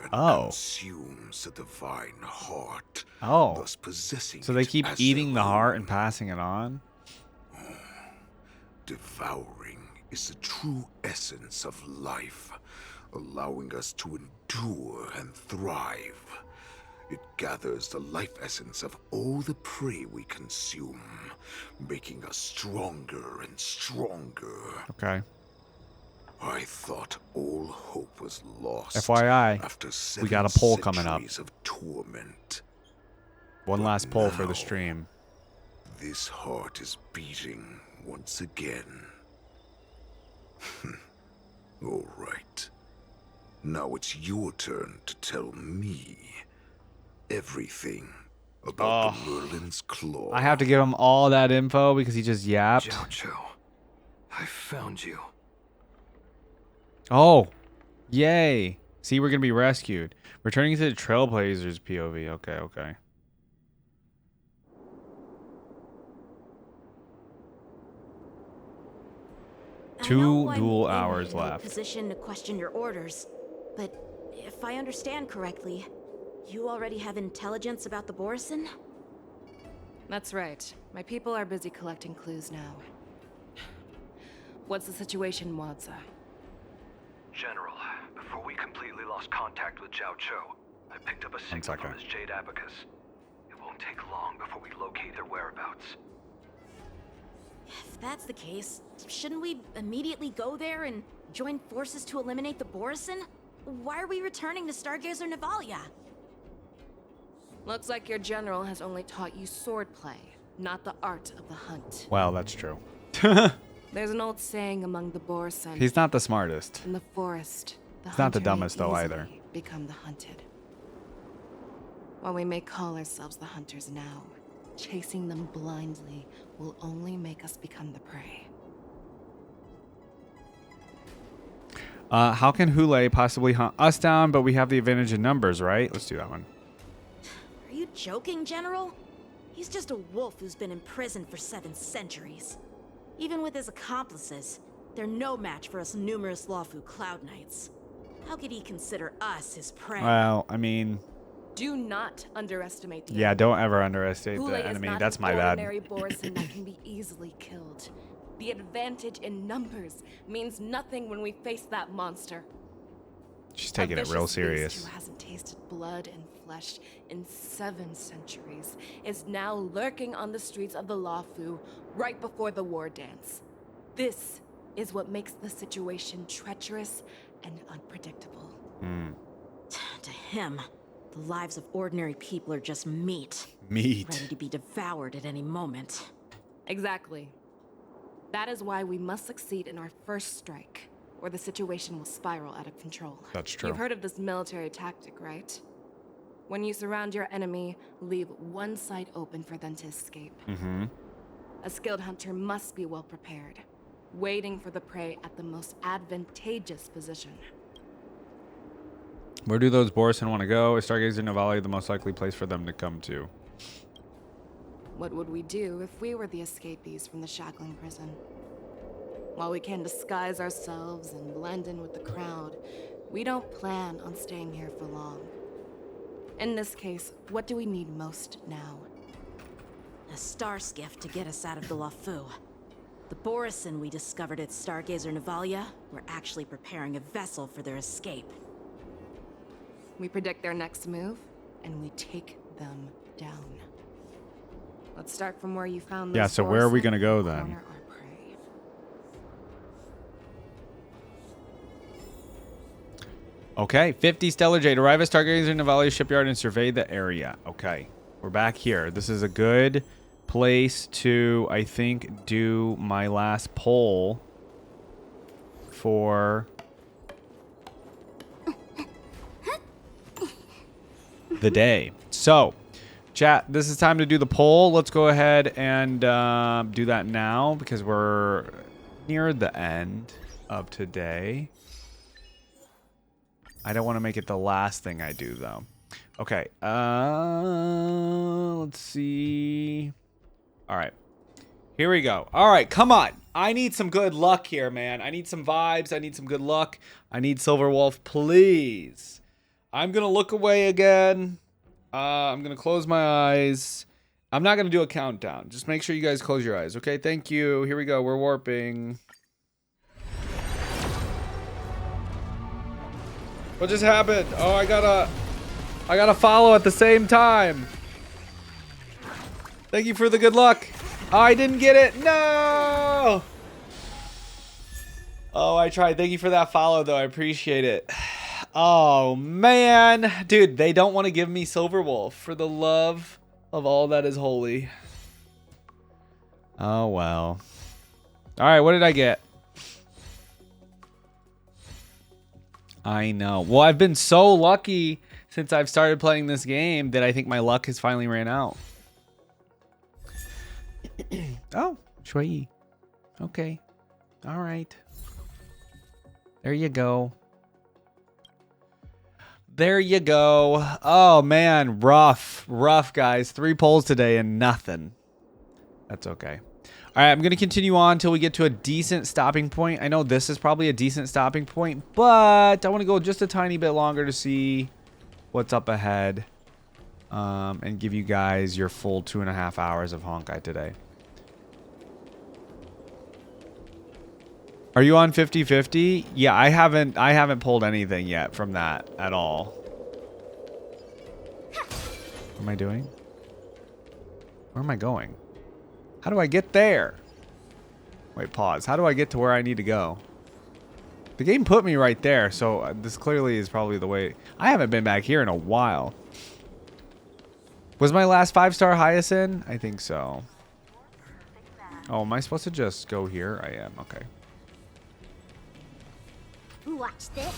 and consumes the divine heart. Oh. Thus possessing So they it keep as eating their the heart own. and passing it on? Devouring is the true essence of life, allowing us to endure and thrive. It gathers the life essence of all the prey we consume, making us stronger and stronger. Okay. I thought all hope was lost. FYI, after we got a 7 poll coming up. centuries of torment. One last poll for the now, stream. This heart is beating once again. All right. Now it's your turn to tell me everything about the Merlin's Claw. I have to give him all that info because he just yapped. Zhou, I found you. Oh, yay. See, we're going to be rescued. Returning to the Trailblazers POV. Okay, okay. Two dual hours no left. Position to question your orders, but if I understand correctly, you already have intelligence about the Borison? That's right. My people are busy collecting clues now. What's the situation, Wadza? General, before we completely lost contact with Zhao Cho, I picked up a signal from his Jade Abacus. It won't take long before we locate their whereabouts. If that's the case, shouldn't we immediately go there and join forces to eliminate the Borisin? Why are we returning to Stargazer Navalia? Looks like your general has only taught you swordplay, not the art of the hunt. Well, that's true. There's an old saying among the Borisin. He's not the smartest. In the forest, He's not the dumbest though either. Become the hunted. While we may call ourselves the hunters now, chasing them blindly will only make us become the prey. How can Hule possibly hunt us down, but we have the advantage in numbers, right? Let's do that one. Are you joking, General? He's just a wolf who's been in prison for 7 centuries. Even with his accomplices, they're no match for us numerous Lawfu Cloud Knights. How could he consider us his prey? Well, I mean... Do not underestimate the Yeah, enemy. don't ever underestimate Hule the is enemy. not That's an my bad. ordinary Borisin that can be easily killed. The advantage in numbers means nothing when we face that monster. She's taking it real serious. Who hasn't tasted blood and flesh in 7 centuries is now lurking on the streets of the Lawfu right before the war dance. This is what makes the situation treacherous and unpredictable. To him, the lives of ordinary people are just meat. Meat. Ready to be devoured at any moment. Exactly. That is why we must succeed in our first strike, or the situation will spiral out of control. That's true. You've heard of this military tactic, right? When you surround your enemy, leave one side open for them to escape. A skilled hunter must be well prepared, waiting for the prey at the most advantageous position. Where do those Borisin want to go? Is Stargazer Navalia the most likely place for them to come to? What would we do if we were the escapees from the Shackling prison? While we can disguise ourselves and blend in with the crowd, we don't plan on staying here for long. In this case, what do we need most now? A star skiff to get us out of the Lawfu. The Borisin we discovered at Stargazer Navalia were actually preparing a vessel for their escape. We predict their next move, and we take them down. Let's start from where you found those Yeah, so where are we going to go then? corner our prey. Okay, 50 Stellar Jade. Arrive at Stargazer Navalia shipyard and survey the area. Okay, we're back here. This is a good place to, I think, do my last poll for the day. So, chat, this is time to do the poll. Let's go ahead and do that now because we're near the end of today. I don't want to make it the last thing I do, though. Okay. Let's see. All right. Here we go. All right. Come on. I need some good luck here, man. I need some vibes. I need some good luck. I need Silver Wolf, please. I'm going to look away again. I'm going to close my eyes. I'm not going to do a countdown. Just make sure you guys close your eyes. Okay. Thank you. Here we go. We're warping. What just happened? Oh, I gotta follow at the same time. Thank you for the good luck. Oh, I didn't get it. No. Oh, I tried. Thank you for that follow, though. I appreciate it. Oh, man. Dude, they don't want to give me Silver Wolf for the love of all that is holy. Oh, well. All right, what did I get? I know. Well, I've been so lucky since I've started playing this game that I think my luck has finally ran out. Oh, Shui. Okay. All right. There you go. There you go. Oh, man. Rough. Rough, guys. 3 polls today and nothing. That's okay. All right, I'm going to continue on until we get to a decent stopping point. I know this is probably a decent stopping point, but I want to go just a tiny bit longer to see what's up ahead. and give you guys your full 2.5 hours of Honkai today. Are you on 50-50? Yeah, I haven't pulled anything yet from that at all. What am I doing? Where am I going? How do I get there? Wait, pause. How do I get to where I need to go? The game put me right there, so this clearly is probably the way. I haven't been back here in a while. Was my last 5-star Hyacinth? I think so. Oh, am I supposed to just go here? I am. Okay. Watch this.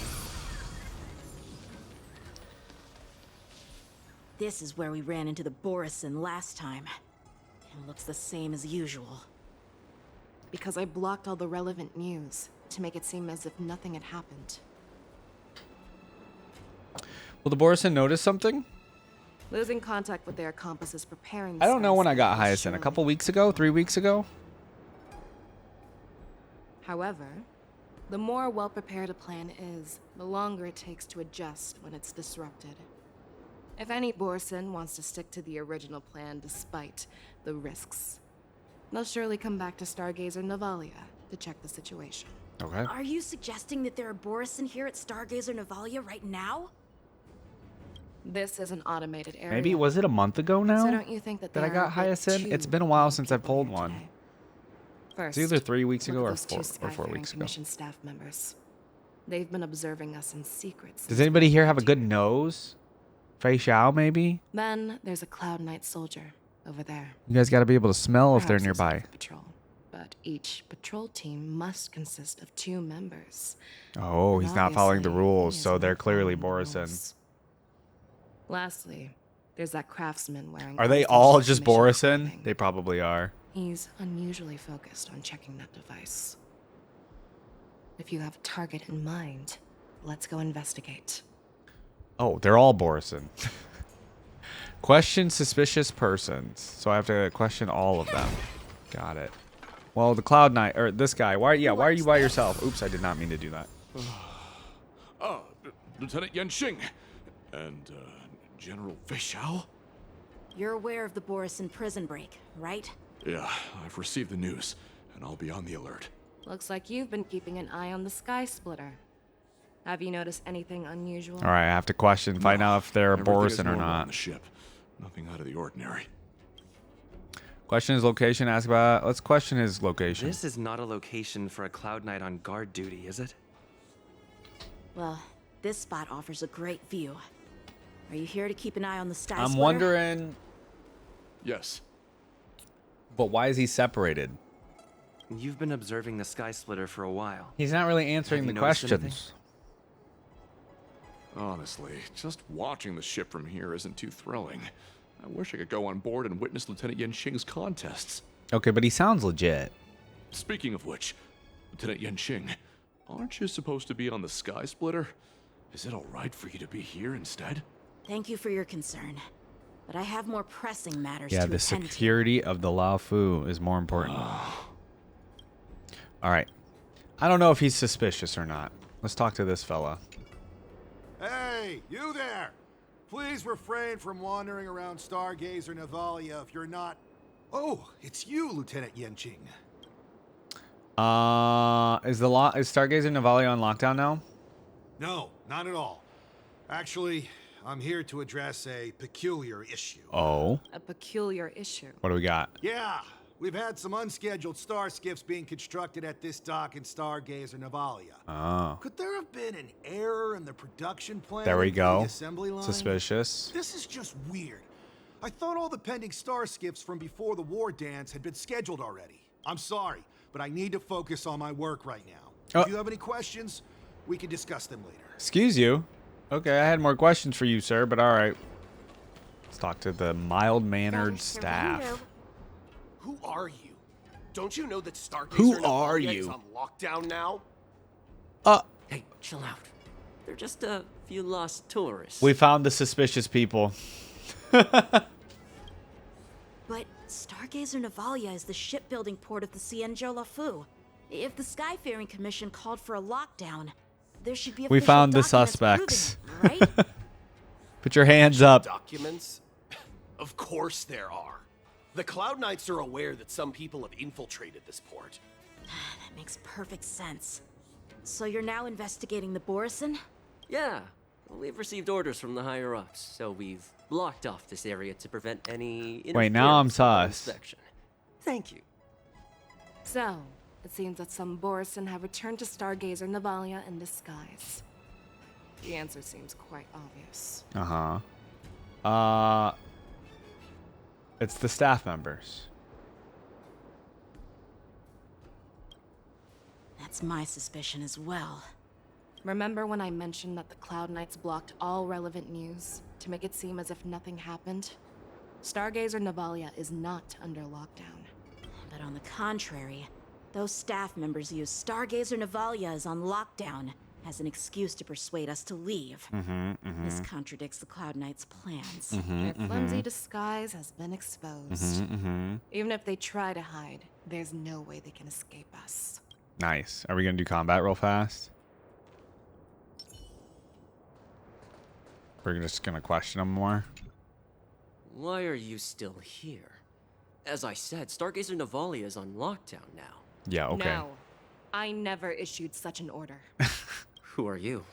This is where we ran into the Borison last time. It looks the same as usual. Because I blocked all the relevant news to make it seem as if nothing had happened. Will the Borison notice something? Losing contact with their accomplice is preparing. I don't know when I got Hyacinth. A couple weeks ago? 3 weeks ago? However, the more well-prepared a plan is, the longer it takes to adjust when it's disrupted. If any Borison wants to stick to the original plan despite the risks, they'll surely come back to Stargazer Navalia to check the situation. Okay. Are you suggesting that there are Borison here at Stargazer Navalia right now? This is an automated area. Maybe, was it a month ago now? So don't you think that I got Hyacinth? It's been a while since I've pulled one. First, it's either 3 weeks ago or those 4 Skyfaring weeks ago. Commission staff members. They've been observing us in secret. Does anybody here have a good nose? Fei Xiao, maybe? Then there's a Cloud Knight soldier over there. You guys got to be able to smell if they're Perhaps he's nearby. on patrol, but each patrol team must consist of 2 members. Oh, he's not following the obviously, rules, he so isn't they're clearly following the Borison. rules. Lastly, there's that craftsman wearing. Are they Alpha all Commission just Borison? They probably are. He's unusually focused on checking that device. If you have a target in mind, let's go investigate. Oh, they're all Borison. Question suspicious persons. So I have to question all of them. Got it. Well, the Cloud Knight, or this guy. Why are you by yourself? Oops, I did not mean to do that. Lieutenant Yanxing and General Fei Xiao? You're aware of the Borison prison break, right? Yeah, I've received the news, and I'll be on the alert. Looks like you've been keeping an eye on the Sky Splitter. Have you noticed anything unusual? All right, I have to find out if they're a Everything is Borison or normal on not. the ship. Nothing out of the ordinary. Question his location. Ask about. Let's question his location. This is not a location for a Cloud Knight on guard duty, is it? Well, this spot offers a great view. Are you here to keep an eye on the Sky I'm Splitter? wondering. Yes. But why is he separated? You've been observing the Sky Splitter for a while. He's not really answering the Have you noticed questions. Honestly, just watching the ship from here isn't too thrilling. I wish I could go on board and witness Lieutenant Yanxing's contests. Okay, but he sounds legit. Speaking of which, Lieutenant Yanxing, aren't you supposed to be on the Sky Splitter? Is it alright for you to be here instead? Thank you for your concern, but I have more pressing matters Yeah, to the attend to. security of the Lao Fu is more important. All right. I don't know if he's suspicious or not. Let's talk to this fella. Hey, you there! Please refrain from wandering around Stargazer Navalia if you're not... Oh, it's you, Lieutenant Yanxing. Is Stargazer Navalia on lockdown now? No, not at all. Actually, I'm here to address a peculiar issue. Oh. A peculiar issue. What do we got? Yeah, we've had some unscheduled star skiffs being constructed at this dock in Stargazer Navalia. Oh. Could there have been an error in the production plan? There we for go. The assembly line? Suspicious. This is just weird. I thought all the pending star skiffs from before the war dance had been scheduled already. I'm sorry, but I need to focus on my work right now. If you have any questions, we can discuss them later. Excuse you. Okay, I had more questions for you, sir, but all right. Let's talk to the mild-mannered staff. Who are you? Don't you know that Stargazer Who are Navalia you? is on lockdown now? Hey, chill out. They're just a few lost tourists. We found the suspicious people. But Stargazer Navalia is the shipbuilding port of the Cienjo Lafu. If the Skyfaring Commission called for a lockdown, there should be We official found the documents suspects. proving it, right? Put your hands up. Documents? Of course there are. The Cloud Knights are aware that some people have infiltrated this port. That makes perfect sense. So you're now investigating the Borison? Yeah, we've received orders from the higher-ups, so we've blocked off this area to prevent any Wait, now I'm interference with our sus. inspection. Thank you. So, it seems that some Borison have returned to Stargazer Navalia in disguise. The answer seems quite obvious. It's the staff members. That's my suspicion as well. Remember when I mentioned that the Cloud Knights blocked all relevant news to make it seem as if nothing happened? Stargazer Navalia is not under lockdown. But on the contrary, those staff members use Stargazer Navalia is on lockdown as an excuse to persuade us to leave. This contradicts the Cloud Knights' plans. Their flimsy disguise has been exposed. Even if they try to hide, there's no way they can escape us. Nice. Are we gonna do combat real fast? We're just gonna question them more. Why are you still here? As I said, Stargazer Navalia is on lockdown now. Yeah, okay. No, I never issued such an order. Who are you?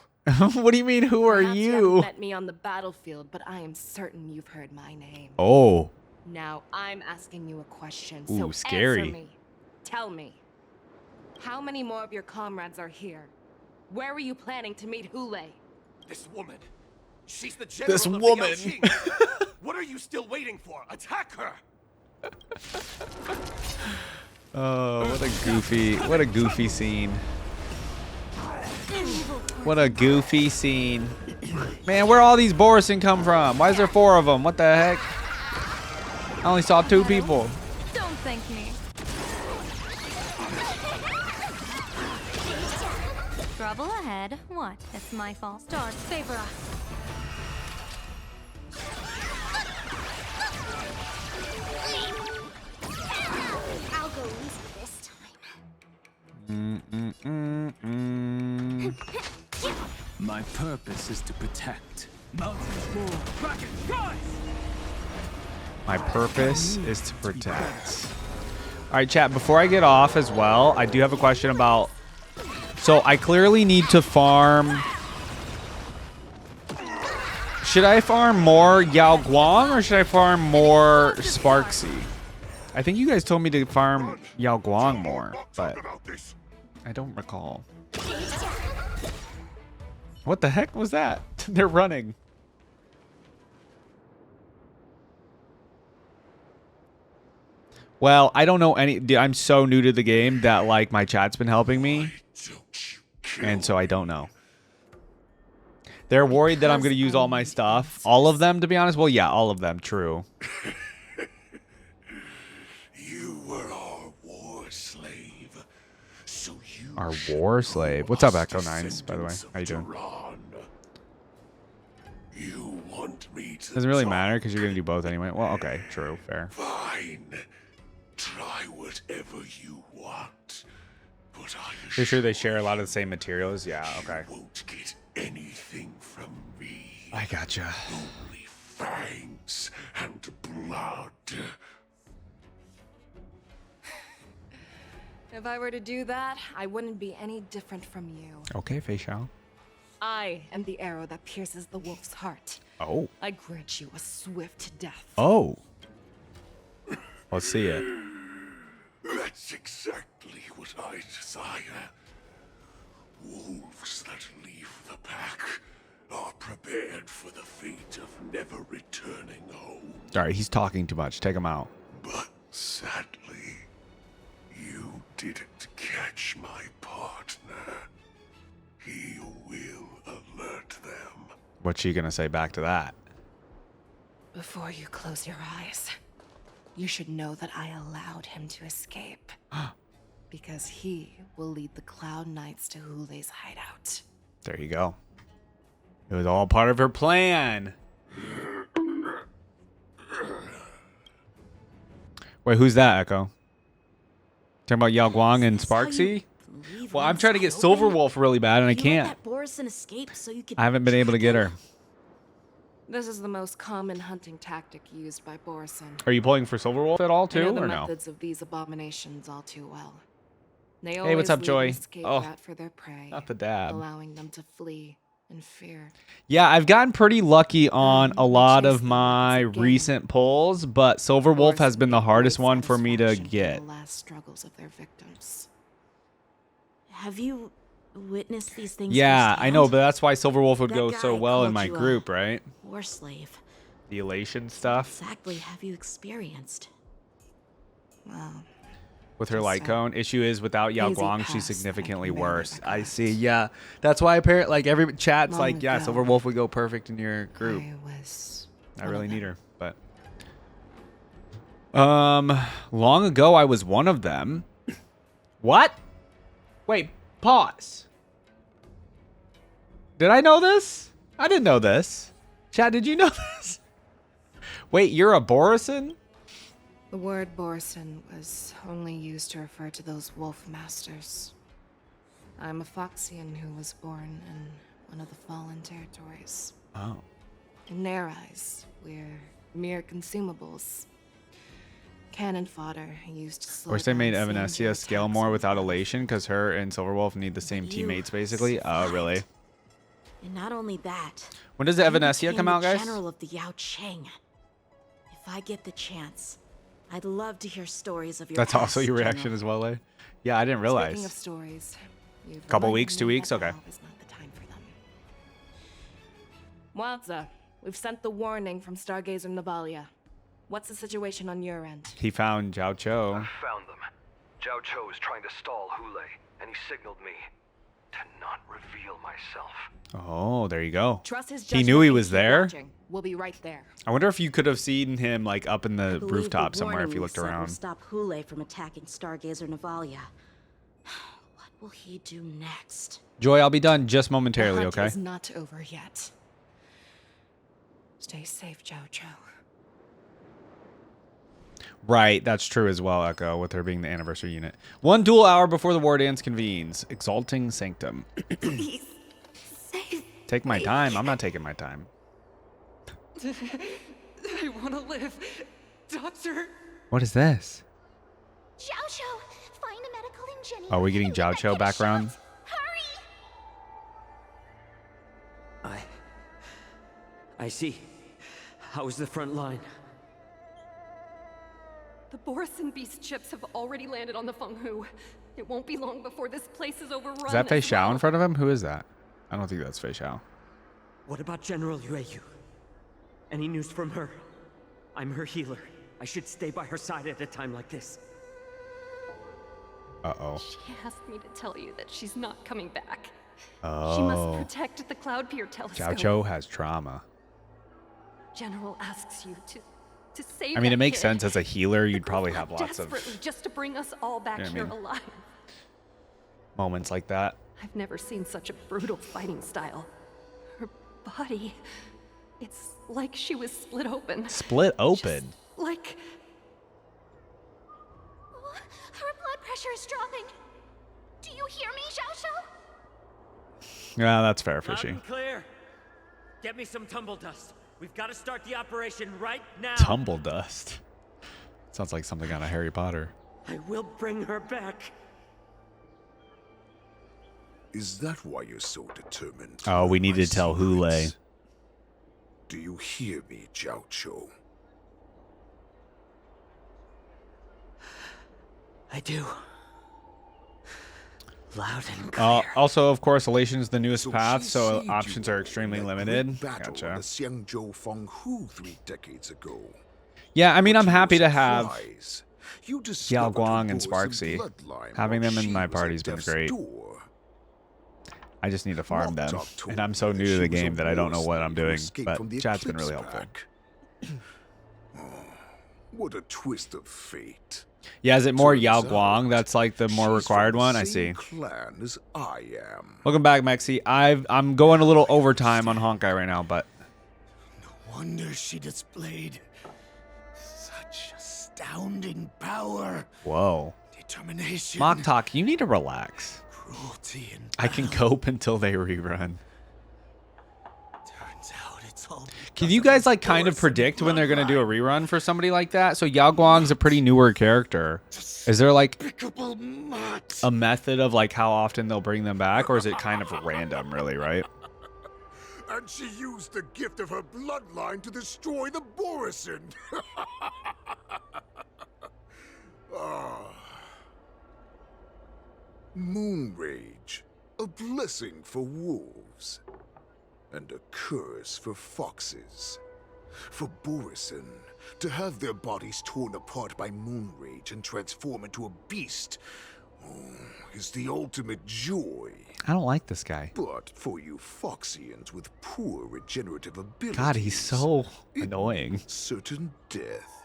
What do you mean, who are Perhaps you you? haven't met me on the battlefield, but I am certain you've heard my name. Oh. Now I'm asking you a question, Ooh, so scary. answer me. Tell me, how many more of your comrades are here? Where were you planning to meet Hule? This woman. She's the general This of the woman. Yaoqing. What are you still waiting for? Attack her! Oh, what a goofy scene. What a goofy scene. Man, where all these Borison come from? Why is there 4 of them? What the heck? I only saw 2 people. Don't thank me. Trouble ahead. What? It's my fault. Stars favor us. I'll go easy this time. My purpose is to protect. Mountains roar, dragon, rise! My purpose is to protect. All right, chat, before I get off as well, I do have a question about... So I clearly need to farm... Should I farm more Yao Guang or should I farm more Sparksy? I think you guys told me to farm Yao Guang more, but I don't recall. What the heck was that? They're running. Well, I don't know any... I'm so new to the game that, like, my chat's been helping me. And so I don't know. They're worried that I'm going to use all my stuff. All of them, to be honest? Well, yeah, all of them. True. You were our war slave. So you Our war slave. What's up, Echo Nines, by the way? How you doing? You want me to Doesn't really matter because you're going to do both anyway. Well, okay. True. Fair. Fine. Try whatever you want. But Pretty sure they share a lot of the same materials. Yeah, okay. won't get anything from me. I gotcha. Only fangs and blood. If I were to do that, I wouldn't be any different from you. Okay, Fei Xiao. I am the arrow that pierces the wolf's heart. Oh. I grant you a swift death. Oh. Let's see it. That's exactly what I desire. Wolves that leave the pack are prepared for the fate of never returning home. All right, he's talking too much. Take him out. But sadly, you didn't catch my partner. He will alert them. What's she going to say back to that? Before you close your eyes, you should know that I allowed him to escape. Because he will lead the Cloud Knights to Hule's hideout. There you go. It was all part of her plan. Wait, who's that, Echo? Talking about Yao Guang and Sparksy? Well, I'm trying to get Silverwolf really bad, and I can't. That Borison escape so you could I haven't been able to get her. This is the most common hunting tactic used by Borison. Are you pulling for Silverwolf at all I too, know the or no? methods of these abominations all too well. They Hey, what's always up, leave Joy? an escape Oh, route for their prey, not the dab. allowing them to flee in fear. Yeah, I've gotten pretty lucky on a lot of my recent pulls, but Silverwolf has been the hardest one for me to get. The last struggles of their victims. Have you witnessed these things? Yeah, I firsthand? know, but that's why Silverwolf would That go so guy well in called my you a group, right? War slave. The elation stuff Exactly have you experienced? Well, with her light cone. Issue is without Yao hazy Guang, she's past, significantly worse. I see. Yeah, that's why apparently like every chat's Long like, yeah, ago, Silverwolf would go perfect in your group. I one really of need her, but long ago I was one of them. What? Wait, pause. Did I know this? I didn't know this. Chat, did you know this? Wait, you're a Borison? The word Borison was only used to refer to those wolf masters. I'm a Foxian who was born in one of the fallen territories. Oh. In their eyes, we're mere consumables. Cannon fodder used to slow Of course, they made down Evanescia scale more without elation because her and Silverwolf need the same teammates, basically. Oh, really? And not only that. When does the you Evanescia became come out, the guys? General of the Yao Cheng. If I get the chance, I'd love to hear stories of your That's also past, your reaction General. as well, eh? Yeah, I didn't realize. Speaking of stories, you've Couple reminded weeks, 2 me weeks? that Okay. now is not the time for them. Wadza, we've sent the warning from Stargazer Navalia. What's the situation on your end? He found Zhao Cho. Found them. Zhao Cho is trying to stall Hule, and he signaled me to not reveal myself. Oh, there you go. Trust his He knew he judgment was and keep there. watching. We'll be right there. I wonder if you could have seen him like up in the Believe rooftop the somewhere if warning you looked sent will around. Stop Hule from attacking Stargazer Navalia. What will he do next? Joy, I'll be done just The momentarily, hunt okay? is not over yet. Stay safe, Zhao Cho. Right, that's true as well, Echo, with her being the anniversary unit. 1 dual hour before the war dance convenes. Exalting Sanctum. Please, save. Take my time. I'm not taking my time. I want to live. Doctor. What is this? Zhao Cho, find a medical engineer. Are we getting Zhao Cho background? I see. How's the front line? The Borison beast chips have already landed on the Fenghu. It won't be long before this place is overrun. Is that Fei as Xiao well. in front of him? Who is that? I don't think that's Fei Xiao. What about General Yueyu? Any news from her? I'm her healer. I should stay by her side at a time like this. Uh-oh. She asked me to tell you that she's not coming back. Oh. She must protect the Cloud Pier telescope. Zhao Cho has trauma. General asks you to save I mean, that it makes kid. sense as a healer. You'd probably have lots of Desperately, just to bring us all back Yeah, I here mean- alive. moments like that. I've never seen such a brutal fighting style. Her body, it's like she was split open. Split open. Like Her blood pressure is dropping. Do you hear me, Zhao Cho? Yeah, that's fair, Loud Fishy. and clear. Get me some tumble dust. We've got to start the operation right now. Tumble dust. Sounds like something out of Harry Potter. I will bring her back. Is that why you're so determined? Oh, we need to tell Hule. Do you hear me, Zhao Cho? I do. Loud and clear. Also, of course, Elation is the newest path, she so saved options you are extremely in that limited. great battle on Gotcha. the Xiangzhou Fenghu 3 decades ago. Yeah, I mean, I'm happy to have Surprise. You Yao discovered Guang and Borison Sparksy. bloodline Having while them in she my was party's at been death's great. door. I just need to farm them. Moktok told And I'm me so that new to she the was game a that I don't know war what I'm slave who doing, escaped from the but chat's been really Eclipse helpful. Pack. What a twist of fate. Yeah, is it more Turns Yao out Guang? That's like the more she's required from the one? I same see. clan as I am. Welcome back, Mexi. I'm going a little overtime on Honkai right now, but Wonder she displayed such astounding power, whoa. determination, Mock Talk, you need to relax. cruelty, and I can cope until they rerun. turns out it's all Can you guys like kind of predict when they're gonna do a rerun for somebody like that? So Yao Guang's a pretty newer character. Is there like a method of like how often they'll bring them back, or is it kind of random, really, right? And she used the gift of her bloodline to destroy the Borisin. Moon Rage, a blessing for wolves, and a curse for foxes. For Borisin, to have their bodies torn apart by Moon Rage and transform into a beast is the ultimate joy. I don't like this guy. But for you Foxians with poor regenerative abilities, God, he's so annoying. Certain death.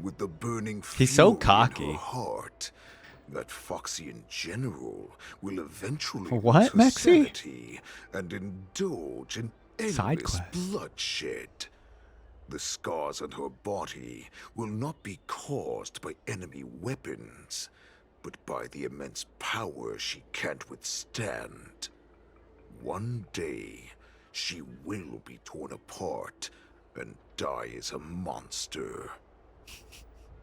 With the burning He's so fury cocky. in her heart, that Foxian general will eventually What, lose her Mexi? sanity and indulge in Side endless quest. bloodshed. The scars on her body will not be caused by enemy weapons, but by the immense power she can't withstand. One day, she will be torn apart and die as a monster.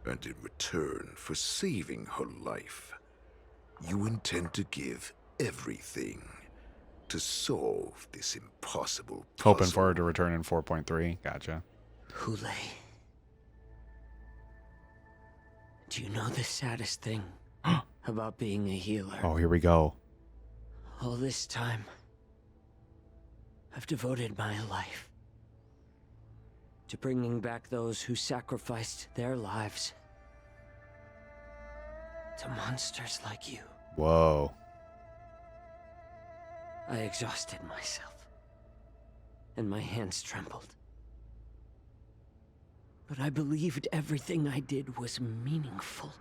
And in return for saving her life, you intend to give everything to solve this impossible puzzle. Hoping for her to return in 4.3. Gotcha. Hule. Do you know the saddest thing about being a healer? Oh, here we go. All this time, I've devoted my life to bringing back those who sacrificed their lives to monsters like you. Whoa. I exhausted myself, and my hands trembled. But I believed everything I did was meaningful.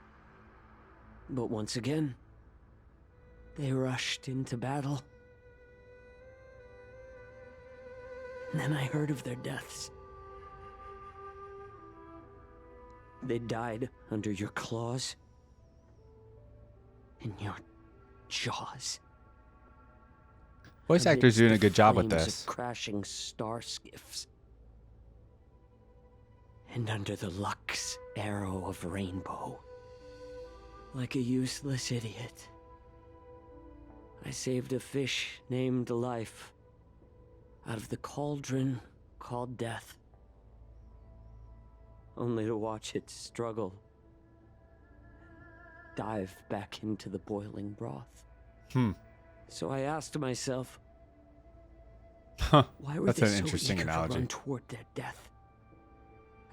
But once again, they rushed into battle. And then I heard of their deaths. They died under your claws, in your jaws. Voice actor's doing a good job with Flames this. of crashing star skiffs. And under the Lux arrow of rainbow. Like a useless idiot, I saved a fish named Life out of the cauldron called Death, only to watch it struggle, dive back into the boiling broth. So I asked myself, why were That's they an so interesting eager analogy. to run toward their death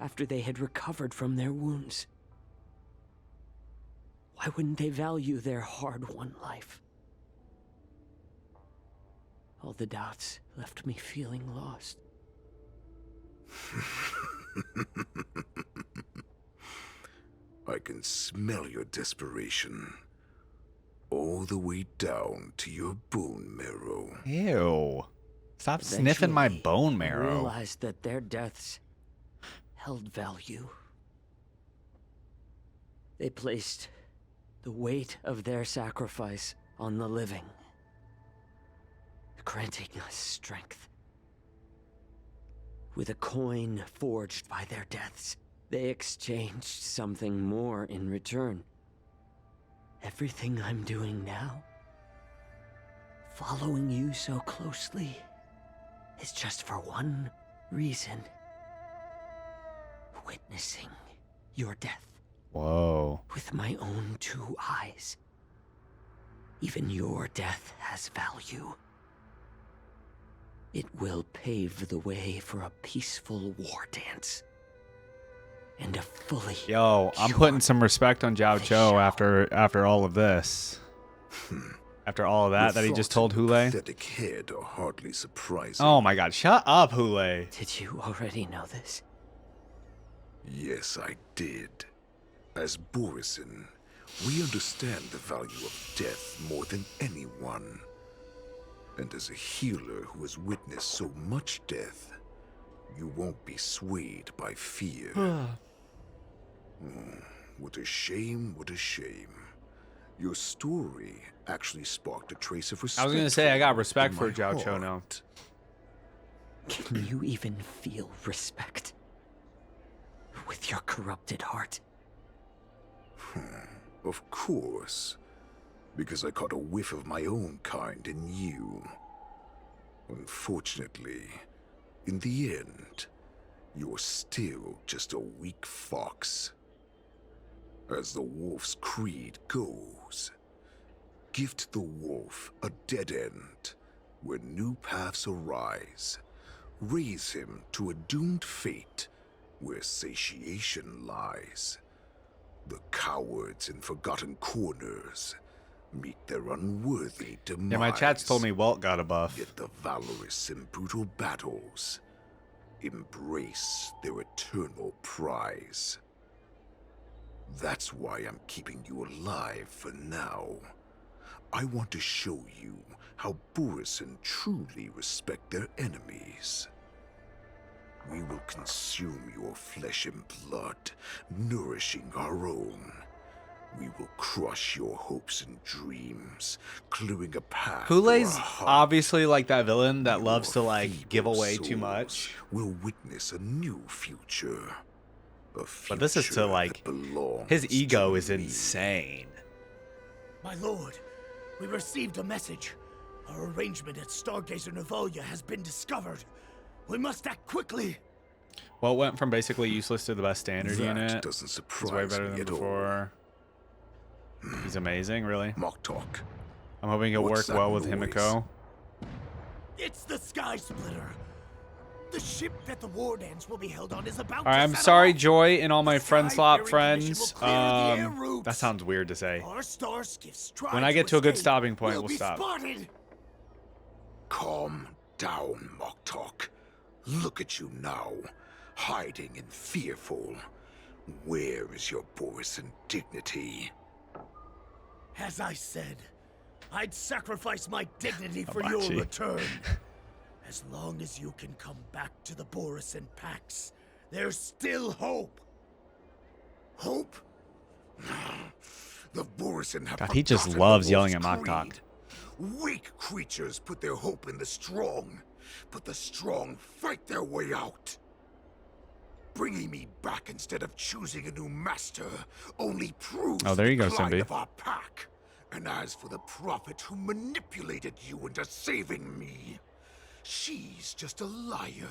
after they had recovered from their wounds? Why wouldn't they value their hard-won life? All the doubts left me feeling lost. I can smell your desperation. All the way down to your bone marrow. Ew. Stop sniffing my bone I marrow. realized that their deaths held value. They placed the weight of their sacrifice on the living, granting us strength. With a coin forged by their deaths, they exchanged something more in return. Everything I'm doing now, following you so closely, is just for one reason: witnessing your death. Whoa. With my own two eyes. Even your death has value. It will pave the way for a peaceful war dance. And a fully... Yo, I'm putting some respect on Zhao Cho after all of this. After all of that he just told Hule. Pathetic head are hardly surprising. Oh my god, shut up, Hule. Did you already know this? Yes, I did. As Borisin, we understand the value of death more than anyone. And as a healer who has witnessed so much death, you won't be swayed by fear. What a shame, what a shame. Your story actually sparked a trace of respect. I was gonna say, I got respect for in my Zhao Cho now. heart. Can you even feel respect with your corrupted heart? Of course. Because I caught a whiff of my own kind in you. Unfortunately, in the end, you're still just a weak fox. As the wolf's creed goes, gift the wolf a dead end where new paths arise. Raise him to a doomed fate where satiation lies. The cowards in forgotten corners meet their unworthy demise. Yeah, my chat's told me Walt got a buff. Yet the valorous in brutal battles embrace their eternal prize. That's why I'm keeping you alive for now. I want to show you how Borisin truly respect their enemies. We will consume your flesh and blood, nourishing our own. We will crush your hopes and dreams, clearing a path. Kool-Aid's obviously like that villain that loves to like give away too much. We'll witness a new future. But this is to like, his ego is insane. My lord, we received a message. Our arrangement at Stargazer Navalia has been discovered. We must act quickly. Well, it went from basically useless to the best standard That unit. doesn't surprise He's way better me than at all. before. He's amazing, really. Mock talk. I'm hoping he'll What's work that well with noise? Himiko. It's the Sky Splitter. The ship that the Wardens will be held on is about All right, to I'm set sorry, off. Joy, and all my friend slot Sky-faring Commission friends. will clear the air routes. That sounds weird to say. Our star skiffs try When I get to a good escape. stopping point, we'll be stop. Spotted. Calm down, Mock talk. Look at you now, hiding and fearful. Where is your Borisin dignity? As I said, I'd sacrifice my dignity for Hibachi. your return. As long as you can come back to the Borisin Pax, there's still hope. Hope? The Borisin have God, he just forgotten loves the yelling wolf's at Mock Talk. creed. Weak creatures put their hope in the strong, but the strong fight their way out. Bringing me back instead of choosing a new master only proves Oh, there you the go, decline Simbi. of our pack. And as for the prophet who manipulated you into saving me, she's just a liar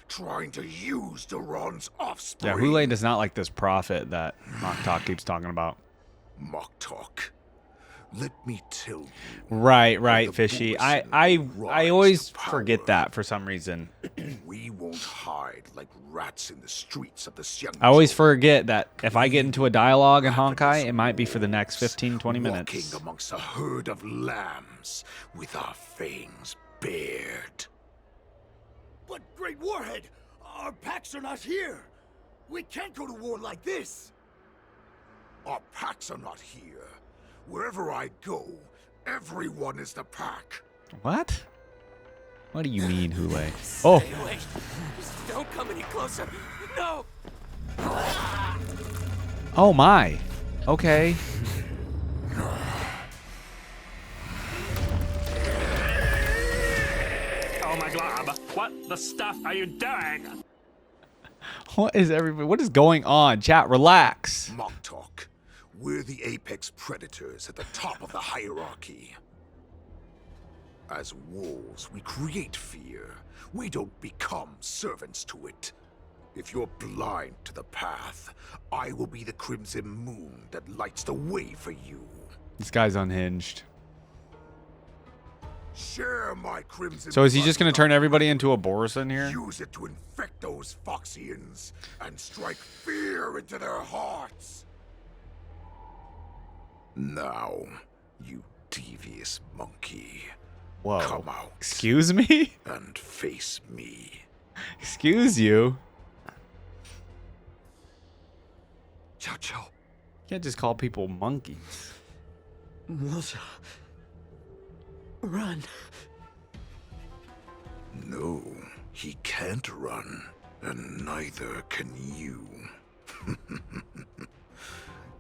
trying to use Duran's offspring. Yeah, Hule does not like this prophet that Mock Talk keeps talking about. Mock talk. Let me tell you. Right, Fishy. I always forget that for some reason. We won't hide like rats in the streets of the Xiang. I always forget that if I get into a dialogue in Honkai, it might be for the next 15, 20 minutes. Walking amongst a herd of lambs with our fangs bared. But Great Warhead, our packs are not here. We can't go to war like this. Our packs are not here. Wherever I go, everyone is the pack. What? What do you mean, Hule? Oh, Stay away. Just don't come any closer. No. oh my. Okay. Oh my glob, what the stuff are you doing? What is everybody? What is going on? Chat, relax. Mock talk. We're the apex predators at the top of the hierarchy. As wolves, we create fear. We don't become servants to it. If you're blind to the path, I will be the crimson moon that lights the way for you. This guy's unhinged. Share my crimson. So is he blood just going to turn everybody into a Borisin here? Use it to infect those Foxians and strike fear into their hearts. Now, you devious monkey. Whoa. Come out. Excuse me? And face me. Excuse you? Chow chow. You can't just call people monkeys. Moza. Run. No, he can't run, and neither can you.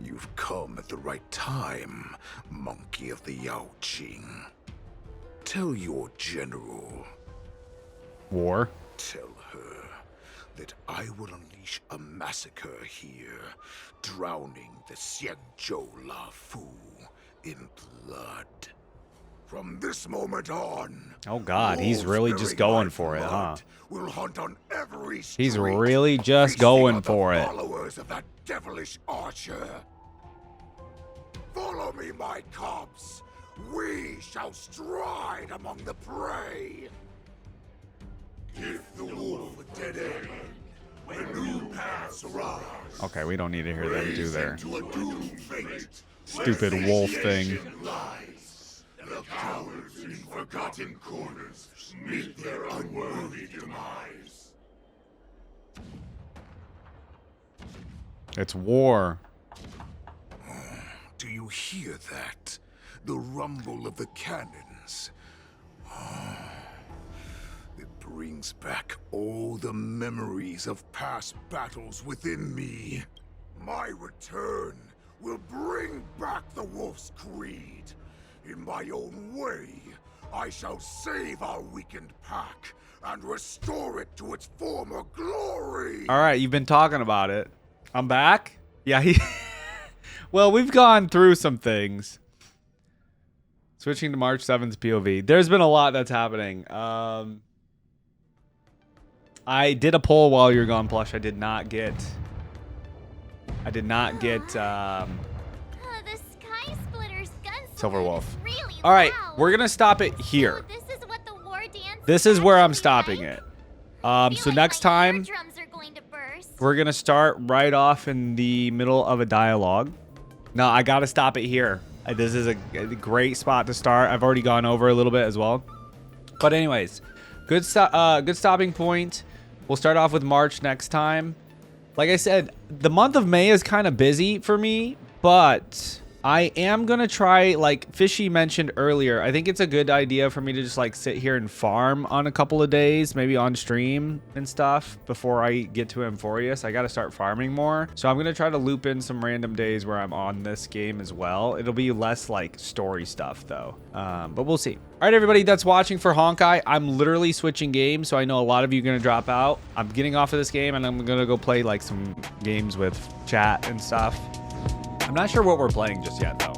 You've come at the right time, monkey of the Yao Qing. Tell your general. War? Tell her that I will unleash a massacre here, drowning the Xianzhou La Fu in blood. From this moment on, Oh God, he's really just going for it, huh? will hunt on every He's street, really just feasting going on the for it. followers of that devilish archer. Follow me, my cubs. We shall stride among the prey. Give the wolf a dead end when new paths arise. Okay, we don't need to hear them do their To a doomed fate, stupid wolf thing. lies. The cowards in forgotten corners meet their unworthy demise. It's war. Do you hear that? The rumble of the cannons. It brings back all the memories of past battles within me. My return will bring back the Wolf's Creed. In my own way, I shall save our weakened pack and restore it to its former glory. All right, you've been talking about it. I'm back? Yeah, he... Well, we've gone through some things. Switching to March 7th POV. There's been a lot that's happening. I did a poll while you're gone, Plush. I did not get... The Sky Splitter's gun Silver Wolf. really All right, loud. we're going to stop it here. This is what the war dance This is where I'm stopping it. So next time, drums are going to burst. we're going to start right off in the middle of a dialogue. No, I got to stop it here. This is a great spot to start. I've already gone over a little bit as well. But anyways, good stopping point. We'll start off with March next time. Like I said, the month of May is kind of busy for me, but I am going to try, like Fishy mentioned earlier, I think it's a good idea for me to just like sit here and farm on a couple of days, maybe on stream and stuff before I get to Amphorius. I got to start farming more. So I'm going to try to loop in some random days where I'm on this game as well. It'll be less like story stuff though. But we'll see. All right, everybody that's watching for Honkai, I'm literally switching games. So I know a lot of you are going to drop out. I'm getting off of this game and I'm going to go play like some games with chat and stuff. I'm not sure what we're playing just yet, though.